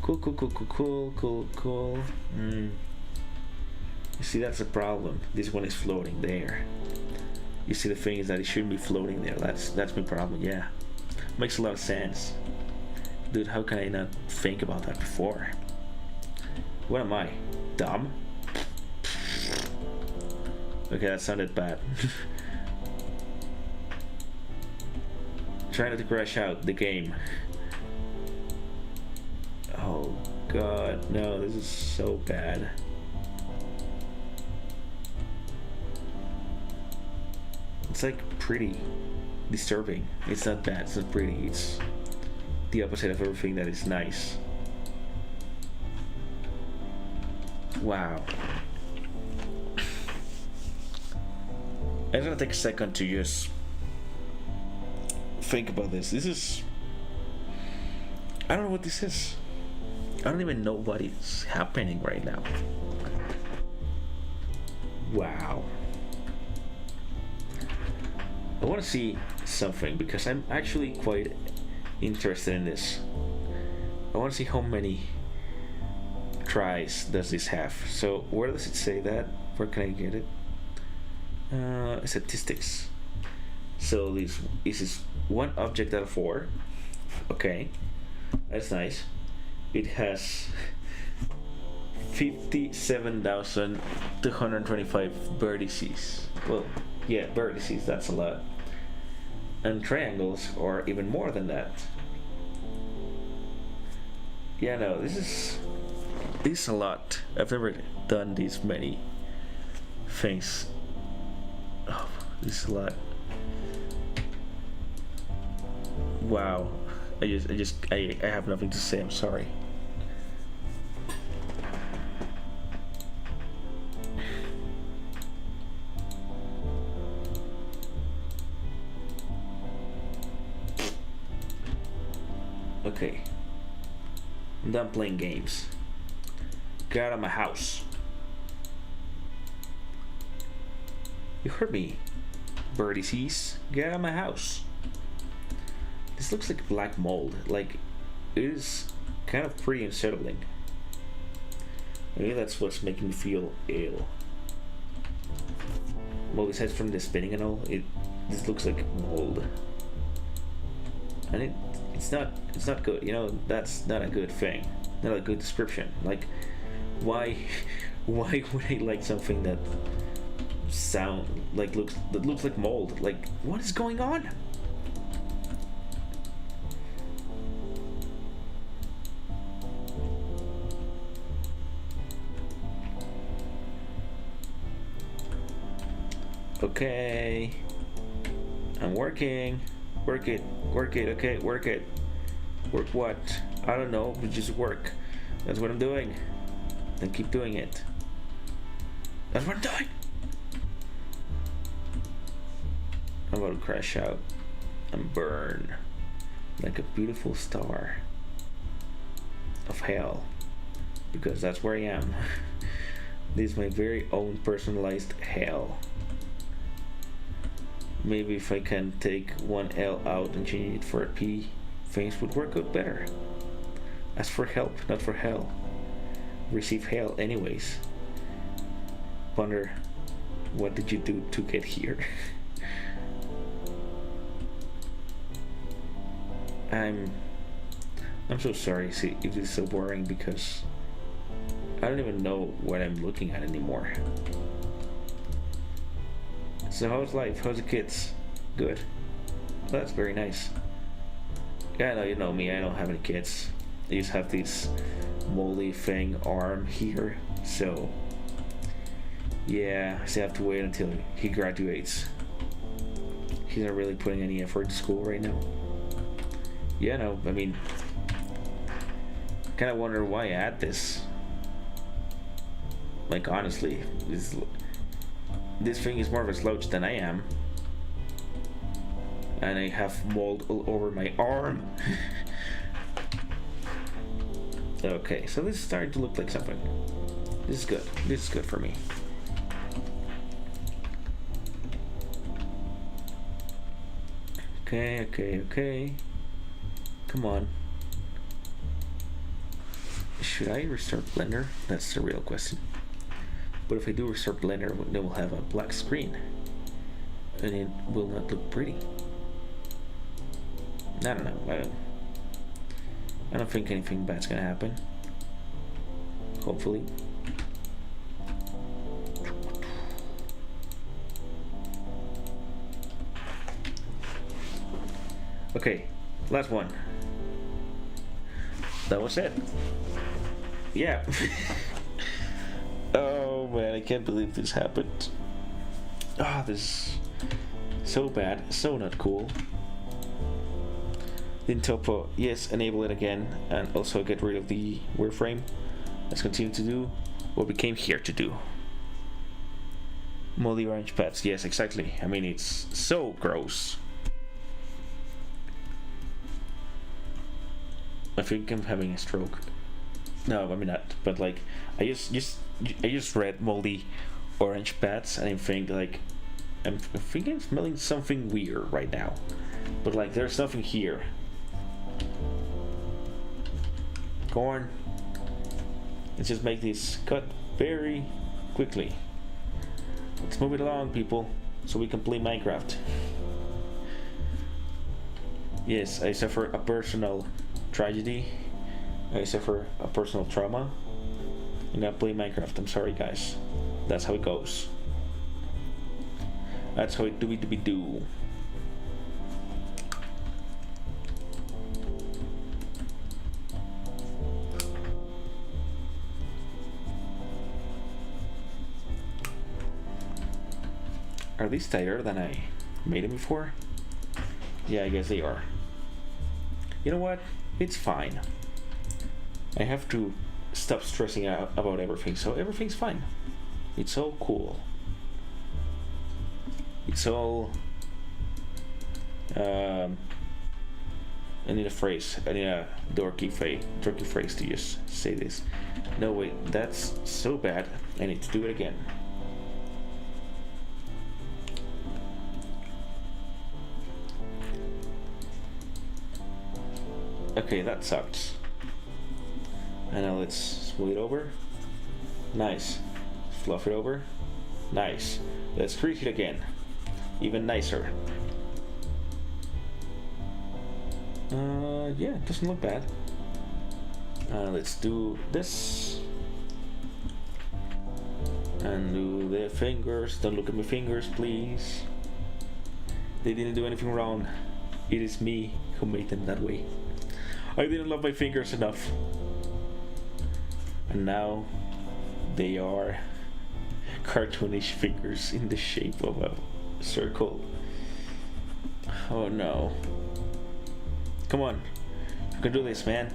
Cool. You see, that's the problem. This one is floating there. You see, the thing is that it shouldn't be floating there. That's my problem. Yeah, makes a lot of sense, dude. How can I not think about that before? What am I, dumb? Okay, that sounded bad. Try not to crash out the game. Oh God, no, this is so bad. It's like pretty disturbing. It's not bad, it's not pretty, it's the opposite of everything that is nice. Wow. I'm gonna take a second to just think about this. This is, I don't know what this is. I don't even know what is happening right now. Wow. I want to see something because I'm actually quite interested in this. I want to see how many tries does this have? So where does it say that? Where can I get it? Statistics. So this is 1 object out of 4. Okay, that's nice. It has 57,225 vertices. Well, yeah, vertices, that's a lot. And triangles are even more than that. Yeah, no, this is a lot. I've never done these many things. Oh, this is a lot. Wow. I have nothing to say. I'm sorry. Okay. I'm done playing games. Get out of my house. You heard me, birdie sees. Get out of my house. This looks like black mold. Like, it is kind of pretty unsettling. Maybe that's what's making me feel ill. Well, besides from the spinning and all, this looks like mold. And it's not good. You know, that's not a good thing. Not a good description. Like, why would I like something that looks like mold? Like, what is going on? Okay, I'm working. Work it. Okay, work it. Work what? I don't know, but just work. That's what I'm doing. Then keep doing it. That's what I'm doing. I'm about to crash out and burn like a beautiful star of hell, because that's where I am. This is my very own personalized hell. Maybe if I can take one L out and change it for a P, things would work out better. Ask for help, not for hell. Receive hell anyways. Wonder, what did you do to get here? I'm so sorry if this is so boring, because I don't even know what I'm looking at anymore. So how's life? How's the kids? Good. Well, that's very nice. Yeah, no, you know me, I don't have any kids. I just have this moldy thing arm here, so yeah, I still have to wait until he graduates. He's not really putting any effort to school right now. Yeah, no, I mean, kind of wonder why I had this. Like, honestly, this thing is more of a slouch than I am. And I have mold all over my arm. Okay, so this is starting to look like something. This is good. This is good for me. Okay. Come on. Should I restart Blender? That's the real question. But if I do restart Blender, then we'll have a black screen. And it will not look pretty. I don't know. I don't think anything bad's gonna happen. Hopefully. Okay, last one. That was it. Yeah. Oh man, I can't believe this happened. Ah, this is so bad, so not cool. Topo, yes, enable it again, and also get rid of the wireframe. Let's continue to do what we came here to do. Moldy orange pads, yes, exactly. I mean, it's so gross. I think I'm having a stroke. No, I mean not. But like, I just read moldy orange pads, and I think like, I'm thinking I'm smelling something weird right now. But like, there's nothing here. Corn. Let's just make this cut very quickly. Let's move it along, people, so we can play Minecraft. Yes, I suffer a personal tragedy. I suffer a personal trauma. And I play Minecraft. I'm sorry, guys. That's how it goes. That's how it do. Are these tighter than I made them before? Yeah, I guess they are. You know what? It's fine. I have to stop stressing out about everything, so everything's fine. It's all cool. It's all... I need a phrase. I need a dorky phrase to just say this. No, wait, that's so bad. I need to do it again. Okay, that sucks. And now let's smooth it over. Nice. Fluff it over. Nice. Let's crease it again. Even nicer. Yeah, it doesn't look bad. Let's do this. And do the fingers. Don't look at my fingers, please. They didn't do anything wrong. It is me who made them that way. I didn't love my fingers enough. And now they are cartoonish fingers in the shape of a circle. Oh no. Come on. You can do this, man.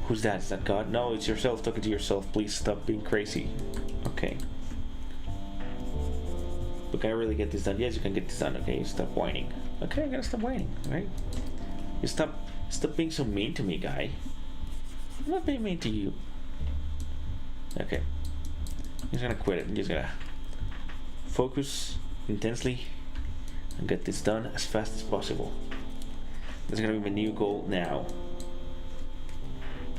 Who's that? Is that God? No, it's yourself talking to yourself. Please stop being crazy. Okay. But can I really get this done? Yes, you can get this done. Okay, stop whining. Okay, I gotta stop whining, right? You stop being so mean to me, guy. I'm not being mean to you. Okay. I'm just gonna quit it. I'm just gonna focus intensely and get this done as fast as possible. That's gonna be my new goal now.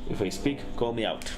If I speak, call me out.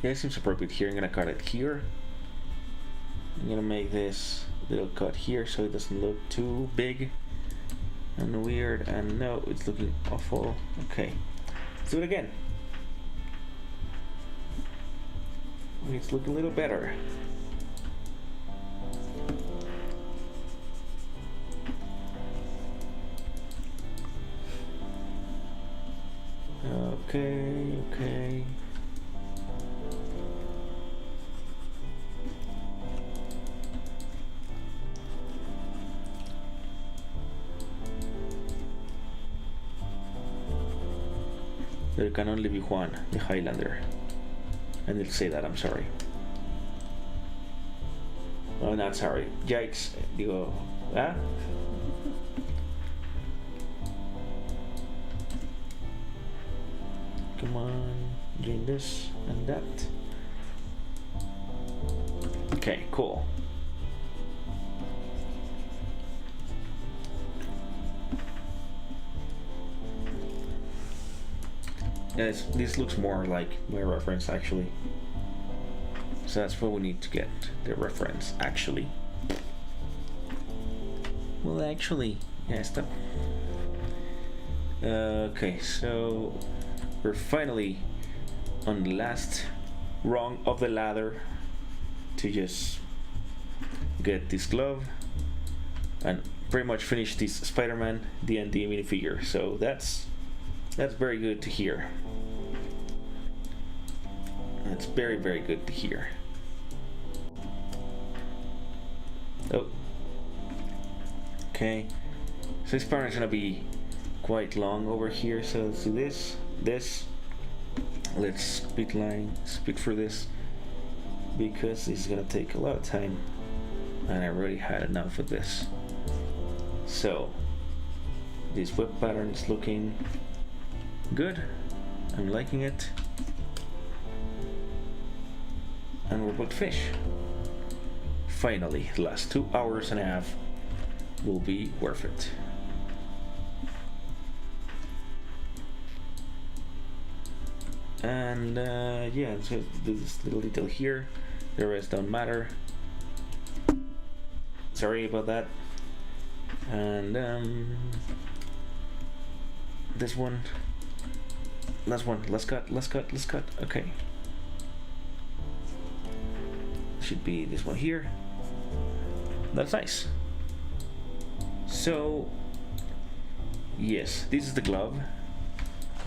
Yeah, it seems appropriate here. I'm gonna cut it here. I'm gonna make this little cut here so it doesn't look too big and weird. And no, it's looking awful. Okay, let's do it again. It's looking a little better. Okay. There can only be one, the Highlander. I need to say that, I'm sorry. Oh, not sorry. Yikes. Digo, ah? Come on, doing this and that. Okay, cool. Yes, this looks more like my reference actually. So that's what we need to get, the reference actually. Well, actually, yeah, stop. Okay, so we're finally on the last rung of the ladder to just get this glove and pretty much finish this Spider-Man D&D minifigure. So that's very good to hear. That's very, very good to hear. Oh. Okay. So this part is gonna be quite long over here. So let's do this. Let's speed through this because this is gonna take a lot of time, and I already had enough of this. So this web pattern is looking good. I'm liking it. And we're about to fish. Finally, the last 2 hours and a half will be worth it. And yeah, so this little detail here, the rest don't matter. Sorry about that. And this one, last one, let's cut. Okay. Should be this one here. That's nice. So yes, this is the glove,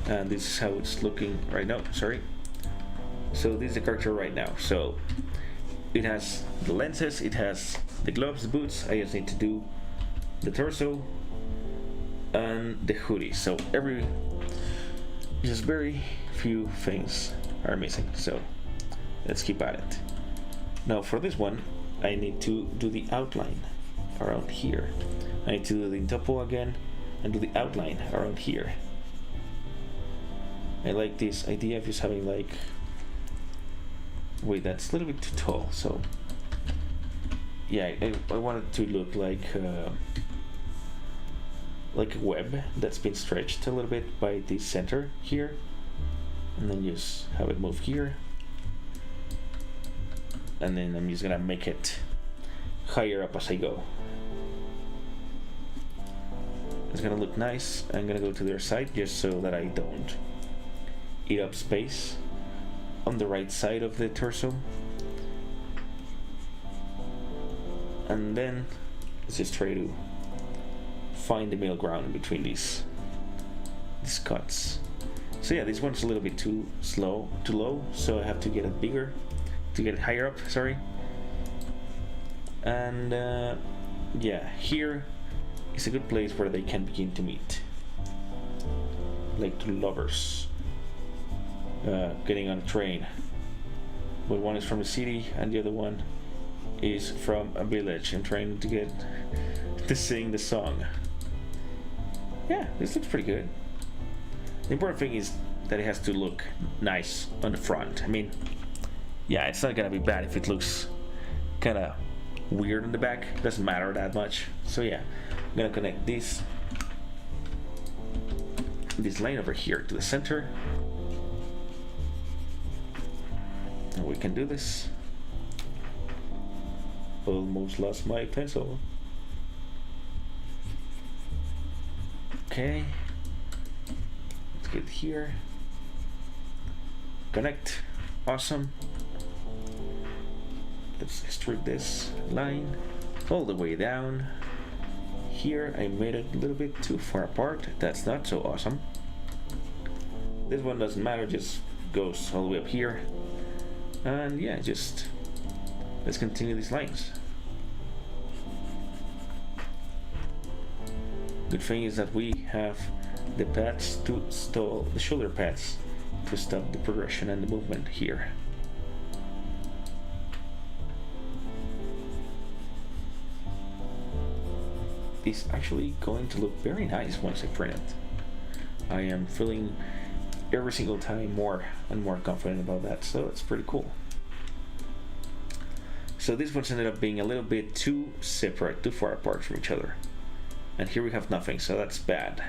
and this is how it's looking right now. Sorry. So this is the character right now. So it has the lenses, it has the gloves, the boots. I just need to do the torso and the hoodie. So just very few things are missing. So let's keep at it. Now for this one, I need to do the outline around here. I need to do the topo again and do the outline around here. I like this idea of just having like... Wait, that's a little bit too tall, so... Yeah, I want it to look like a web that's been stretched a little bit by the center here. And then just have it move here. And then I'm just gonna make it higher up as I go. It's gonna look nice. I'm gonna go to their side just so that I don't eat up space on the right side of the torso. And then let's just try to find the middle ground in between these cuts. So yeah, this one's a little bit too low, so I have to get it bigger. To get it higher up, sorry. And yeah, here is a good place where they can begin to meet, like two lovers getting on a train, but one is from the city and the other one is from a village and trying to get to sing the song. Yeah, this looks pretty good. The important thing is that it has to look nice on the front. I mean, yeah, it's not gonna be bad if it looks kind of weird in the back. It doesn't matter that much. So yeah, I'm gonna connect this line over here to the center, and we can do this. Almost lost my pencil. Okay, let's get here. Connect. Awesome. Let's extrude this line all the way down. Here I made it a little bit too far apart. That's not so awesome. This one doesn't matter, just goes all the way up here. And yeah, just let's continue these lines. Good thing is that we have the pads to stall, the shoulder pads to stop the progression and the movement here. is actually going to look very nice once I print it. I am feeling every single time more and more confident about that, so it's pretty cool. So these ones ended up being a little bit too separate, too far apart from each other. And here we have nothing, so that's bad.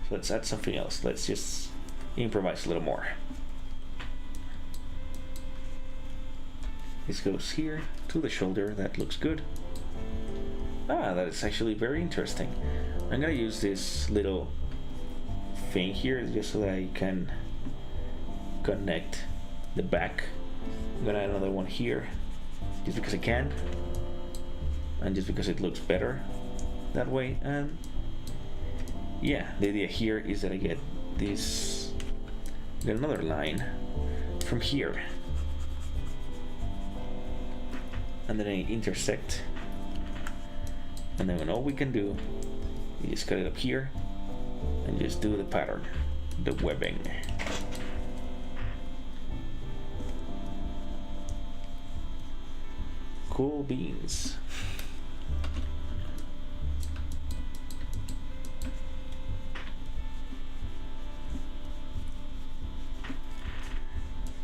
So let's add something else. Let's just improvise a little more. This goes here to the shoulder. That looks good. Ah, that is actually very interesting. I'm gonna use this little thing here just so that I can connect the back. I'm gonna add another one here just because I can, and just because it looks better that way. And yeah, the idea here is that I get this, get another line from here, and then I intersect, and then all we can do is just cut it up here and just do the pattern, the webbing. Cool beans.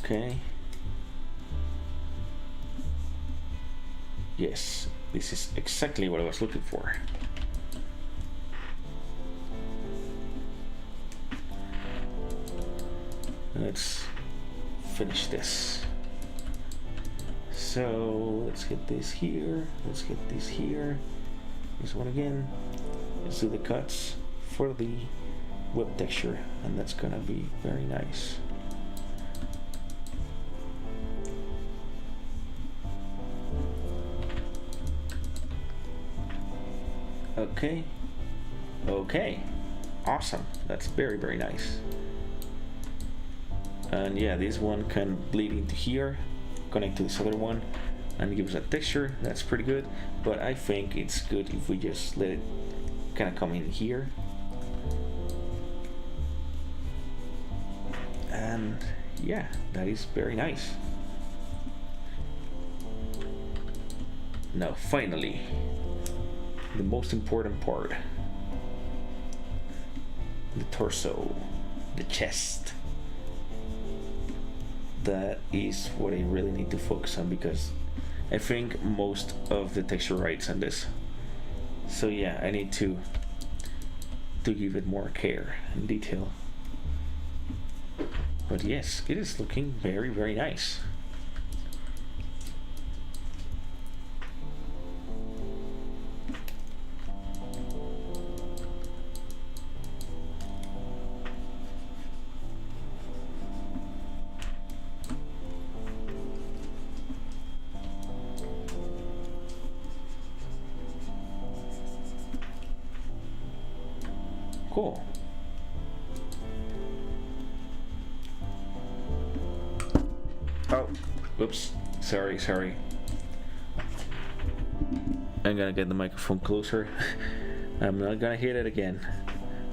Okay. Yes, this is exactly what I was looking for. Let's finish this. So let's get this here, let's get this here, this one again. Let's do the cuts for the web texture, and that's gonna be very nice. Okay, okay, awesome. That's very, very nice. And yeah, this one can bleed into here, connect to this other one, and give us a texture. That's pretty good, but I think it's good if we just let it kind of come in here. And yeah, that is very nice. Now finally, the most important part, the torso, the chest. That is what I really need to focus on, because I think most of the texture rides on this. So yeah, I need to give it more care and detail. But yes, it is looking very, very nice. Cool. Oh, whoops. Sorry. I'm gonna get the microphone closer. I'm not gonna hit it again,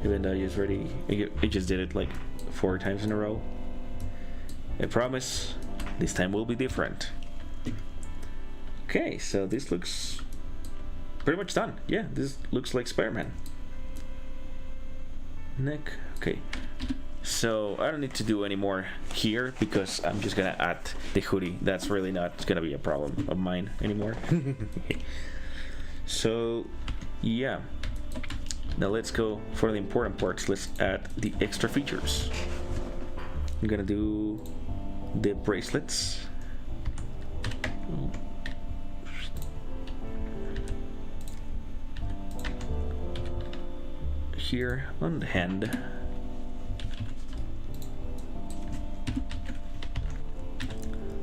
even though I just did it like 4 times in a row. I promise this time will be different. Okay, so this looks pretty much done. Yeah, this looks like Spider-Man. Neck. Okay, so I don't need to do any more here because I'm just gonna add the hoodie. That's really not gonna be a problem of mine anymore. So yeah, now let's go for the important parts. Let's add the extra features. I'm gonna do the bracelets. Here on the hand.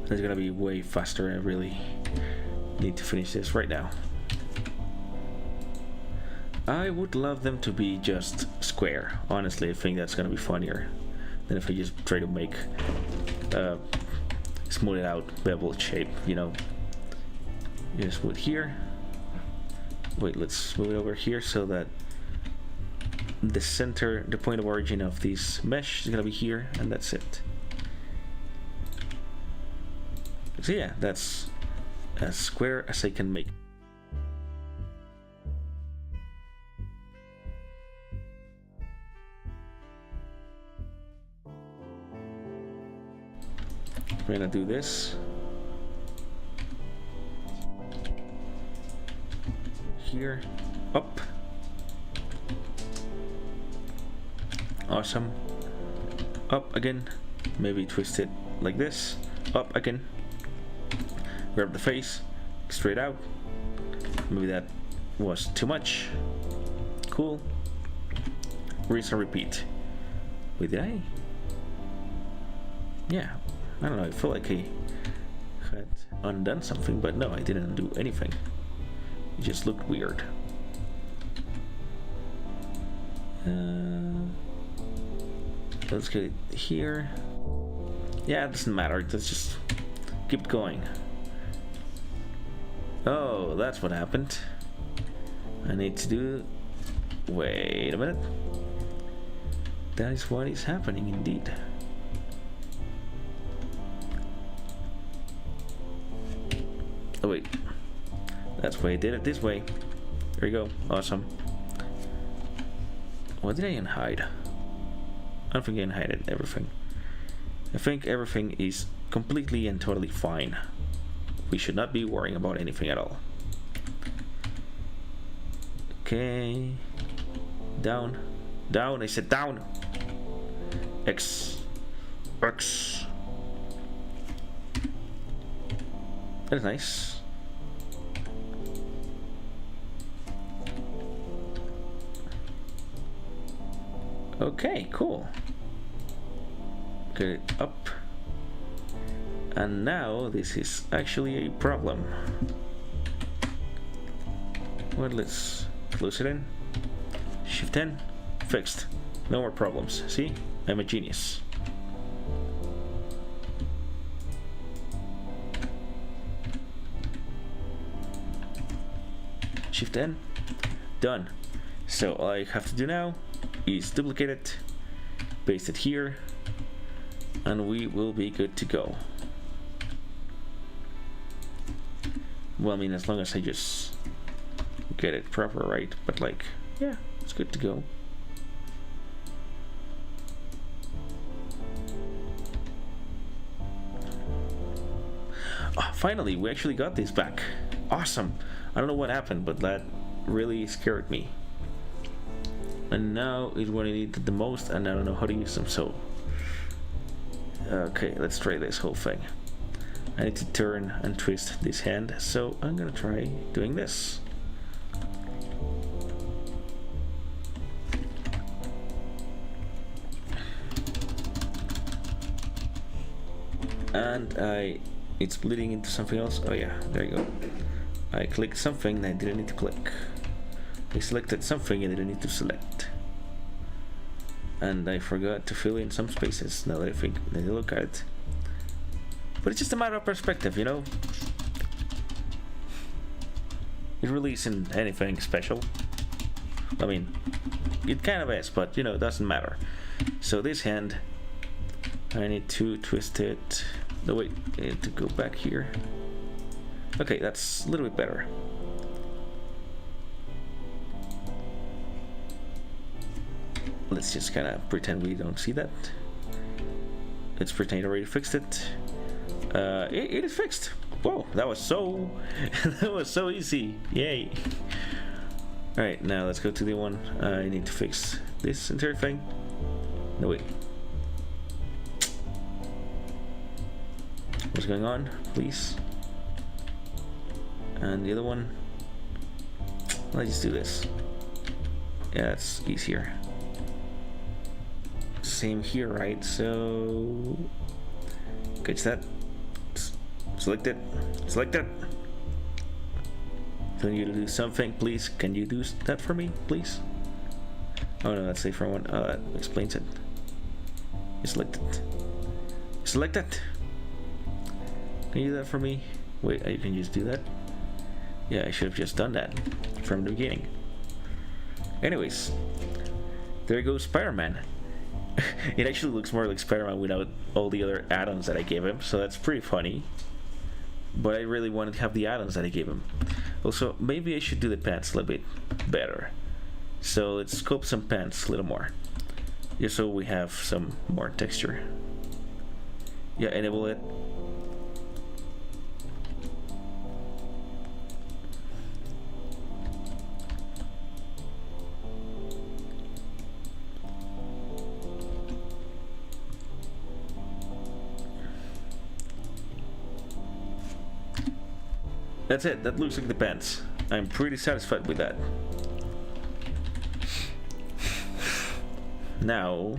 It's gonna be way faster. I really need to finish this right now. I would love them to be just square. Honestly, I think that's gonna be funnier than if I just try to make smooth it out beveled shape, you know. Just smooth here. Wait, let's move it over here so that the center, the point of origin of this mesh is gonna be here, and that's it. So yeah, that's as square as I can make. We're gonna do this. Here, up. Awesome. Up again. Maybe twist it like this. Up again. Grab the face. Straight out. Maybe that was too much. Cool. Rinse and repeat. Wait, did I? Yeah. I don't know. I feel like I had undone something, but no, I didn't do anything. It just looked weird. Let's get it here. Yeah, it doesn't matter. Let's just keep going. Oh, that's what happened. I need to do... Wait a minute. That is what is happening indeed. Oh wait. That's why I did it this way. There you go. Awesome. What did I unhide? I don't think I unhided everything. I think everything is completely and totally fine. We should not be worrying about anything at all. Okay. Down. Down. I said down. X. X. That is nice. Okay, cool. Get it up. And now this is actually a problem. Well, let's close it in. Shift in. Fixed. No more problems. See? I'm a genius. Shift in. Done. So all I have to do now is duplicate it, paste it here, and we will be good to go. Well, I mean, as long as I just get it proper, right? But like, yeah, it's good to go. Oh, finally, we actually got this back. Awesome. I don't know what happened, but that really scared me. And now is what I needed the most, and I don't know how to use them, so... Okay, let's try this whole thing. I need to turn and twist this hand, so I'm gonna try doing this. And it's splitting into something else. Oh yeah, there you go. I clicked something that I didn't need to click. I selected something I didn't need to select. And I forgot to fill in some spaces, now that I look at it. But it's just a matter of perspective, you know? It really isn't anything special. I mean, it kind of is, but you know, it doesn't matter. So this hand, I need to twist it. No, wait, I need to go back here. Okay, that's a little bit better. Let's just kind of pretend we don't see that. Let's pretend I already fixed it. It is fixed. Whoa, that was so that was so easy. Yay. Alright, now let's go to the one. I need to fix this entire thing. No, wait. What's going on, please? And the other one. Let's just do this. Yeah, that's easier. Same here, right? So catch that. Select it. Select it. Telling you to do something, please. Can you do that for me, please? Oh no, that's a different one. That explains it. You select it. Select it. Can you do that for me? Wait, you can just do that? Yeah, I should have just done that from the beginning. Anyways, there goes Spider-Man. It actually looks more like Spider-Man without all the other add-ons that I gave him, so that's pretty funny. But I really wanted to have the add-ons that I gave him. Also, maybe I should do the pants a little bit better. So let's sculpt some pants a little more, just so we have some more texture. Yeah, enable it. That's it. That looks like the pants. I'm pretty satisfied with that. Now,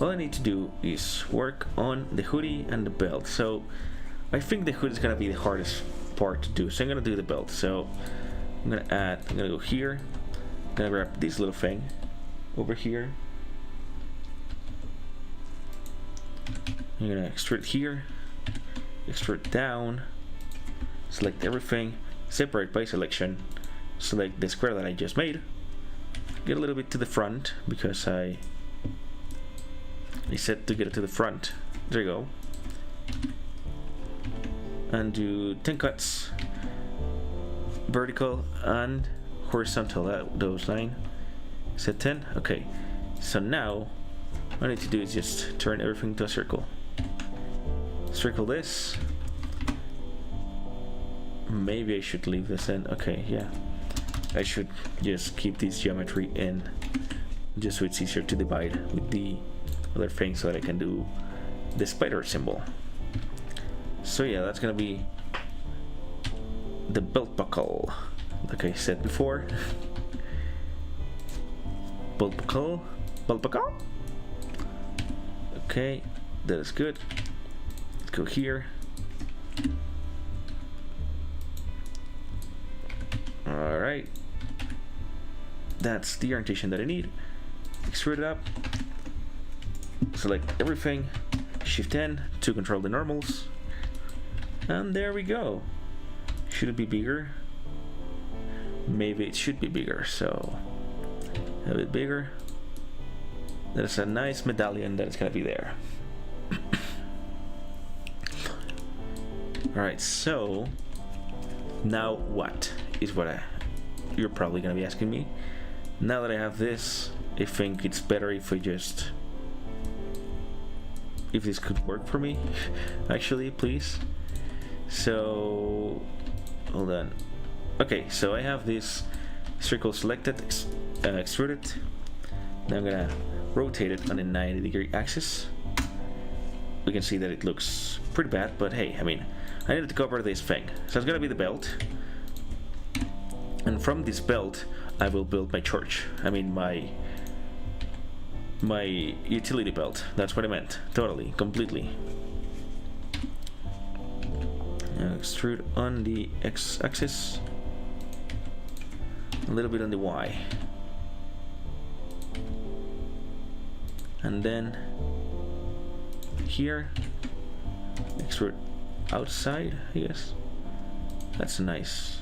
all I need to do is work on the hoodie and the belt. So I think the hood is gonna be the hardest part to do. So I'm gonna do the belt. So I'm gonna go here. I'm gonna grab this little thing over here. I'm gonna extrude here, extrude down, select everything, separate by selection, select the square that I just made, get a little bit to the front because I said to get it to the front. There you go. And do 10 cuts, vertical and horizontal. Those 9. Set 10. Okay. So now what I need to do is just turn everything to a circle. Circle this. Maybe I should leave this in. Okay, yeah. I should just keep this geometry in, just so it's easier to divide with the other thing, so that I can do the spider symbol. So yeah, that's gonna be the belt buckle, like I said before. Belt buckle, belt buckle. Okay, that is good. Let's go here. Alright. That's the orientation that I need. Extrude it up. Select everything. Shift N to control the normals. And there we go. Should it be bigger? Maybe it should be bigger, so a bit bigger. There's a nice medallion that is gonna be there. Alright, so now what is what you're probably gonna be asking me. Now that I have this, I think it's better if if this could work for me. Actually, please. So hold on. Okay, so I have this circle selected, extruded. Now I'm gonna rotate it on a 90-degree axis. We can see that it looks pretty bad, but hey, I mean, I needed to cover this thing. So it's gonna be the belt. And from this belt, I will build my church. I mean, my utility belt. That's what I meant. Totally, completely. Now extrude on the x-axis, a little bit on the y, and then here extrude outside. I guess that's a nice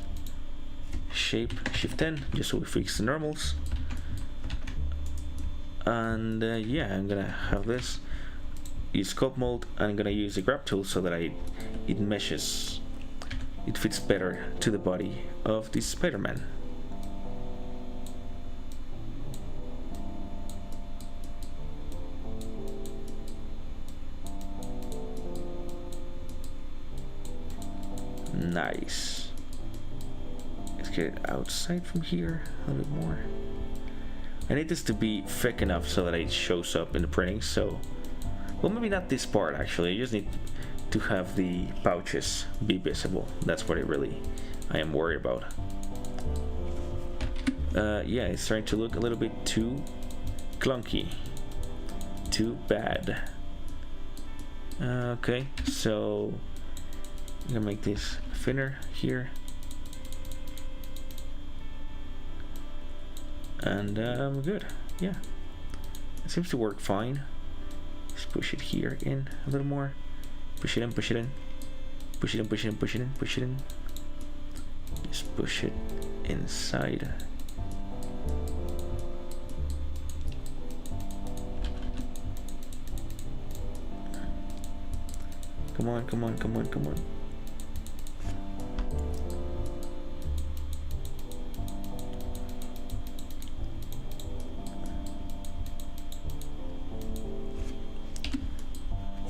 shape. Shift N just so we fix the normals. And yeah, I'm gonna have this use sculpt mode, and I'm gonna use the grab tool so that it meshes, it fits better to the body of this Spider-Man. Nice. Let's get it outside from here a little bit more. I need this to be thick enough so that it shows up in the printing. So, well, maybe not this part actually. I just need to have the pouches be visible. That's what I am worried about. Yeah, it's starting to look a little bit too clunky. Too bad. Okay, so I'm gonna make this thinner here. And we're good. Yeah, it seems to work fine. Just push it here in a little more. Push it in, push it in. Push it in, push it in, push it in, push it in. Just push it inside. Come on, come on, come on, come on.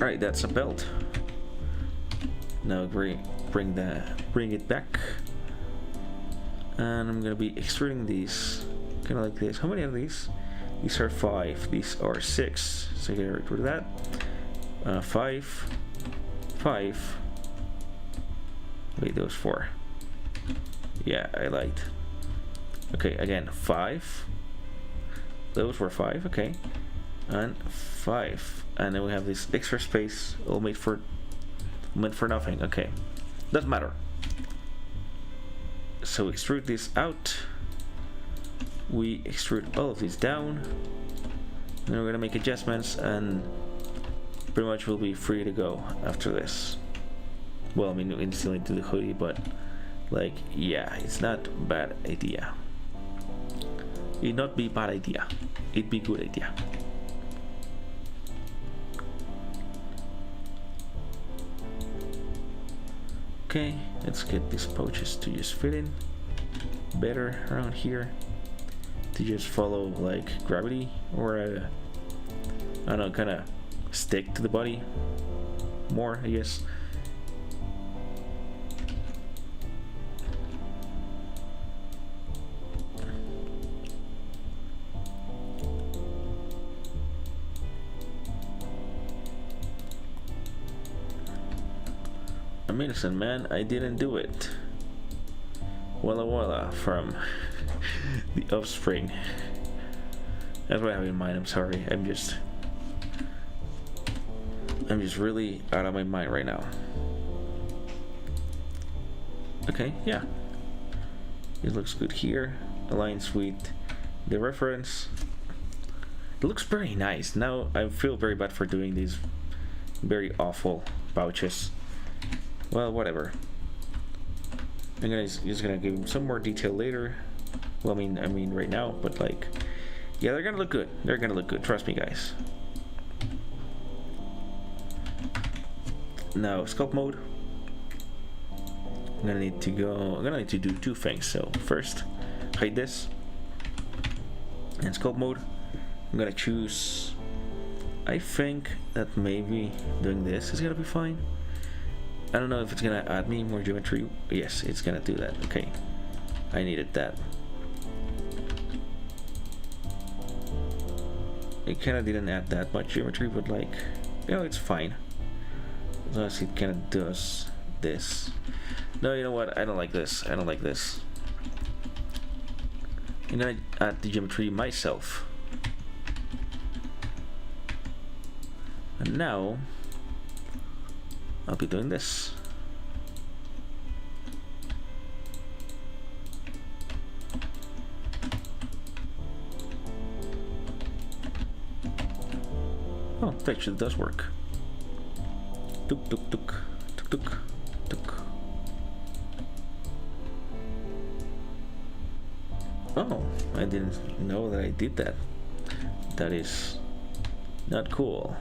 Alright, that's a belt. Now bring it back. And I'm gonna be extruding these kinda like this. How many are these? These are 5, these are 6. So I'm gonna get rid of that. 5. Wait, those 4. Yeah, I liked. Okay, again, 5. Those were 5, okay. And 5. And then we have this extra space all made for nothing. Okay, doesn't matter. So extrude this out. We extrude all of this down. Then we're gonna make adjustments, and pretty much we'll be free to go after this. Well, I mean, we still need to do the hoodie, but like, yeah, it's not a bad idea. It not be bad idea. It be good idea. Okay, let's get these pouches to just fit in better around here, to just follow like gravity, or I don't know, kind of stick to the body more, I guess. I'm innocent, man. I didn't do it. Walla Walla from The Offspring. That's what I have in mind. I'm sorry. I'm just really out of my mind right now. Okay, yeah. It looks good here. Aligns with the reference. It looks very nice. Now I feel very bad for doing these very awful pouches. Well, whatever. I'm just gonna give them some more detail later. Well, I mean right now, but like, yeah, they're gonna look good. They're gonna look good. Trust me, guys. Now, sculpt mode. I'm gonna need to do 2 things. So first, hide this. And sculpt mode, I'm gonna choose. I think that maybe doing this is gonna be fine. I don't know if it's gonna add me more geometry. Yes, it's gonna do that. Okay, I needed that. It kind of didn't add that much geometry, but like, you know, it's fine. As long as it kind of does this. No, you know what? I don't like this. I don't like this. I'm gonna add the geometry myself. And now I'll be doing this. Oh, that actually does work. Tuk tuk tuk tuk tuk tuk. Oh, I didn't know that I did that. That is not cool.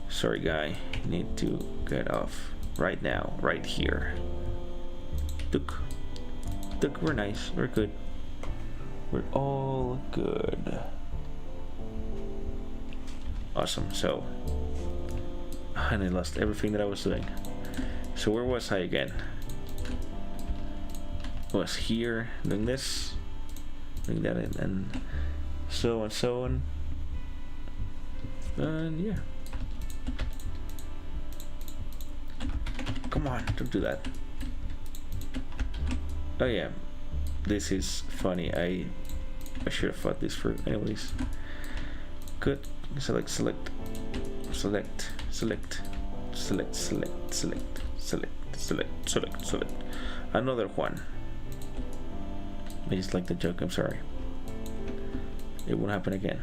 Sorry, guy. Need to get off right now, right here. Tuk. Tuk, we're nice. We're good. We're all good. Awesome. So, and I lost everything that I was doing. So where was I again? I was here doing this, doing that, and so on, so on. And yeah. Come on, don't do that. Oh yeah, this is funny. I should have thought this for anyways. Good. Select, select, select, select, select, select, select, select, select, select, select. Another one. I just like the joke. I'm sorry. It won't happen again.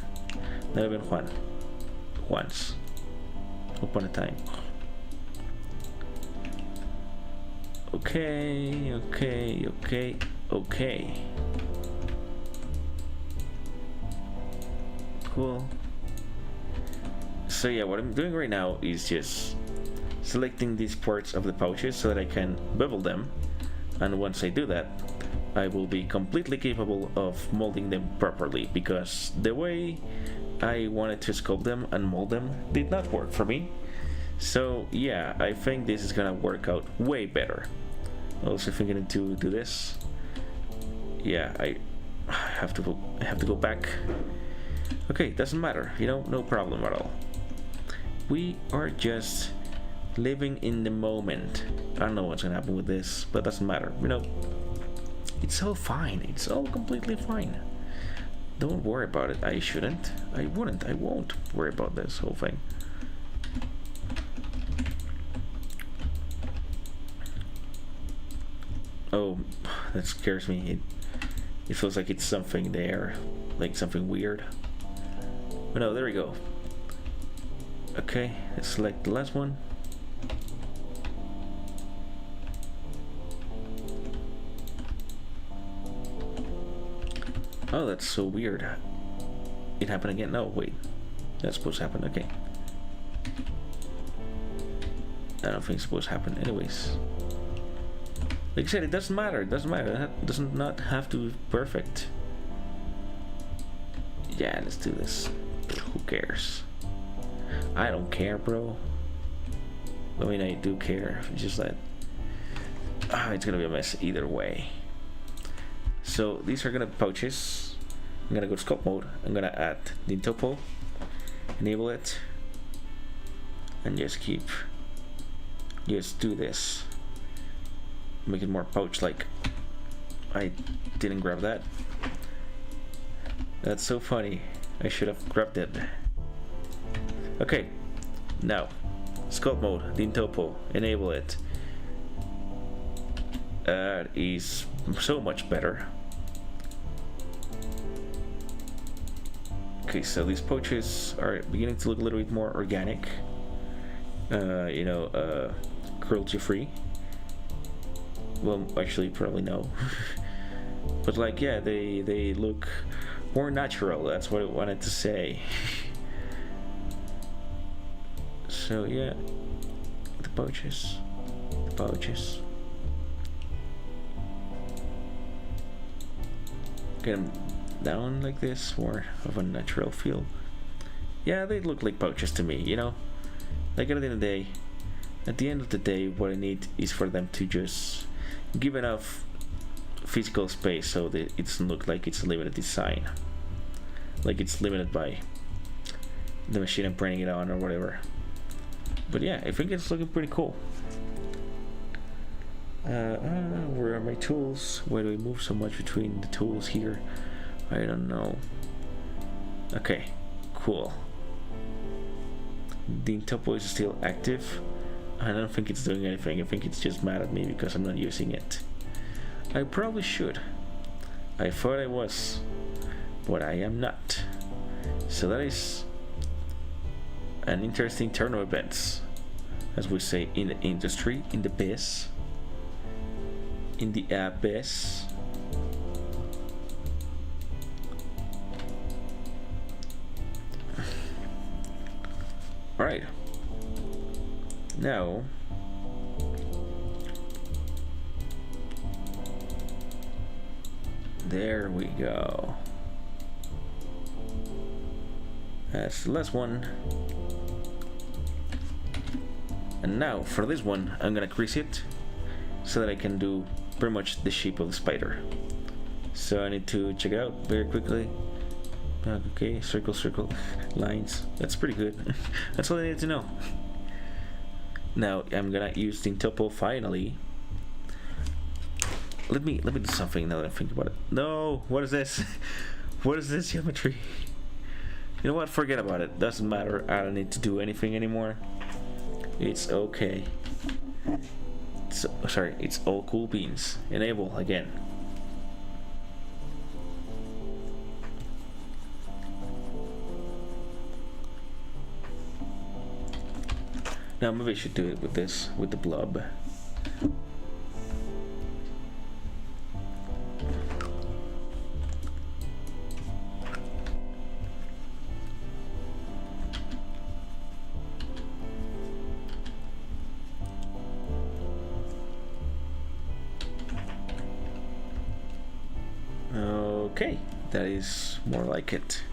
Not even one. Once. Upon a time. Okay, okay, okay, okay. Cool. So yeah, what I'm doing right now is just selecting these parts of the pouches so that I can bevel them, and once I do that, I will be completely capable of molding them properly, because the way I wanted to sculpt them and mold them did not work for me. So yeah, I think this is gonna work out way better. Also thinking to do this. Yeah, I have to go back. Okay, doesn't matter, you know, no problem at all. We are just Living in the moment. I don't know what's gonna happen with this, but it doesn't matter. You know, it's all fine. It's all completely fine. Don't worry about it. I shouldn't. I wouldn't. I won't worry about this whole thing. Oh, that scares me. It feels like it's something there, like something weird. But no, there we go. Okay, let's select the last one. Oh, that's so weird. It happened again. No, wait. That's supposed to happen. Okay. I don't think it's supposed to happen. Anyways. Like I said, it doesn't matter. It doesn't matter. It does not have to be perfect. Yeah, let's do this. Who cares? I don't care, bro. I mean, I do care. It's just that it's gonna be a mess either way. So these are gonna be pouches. I'm gonna go to sculpt mode. I'm gonna add the topo, enable it, and just do this. Make it more pouch-like. I didn't grab that. That's so funny. I should have grabbed it. Okay, now sculpt mode, the topo, enable it. That is so much better. Okay, so these pouches are beginning to look a little bit more organic. Cruelty free. Well, actually, probably no. But like, yeah, they look more natural. That's what I wanted to say. So yeah, the pouches. Get them down like this, more of a natural feel. Yeah, they look like pouches to me, you know? Like at the end of the day, what I need is for them to just give enough physical space so that it doesn't look like it's a limited design. Like it's limited by the machine I'm printing it on or whatever. But yeah, I think it's looking pretty cool. Where are my tools? Why do I move so much between the tools here? I don't know. Okay, cool. The topo is still active. I don't think it's doing anything. I think it's just mad at me because I'm not using it. I probably should. I thought I was, but I am not. So that is an interesting turn of events, as we say in the industry, in the biz, in the abyss. All right. Now, there we go. That's the last one. And now for this one, I'm gonna crease it so that I can do pretty much the shape of the spider. So I need to check it out very quickly. Okay, circle, lines. That's pretty good. That's all I need to know. Now I'm gonna use the topo finally. Let me do something now that I think about it. No, what is this? What is this geometry? You know what? Forget about it. Doesn't matter. I don't need to do anything anymore. It's okay. Sorry, it's all cool beans. Enable again. Now maybe I should do it with this, with the blob. Okay, that is more like it.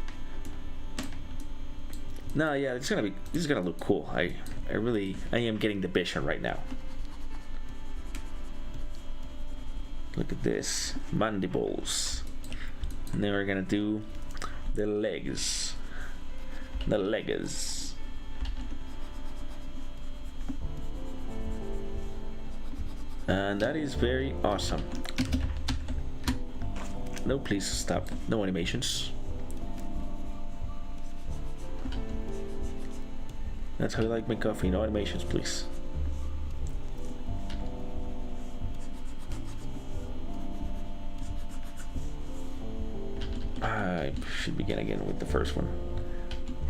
No, yeah, this is gonna look cool. I am getting the vision right now. Look at this, mandibles. And then we're gonna do the legs. The legs. And that is very awesome. No, please stop. No animations. That's how I like my coffee. No animations, please. I should begin again with the first one.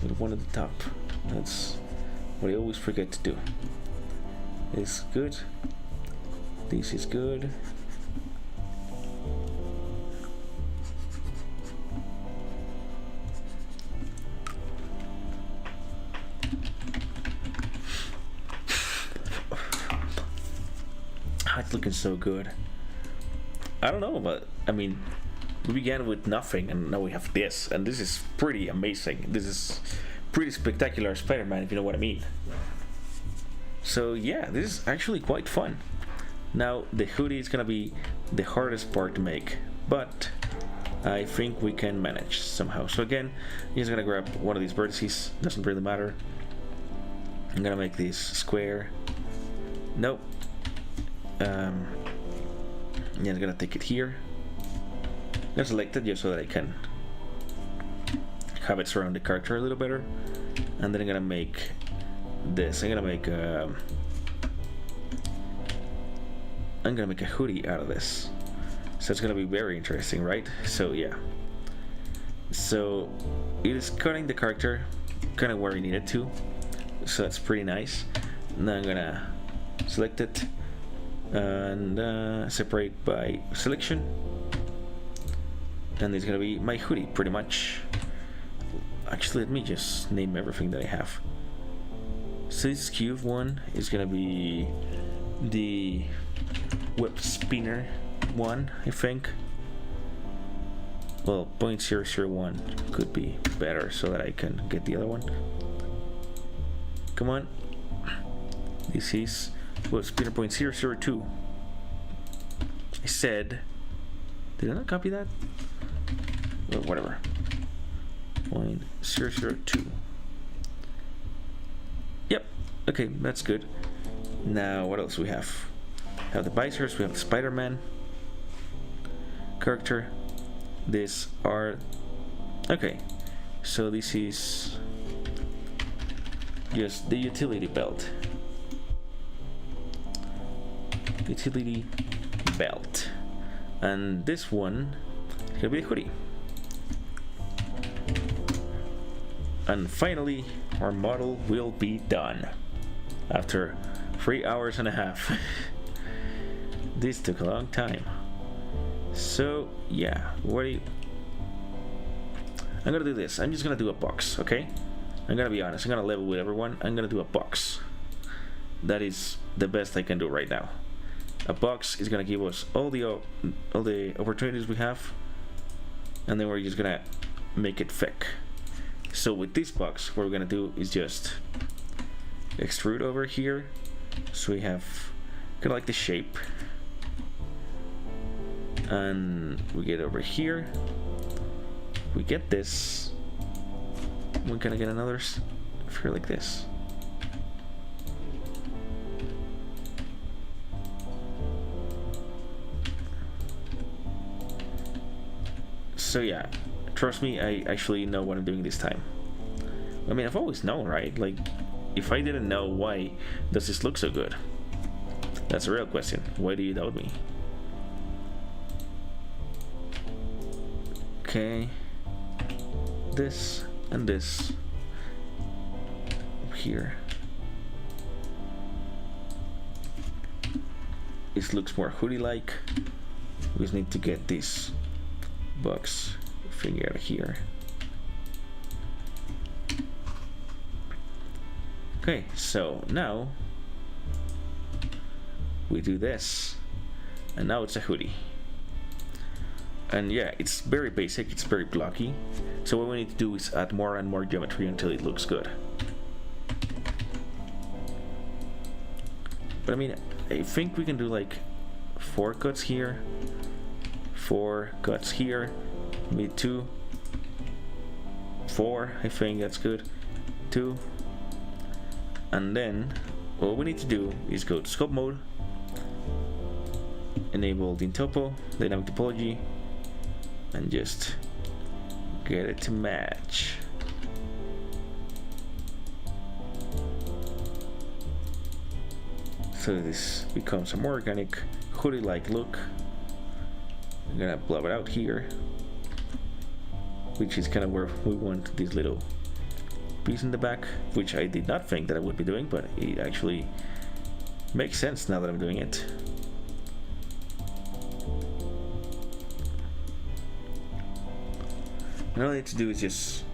With one at the top. That's what I always forget to do. It's good. This is good. It's looking so good. I don't know, but I mean, we began with nothing and now we have this, and this is pretty amazing. This is pretty spectacular Spider-Man, if you know what I mean. So yeah, this is actually quite fun. Now the hoodie is gonna be the hardest part to make, but I think we can manage somehow. So again, I'm just gonna grab one of these vertices, doesn't really matter. I'm gonna make this square. Nope. Yeah, I'm gonna take it here. I'm gonna select it just so that I can have it surround the character a little better. And then I'm gonna make this. I'm gonna make a hoodie out of this. So it's gonna be very interesting, right? So yeah. So it is cutting the character kind of where I need it to. So that's pretty nice. Now I'm gonna select it and separate by selection. And it's gonna be my hoodie pretty much. Actually, let me just name everything that I have. So this cube one is gonna be the web spinner one, I think. Well, 0.001 could be better so that I can get the other one. Come on. This is web spinner 0.002. I said, did I not copy that? Well, whatever. 0.002. Yep. Okay, that's good. Now, what else we have? We have the visors. We have the Spider-Man character. These are okay. So this is just the utility belt. Utility belt, and this one is gonna be the hoodie. And finally, our model will be done after 3 hours and a half. This took a long time. So yeah, I'm gonna do this. I'm just gonna do a box, okay? I'm gonna be honest. I'm gonna level with everyone. I'm gonna do a box. That is the best I can do right now. A box is gonna give us all the opportunities we have, and then we're just gonna make it thick. So with this box, what we're gonna do is just extrude over here, so we have kind of like the shape, and we get over here, we get this, we're gonna get another sphere like this. So yeah, trust me, I actually know what I'm doing this time. I mean, I've always known, right? Like, if I didn't know, why does this look so good? That's a real question. Why do you doubt me? Okay. This and this. Here. This looks more hoodie-like. We just need to get this box figure out here. Okay, so now we do this, and now it's a hoodie. And yeah, it's very basic, it's very blocky. So what we need to do is add more and more geometry until it looks good. But I mean, I think we can do like 4 cuts here, 4 cuts here, maybe 2, 4, I think that's good, 2. And then what we need to do is go to sculpt mode, enable the topo, dynamic topology, and just get it to match. So this becomes a more organic hoodie-like look. I'm gonna blob it out here, which is kind of where we want this little piece in the back, which I did not think that I would be doing, but it actually makes sense now that I'm doing it. And all I need to do is just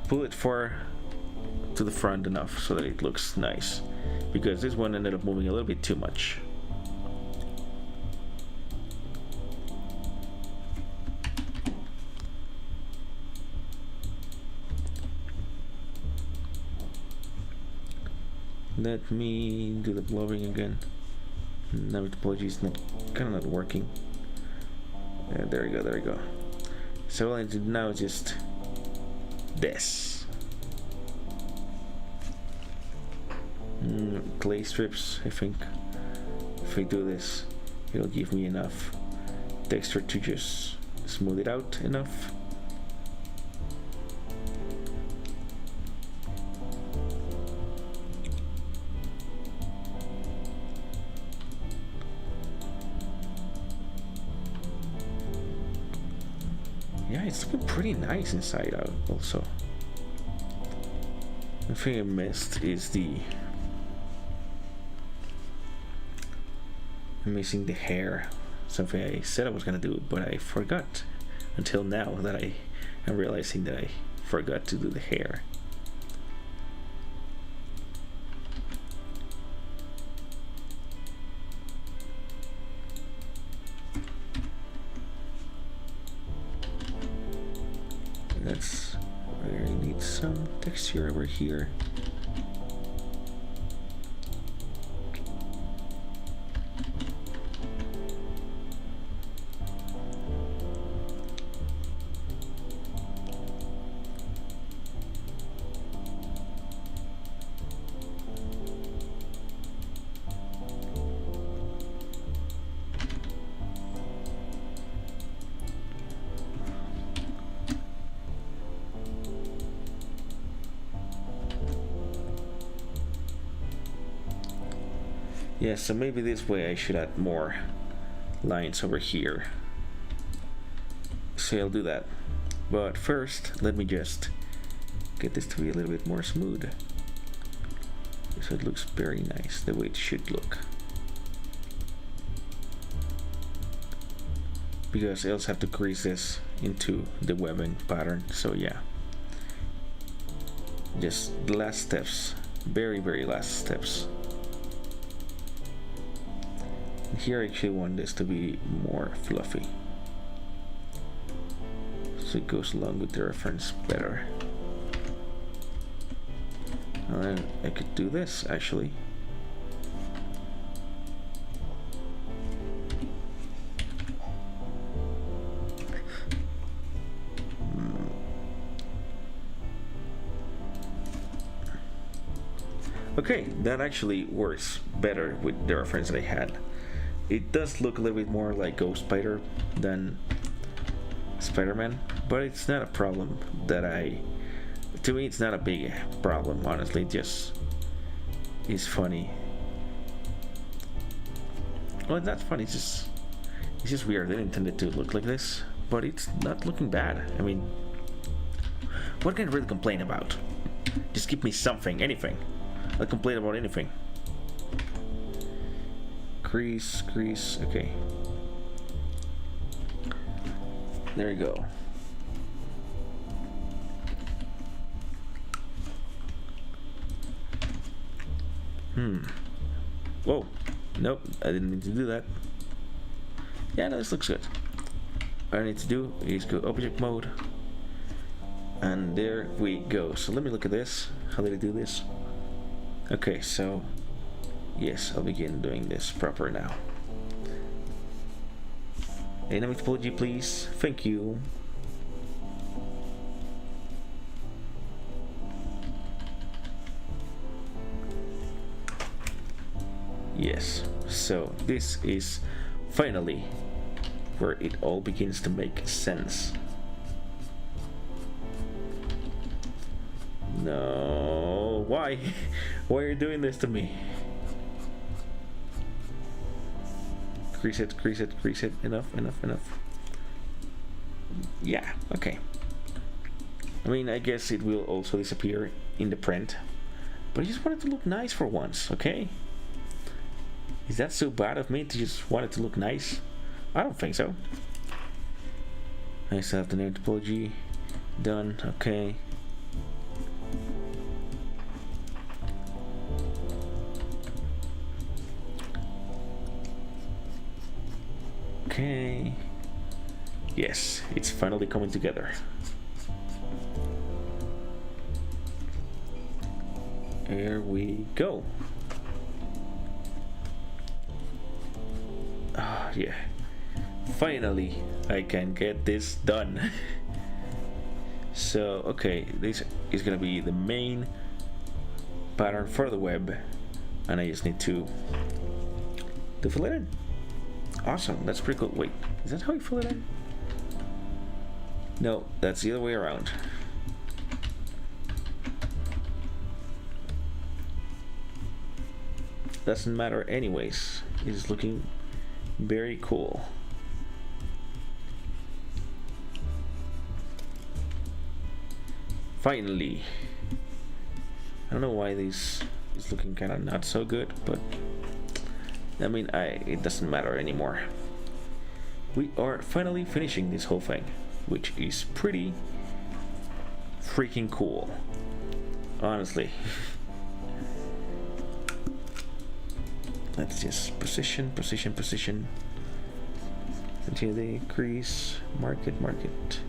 pull it far to the front enough so that it looks nice, because this one ended up moving a little bit too much. Let me do the blowing again. Now topology is kind of not working. There we go, there we go. So all I need to do now is just this. Clay strips, I think. If I do this, it'll give me enough texture to just smooth it out enough. Yeah, it's looking pretty nice inside out also. The thing I missed is I'm missing the hair. Something I said I was gonna do, but I forgot until now that I'm realizing that I forgot to do the hair. That's where I need some texture over here. Yeah, so maybe this way I should add more lines over here. So I'll do that. But first, let me just get this to be a little bit more smooth, so it looks very nice, the way it should look. Because I also have to crease this into the webbing pattern, so yeah. Just the last steps, very, very last steps. Here I actually want this to be more fluffy, so it goes along with the reference better. I could do this actually. Okay, that actually works better with the reference that I had. It does look a little bit more like Ghost Spider than Spider-Man, but it's not a problem that to me it's not a big problem, honestly. It just is funny. Well, it's not funny, it's just weird. I didn't intend it to look like this, but it's not looking bad. I mean, what can I really complain about? Just give me something, anything. I'll complain about anything. Crease, crease, okay. There we go. Whoa. Nope, I didn't mean to do that. Yeah, no, this looks good. All I need to do is go object mode. And there we go. So let me look at this. How did I do this? Okay, so yes, I'll begin doing this proper now. Dynamic topology, please. Thank you. Yes. So this is finally where it all begins to make sense. No, why? Why are you doing this to me? Crease it, crease it, crease it. Enough, enough, enough. Yeah, okay. I mean, I guess it will also disappear in the print, but I just want it to look nice for once, okay? Is that so bad of me to just want it to look nice? I don't think so. I still have the name topology done, okay. Okay. Yes, it's finally coming together. There we go. Ah, yeah. Finally, I can get this done. So, okay, this is gonna be the main pattern for the web, and I just need to fill it in. Awesome, that's pretty cool. Wait, is that how you fill it in? No, that's the other way around. Doesn't matter anyways. It's looking very cool. Finally. I don't know why this is looking kind of not so good, but I mean, it doesn't matter anymore. We are finally finishing this whole thing, which is pretty freaking cool, honestly. Let's just position, position, position. Continue the crease, mark it, mark it.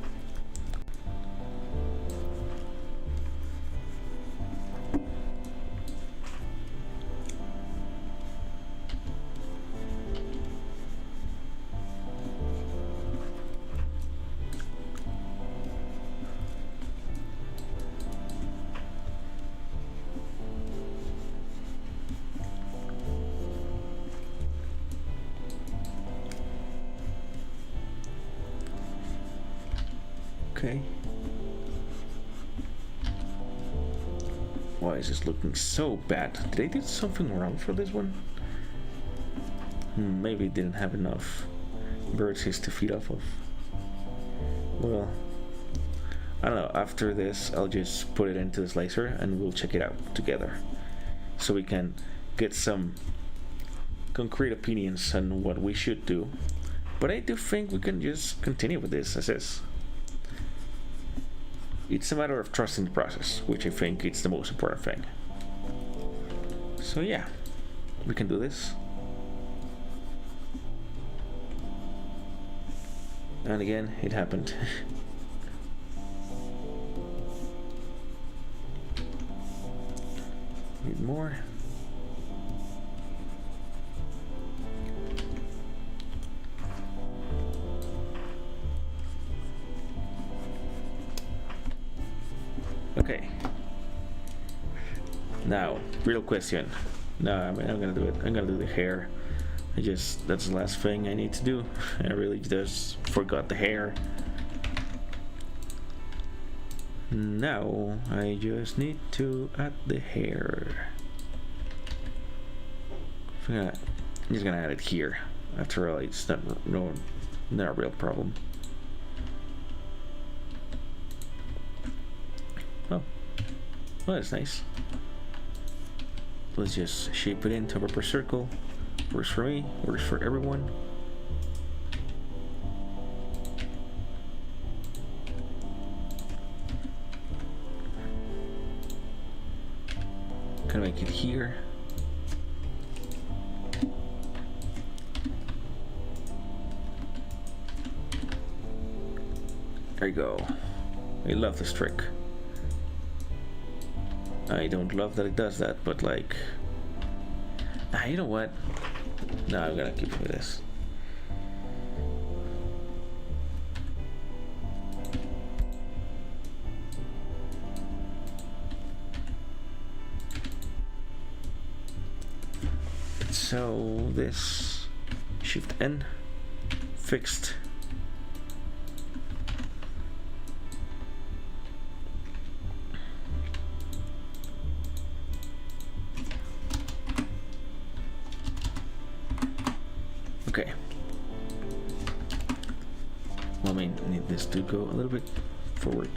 Okay. Why is this looking so bad? Did I do something wrong for this one? Maybe it didn't have enough vertices to feed off of. Well, I don't know. After this, I'll just put it into the slicer and we'll check it out together, so we can get some concrete opinions on what we should do. But I do think we can just continue with this as is. It's a matter of trusting the process, which I think is the most important thing. So yeah, we can do this. And again, it happened. Need more. Okay. Now, real question. No, I mean, I'm gonna do it. I'm gonna do the hair. That's the last thing I need to do. I really just forgot the hair. Now, I just need to add the hair. I'm just gonna add it here. After all, it's not a real problem. Oh, well, that's nice. Let's just shape it into a proper circle. Works for me, works for everyone. Gonna make it here. There you go. I love this trick. I don't love that it does that, but like, you know what? No, I'm gonna keep with this. It's So this Shift N, fixed. Okay. Well, I mean, need this to go a little bit forward.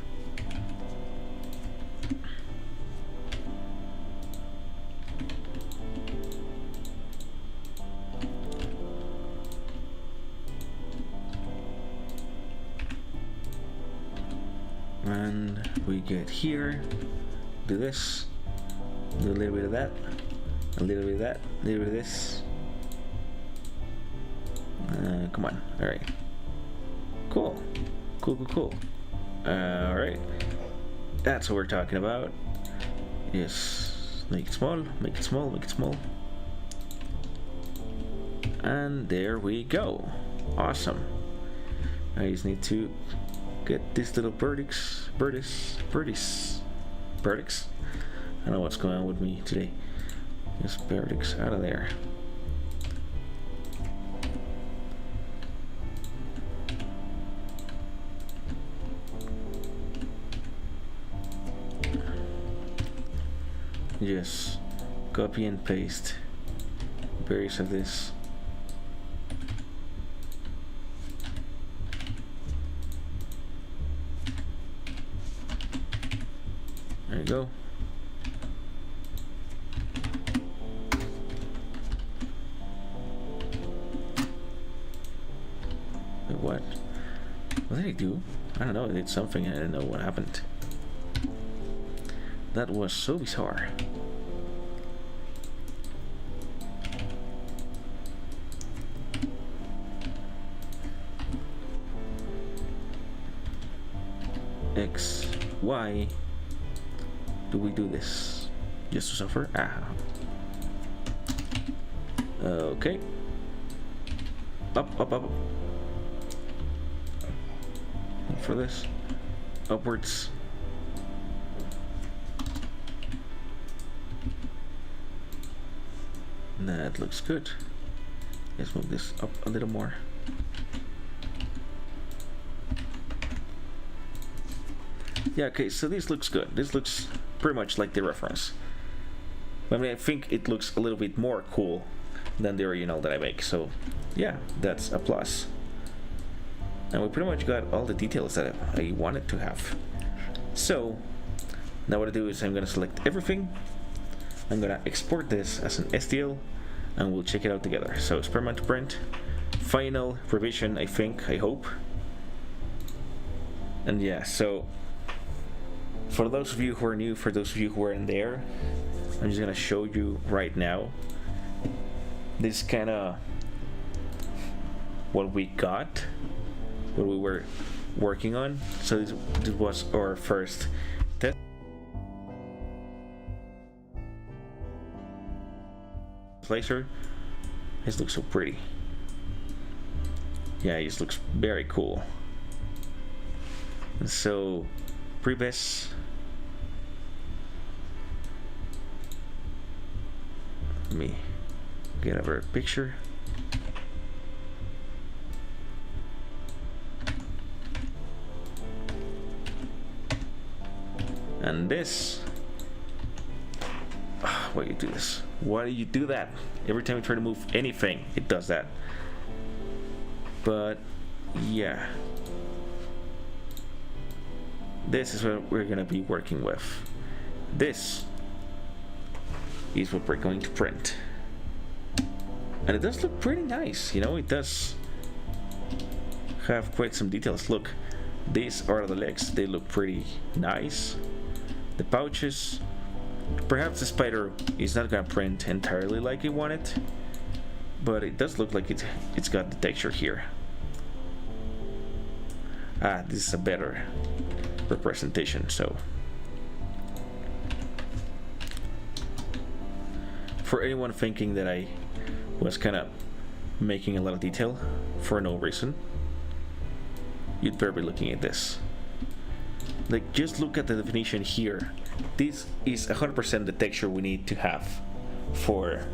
And we get here, do this, do a little bit of that, a little bit of that, a little bit of this. Come on, alright. Cool. Alright. That's what we're talking about. Yes. Make it small, make it small, make it small. And there we go. Awesome. I just need to get these little birdies. I don't know what's going on with me today. Just birdies out of there. Yes, copy and paste various of this. There you go. Wait, what? What did he do? I don't know, it did something, I didn't know what happened. That was so bizarre. X, Y, do we do this? Just to suffer? Okay. Up. And for this, upwards. That looks good. Let's move this up a little more. Yeah, okay, so this looks good. This looks pretty much like the reference. I mean, I think it looks a little bit more cool than the original that I make. So, yeah, that's a plus. And we pretty much got all the details that I wanted to have. So, now what I do is I'm gonna select everything. I'm gonna export this as an STL and we'll check it out together. So experiment print, final revision, I think, I hope. And yeah, so for those of you who are new, for those of you who weren't there, I'm just gonna show you right now. This kind of what we got, what we were working on. So this was our first test. Laser. This looks so pretty. Yeah, it just looks very cool. And so pre-best. Let me get a better picture. And this. Why do you do this? Why do you do that? Every time you try to move anything, it does that. But yeah, this is what we're gonna be working with. This is what we're going to print, and it does look pretty nice. You know, it does have quite some details. Look, these are the legs. They look pretty nice. The pouches. Perhaps the spider is not gonna print entirely like I want it, but it does look like it's got the texture here. This is a better representation. So for anyone thinking that I was kind of making a lot of detail for no reason, you'd better be looking at this. Like, just look at the definition here. This is 100% the texture we need to have for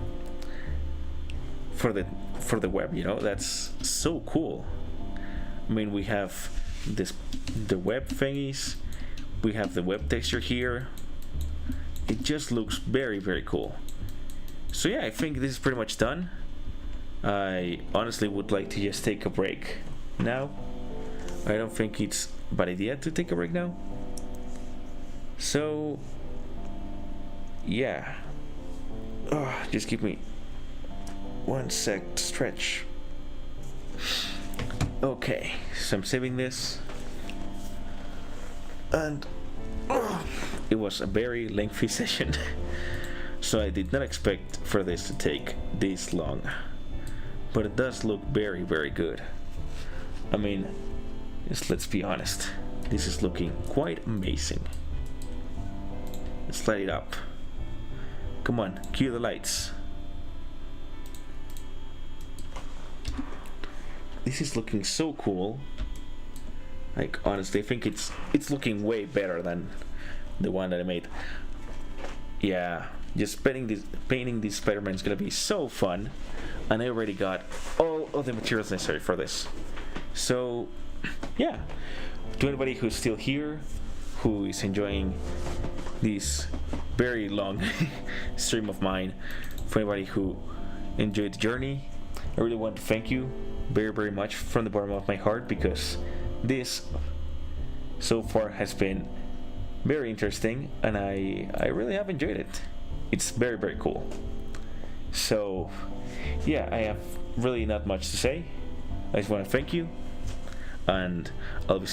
for the web, you know. That's so cool. I mean, we have the web thingies, we have the web texture here. It just looks very, very cool. So yeah, I think this is pretty much done. I honestly would like to just take a break now. I don't think it's a bad idea to take a break now. So yeah, just give me 1 sec to stretch. Okay, so I'm saving this, and it was a very lengthy session. So I did not expect for this to take this long, but it does look very, very good. I mean, just let's be honest, this is looking quite amazing. Let's light it up. Come on, cue the lights. This is looking so cool. Like, honestly, I think it's looking way better than the one that I made. Yeah, just painting this Spider-Man is gonna be so fun, and I already got all of the materials necessary for this. So yeah, to anybody who's still here, who is enjoying this very long stream of mine, for anybody who enjoyed the journey, I really want to thank you very, very much from the bottom of my heart, because this so far has been very interesting, and I really have enjoyed it. It's very, very cool. So yeah, I have really not much to say. I just want to thank you, and I'll be seeing